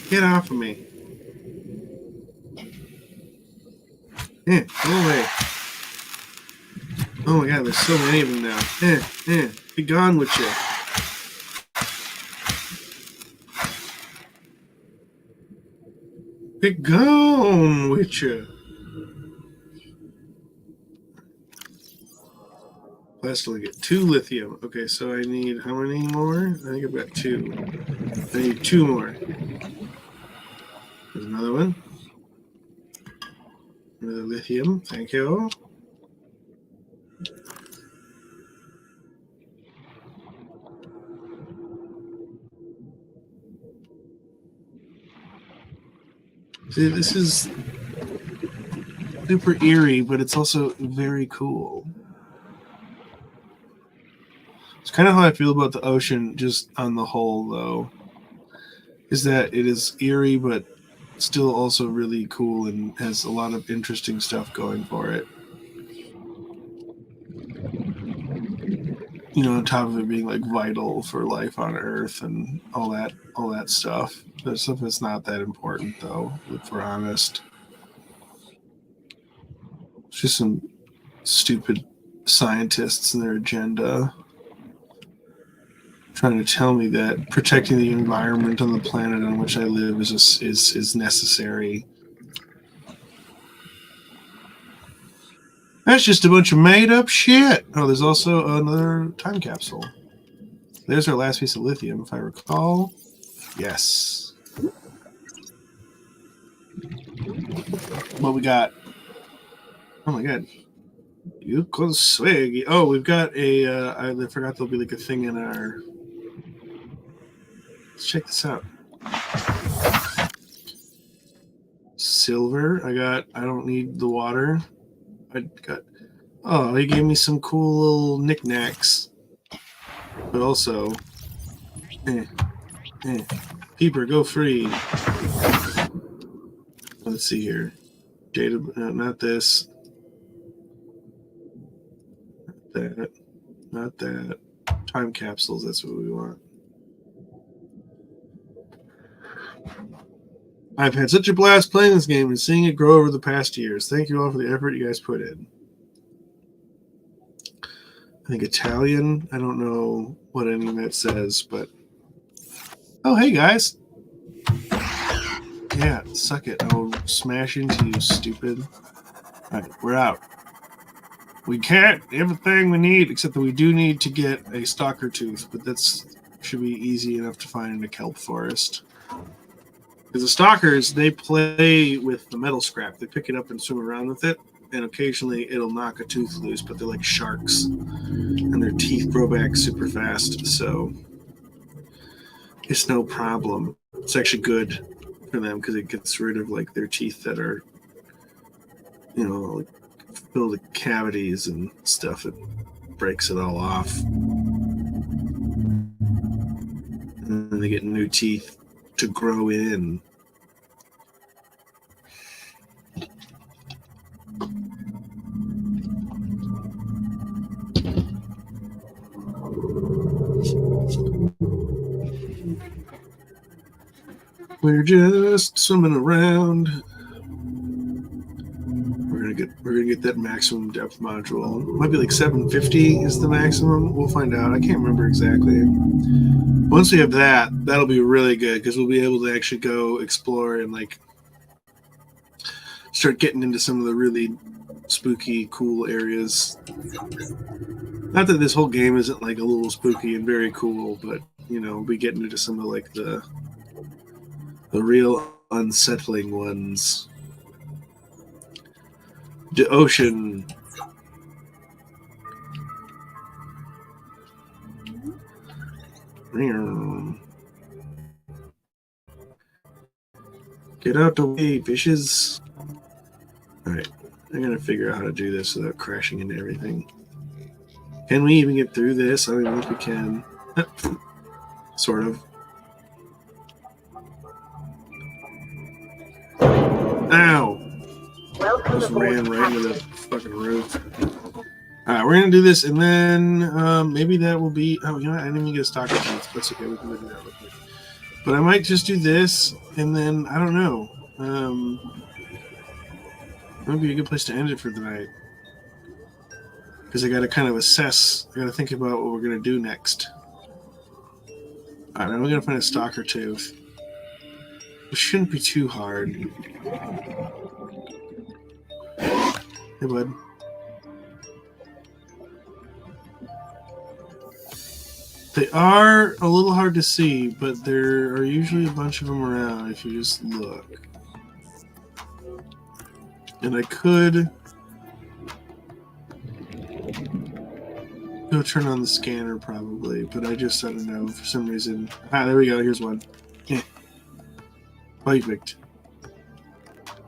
[SPEAKER 1] Get off of me. Go away. Oh my god, there's so many of them now. Be gone with you. Be gone with you. Plasteel ingot. 2 lithium. Okay, so I need how many more? I think I've got 2. I need 2 more. There's another one. Another lithium. Thank you. See, this is super eerie, but it's also very cool. It's kind of how I feel about the ocean, just on the whole, though. Is that it is eerie, but still also really cool and has a lot of interesting stuff going for it. You know, on top of it being like vital for life on Earth and all that stuff. There's stuff that's not that important, though, if we're honest. It's just some stupid scientists and their agenda trying to tell me that protecting the environment on the planet on which I live is necessary. That's just a bunch of made-up shit. Oh, there's also another time capsule. There's our last piece of lithium, if I recall. Yes. What we got? Oh my god. You can swig. Oh, we've got a. I forgot there'll be like a thing in our. Let's check this out. silver. I don't need the water. Oh, he gave me some cool little knickknacks. But also, Peeper, go free. Let's see here. Data, not this. Not that. Time capsules, that's what we want. I've had such a blast playing this game and seeing it grow over the past years. Thank you all for the effort you guys put in. I think Italian. I don't know what any of that says, but... Oh, hey, guys. Yeah, suck it. I'll smash into you, stupid. All right, we're out. We can't everything we need, except that we do need to get a stalker tooth, but that's should be easy enough to find in a kelp forest. Because the stalkers, they play with the metal scrap. They pick it up and swim around with it, and occasionally it'll knock a tooth loose, but they're like sharks, and their teeth grow back super fast, so it's no problem. It's actually good for them because it gets rid of like their teeth that are, you know, like, filled with cavities and stuff. It breaks it all off, and then they get new teeth to grow in. We're just swimming around. We're gonna get that maximum depth module. It might be like 750 is the maximum. We'll find out. I can't remember exactly. Once we have that, that'll be really good because we'll be able to actually go explore and like start getting into some of the really spooky, cool areas. Not that this whole game isn't like a little spooky and very cool, but you know, we get into some of like the real unsettling ones. The ocean. Get out the way, fishes. Alright, I'm gonna figure out how to do this without crashing into everything. Can we even get through this? I don't even think we can. Sort of. Ow!
[SPEAKER 2] Welcome
[SPEAKER 1] Just
[SPEAKER 2] aboard,
[SPEAKER 1] ran right into the
[SPEAKER 2] Captain.
[SPEAKER 1] fucking roof. Alright, we're gonna do this, and then maybe that will be... Oh, you know what? I didn't even get a stalker chance. That's okay, we can do that real quick. But I might just do this, and then, I don't know. That would be a good place to end it for the night. Because I gotta kind of assess, I gotta think about what we're gonna do next. Alright, I'm gonna find a stalker tooth. It shouldn't be too hard. Hey, bud. They are a little hard to see, but there are usually a bunch of them around if you just look. And I could go turn on the scanner probably, but I don't know, for some reason. Ah, there we go, here's one. Yeah. Perfect.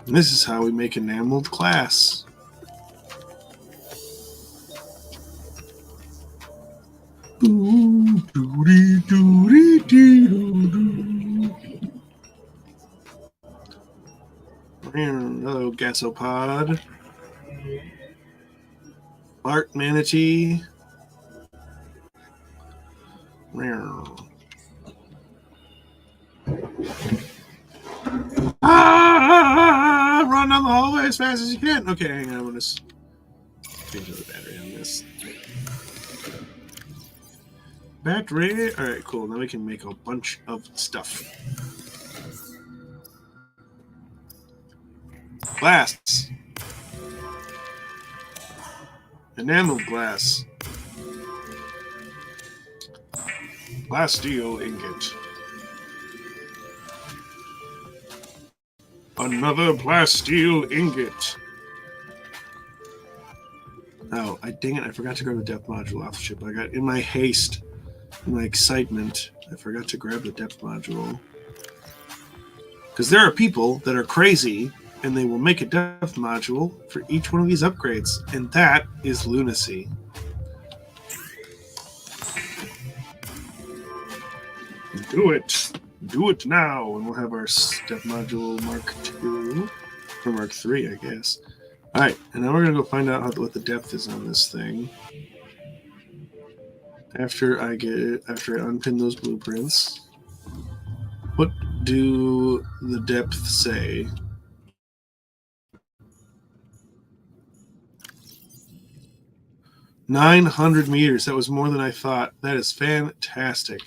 [SPEAKER 1] And this is how we make enameled glass. Hello, gasopod. Bart manatee. Run down the hallway as fast as you can. Okay, hang on. I'm gonna change the battery on this. Battery. All right, cool. Now we can make a bunch of stuff. Glass. Enamel glass. Glass steel ingot. Another plasteel ingot. Oh, dang it, I forgot to grab the depth module off the ship. I got, in my haste, in my excitement, I forgot to grab the depth module. Because there are people that are crazy and they will make a depth module for each one of these upgrades, and that is lunacy. Do it now, and we'll have our depth module Mark II or Mark III, I guess. All right, and now we're gonna go find out what the depth is on this thing. After I unpin those blueprints, what do the depth say? 900 meters. That was more than I thought. That is fantastic.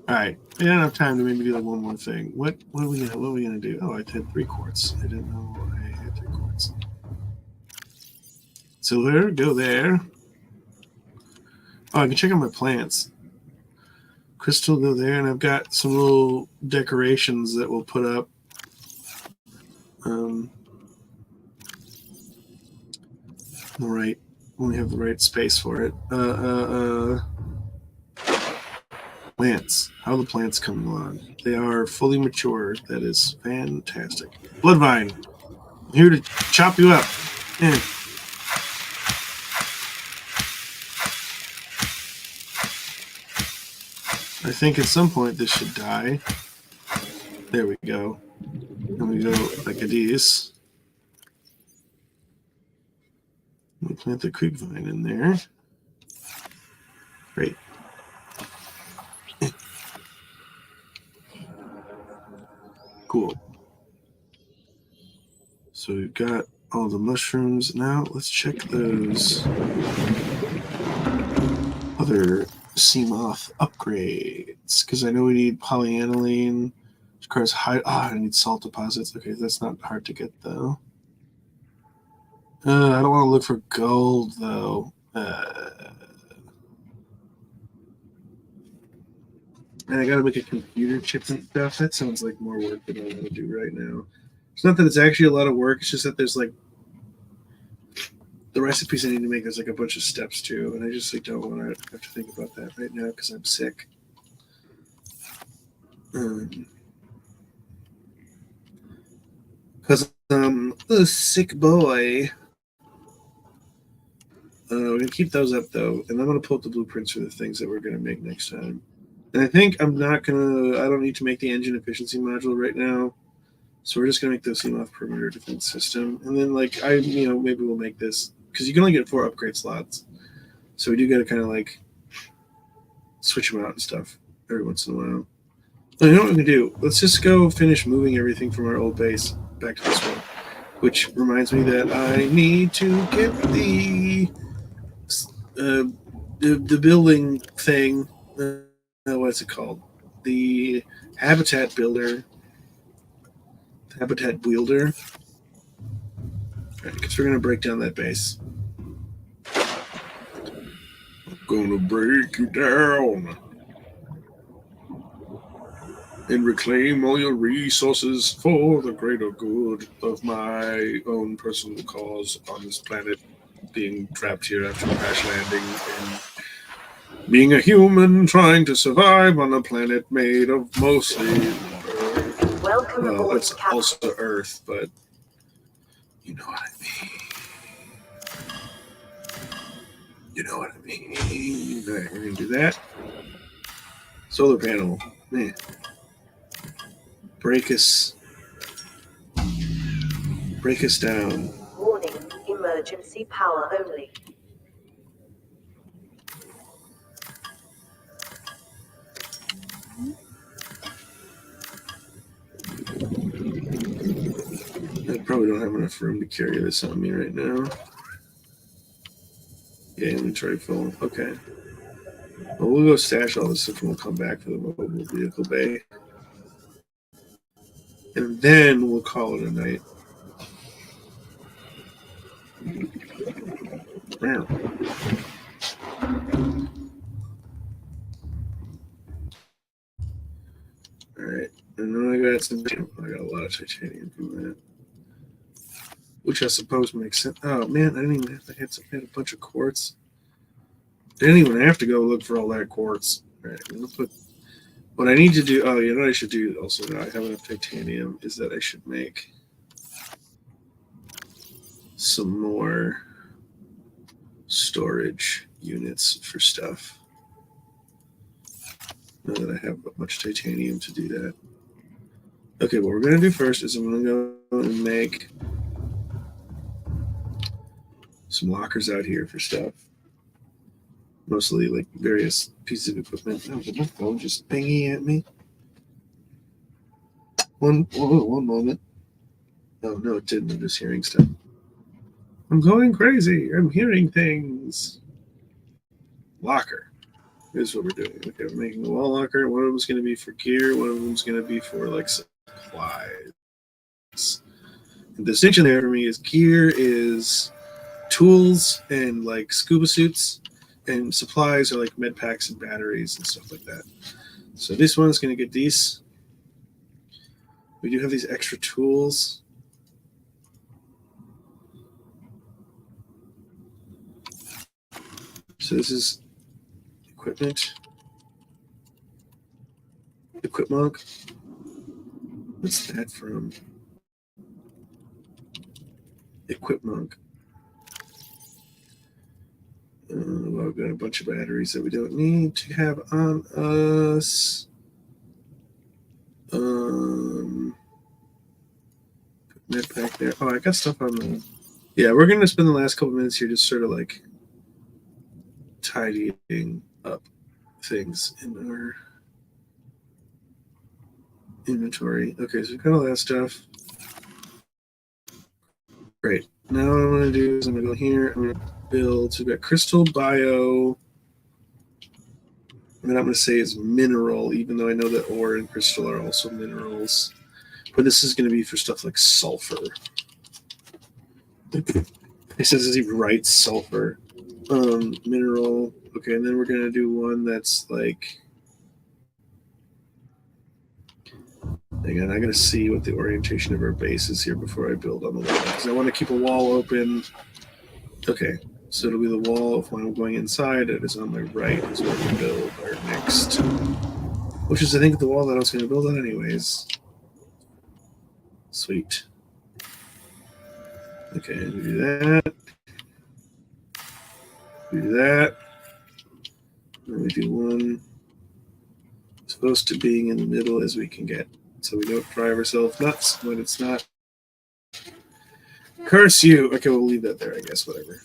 [SPEAKER 1] All right, I don't have time to maybe do like one more thing. What are we gonna do? Oh, I had 3 quartz. I didn't know I had 3 quartz. Silver, go there. Oh, I can check out my plants. Crystal, go there, and I've got some little decorations that we'll put up. Right, when we have the right space for it. Plants. How are the plants coming along? They are fully mature. That is fantastic. Bloodvine, I'm here to chop you up. Yeah. I think at some point this should die. There we go. And we go like this. We plant the creepvine in there. Great. Cool. So we've got all the mushrooms. Now let's check those other Seamoth upgrades, because I know we need polyaniline, which requires high. I need salt deposits. Okay, that's not hard to get though. I don't want to look for gold though. And I gotta make a computer chip and stuff. That sounds like more work than I want to do right now. It's not that it's actually a lot of work. It's just that there's like the recipes I need to make. There's like a bunch of steps too, and I just like don't want to have to think about that right now because I'm sick. Because I'm a sick boy. We're gonna keep those up though, and I'm gonna pull up the blueprints for the things that we're gonna make next time. And I think I don't need to make the engine efficiency module right now. So we're just gonna make the Seamoth perimeter defense system. And then like maybe we'll make this, because you can only get 4 upgrade slots. So we do gotta kinda like switch them out and stuff every once in a while. But you know what we can do? Let's just go finish moving everything from our old base back to this one. Which reminds me that I need to get the building thing. What's it called? The habitat builder. Habitat wielder. Because we're going to break down that base. I'm going to break you down. And reclaim all your resources for the greater good of my own personal cause on this planet, being trapped here after crash landing and being a human trying to survive on a planet made of mostly Earth.
[SPEAKER 2] Welcome
[SPEAKER 1] Well,
[SPEAKER 2] aboard,
[SPEAKER 1] it's
[SPEAKER 2] Captain.
[SPEAKER 1] also Earth, but you know what I mean. You know what I mean. All right, we're going to do that. Solar panel. Man. Break us down.
[SPEAKER 2] Warning, emergency power only.
[SPEAKER 1] I probably don't have enough room to carry this on me right now. Yeah, inventory full. Okay. Well, we'll go stash all this stuff and we'll come back for the mobile vehicle bay. And then we'll call it a night. Wow. Alright. And then I got a lot of titanium from that. Which I suppose makes sense. Oh man, I didn't even have to had a bunch of quartz. Didn't even have to go look for all that quartz. Alright, I'm gonna put what I need to do. Oh, you know what I should do also now I have enough titanium is that I should make some more storage units for stuff. Now that I have much titanium to do that. Okay, what we're going to do first is I'm going to go and make some lockers out here for stuff. Mostly like various pieces of equipment. Oh, my phone just pinging at me. One moment. Oh, no, it didn't. I'm just hearing stuff. I'm going crazy. I'm hearing things. Locker. Here's what we're doing. Okay, we're making a wall locker. One of them's going to be for gear. One of them's going to be for like supplies. The distinction there for me is gear is tools and like scuba suits, and supplies are like med packs and batteries and stuff like that. So this one's going to get these. We do have these extra tools. So this is equipment. Equipmonk. What's that from? Equipmonk. Well, I've got a bunch of batteries that we don't need to have on us. Med pack there. Oh, I got stuff on the. Yeah, we're going to spend the last couple minutes here just sort of like tidying up things in our inventory. Okay, so we've got all that stuff. Great. Now what I'm going to do is I'm going to go here. I'm going to build. So we've got crystal, bio, and then I'm going to say is mineral, even though I know that ore and crystal are also minerals. But this is going to be for stuff like sulfur. It says it even writes sulfur. Mineral. Okay, and then we're going to do one that's like. Hang on, I got to see what the orientation of our base is here before I build on the wall. Because I want to keep a wall open. Okay, so it'll be the wall if I'm going inside. It is on my right is where we build our next. Which is, I think, the wall that I was going to build on anyways. Sweet. Okay, we do that. We do that. Then we do one. As close to being in the middle as we can get. So we don't drive ourselves nuts when it's not. Curse you! Okay, we'll leave that there, I guess, whatever.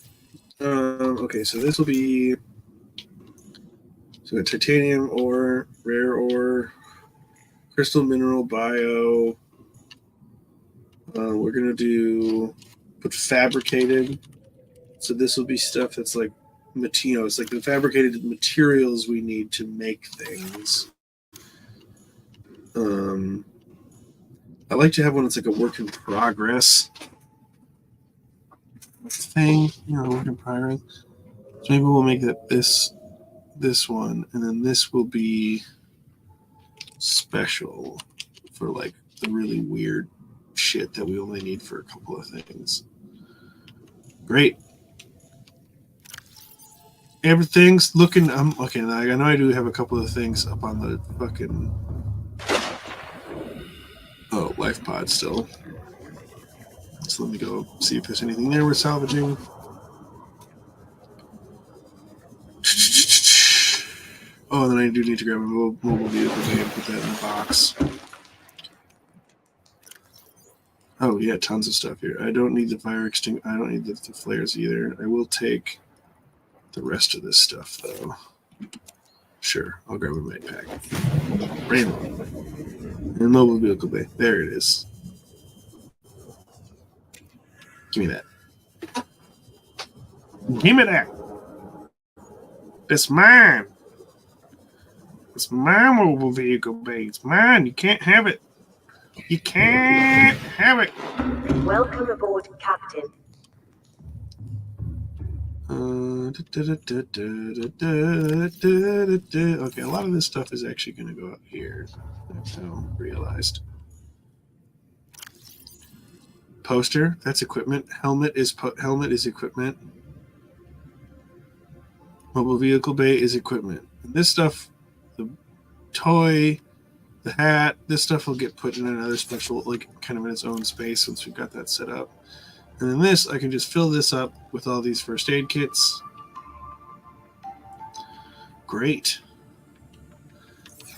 [SPEAKER 1] Okay, so this will be. So we got titanium ore, rare ore, crystal mineral, bio. We're going to put fabricated. So this will be stuff that's like, it's like the fabricated materials we need to make things. I like to have one that's like a work in progress thing, work in progress. So maybe we'll make that this one, and then this will be special for like the really weird shit that we only need for a couple of things. Great. Everything's looking. Okay. I know I do have a couple of things up on the fucking. Oh, life pod still. So let me go see if there's anything there we're salvaging. Oh, and then I do need to grab a mobile vehicle and put that in the box. Oh yeah, tons of stuff here. I don't need the fire extinguisher. I don't need the flares either. I will take the rest of this stuff though. Sure, I'll grab a med pack. Random. And mobile vehicle bay. There it is. Give me that. Give me that. It's mine. It's my mobile vehicle bay. It's mine. You can't have it. You can't have it.
[SPEAKER 2] Welcome aboard, Captain.
[SPEAKER 1] Okay, a lot of this stuff is actually going to go up here. I realized. Poster, that's equipment. Helmet is equipment. Mobile vehicle bay is equipment. And this stuff, the toy, the hat, this stuff will get put in another special, like kind of in its own space once we've got that set up. And then this, I can just fill this up with all these first aid kits. Great.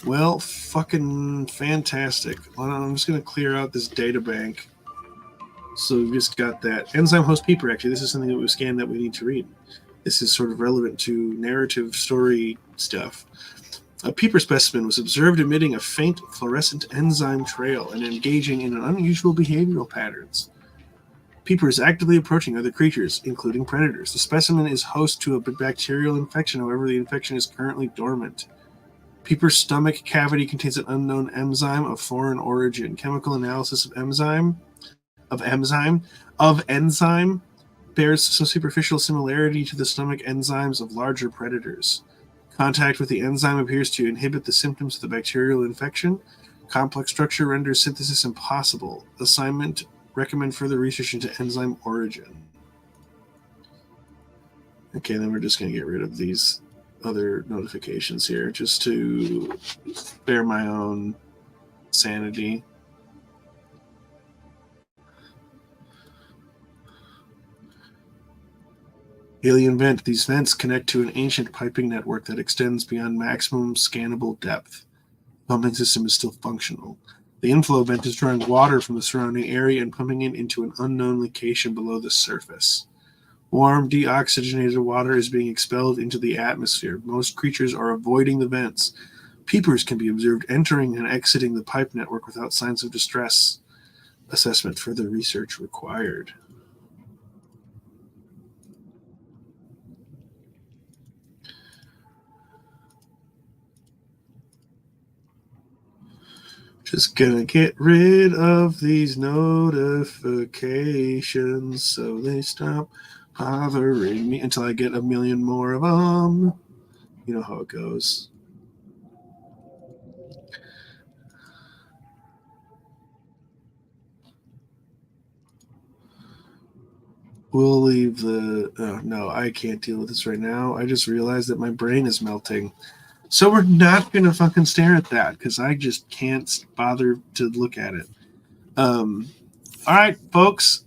[SPEAKER 1] Well, fucking fantastic. Well, I'm just going to clear out this data bank. So we've just got that. Enzyme host peeper, actually. This is something that we scanned that we need to read. This is sort of relevant to narrative story stuff. A peeper specimen was observed emitting a faint fluorescent enzyme trail and engaging in unusual behavioral patterns. Peeper is actively approaching other creatures, including predators. The specimen is host to a bacterial infection, however, the infection is currently dormant. Peeper's stomach cavity contains an unknown enzyme of foreign origin. Chemical analysis of enzyme bears some superficial similarity to the stomach enzymes of larger predators. Contact with the enzyme appears to inhibit the symptoms of the bacterial infection. Complex structure renders synthesis impossible. Assignment: recommend further research into enzyme origin. Okay, then we're just going to get rid of these other notifications here just to spare my own sanity. Alien vent. These vents connect to an ancient piping network that extends beyond maximum scannable depth. The pumping system is still functional. The inflow vent is drawing water from the surrounding area and pumping it into an unknown location below the surface. Warm, deoxygenated water is being expelled into the atmosphere. Most creatures are avoiding the vents. Peepers can be observed entering and exiting the pipe network without signs of distress. Assessment: further research required. Just gonna get rid of these notifications so they stop bothering me until I get a million more of them. You know how it goes. We'll leave the... Oh, no, I can't deal with this right now. I just realized that my brain is melting. So we're not going to fucking stare at that because I just can't bother to look at it. All right, folks.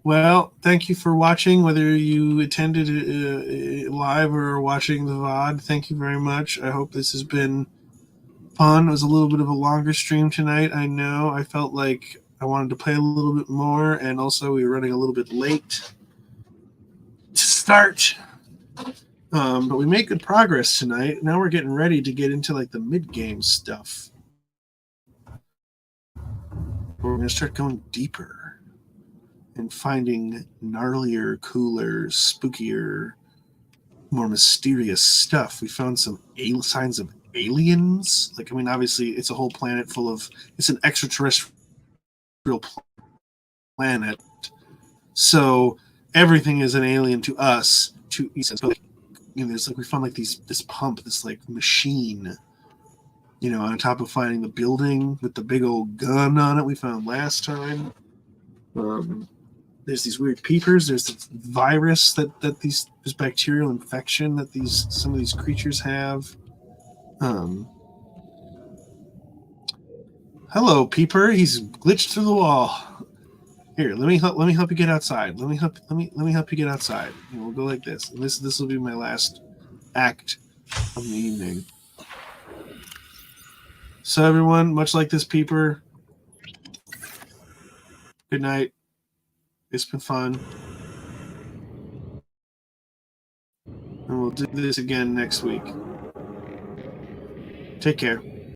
[SPEAKER 1] Well, thank you for watching, whether you attended live or watching the VOD. Thank you very much. I hope this has been fun. It was a little bit of a longer stream tonight. I know. I felt like I wanted to play a little bit more, and also we were running a little bit late to start. But we made good progress tonight. Now we're getting ready to get into like the mid-game stuff. We're going to start going deeper and finding gnarlier, cooler, spookier, more mysterious stuff. We found some signs of aliens. Like, I mean, obviously it's a whole planet full of... It's an extraterrestrial planet. So everything is an alien to us. But there's like, we found like this pump, this like machine, on top of finding the building with the big old gun on it we found last time. There's these weird peepers. There's this virus that this bacterial infection that some of these creatures have. Hello, peeper. He's glitched through the wall. Here, let me help you get outside. Let me help you get outside. And we'll go like this. And this will be my last act of the evening. So everyone, much like this peeper, good night. It's been fun. And we'll do this again next week. Take care.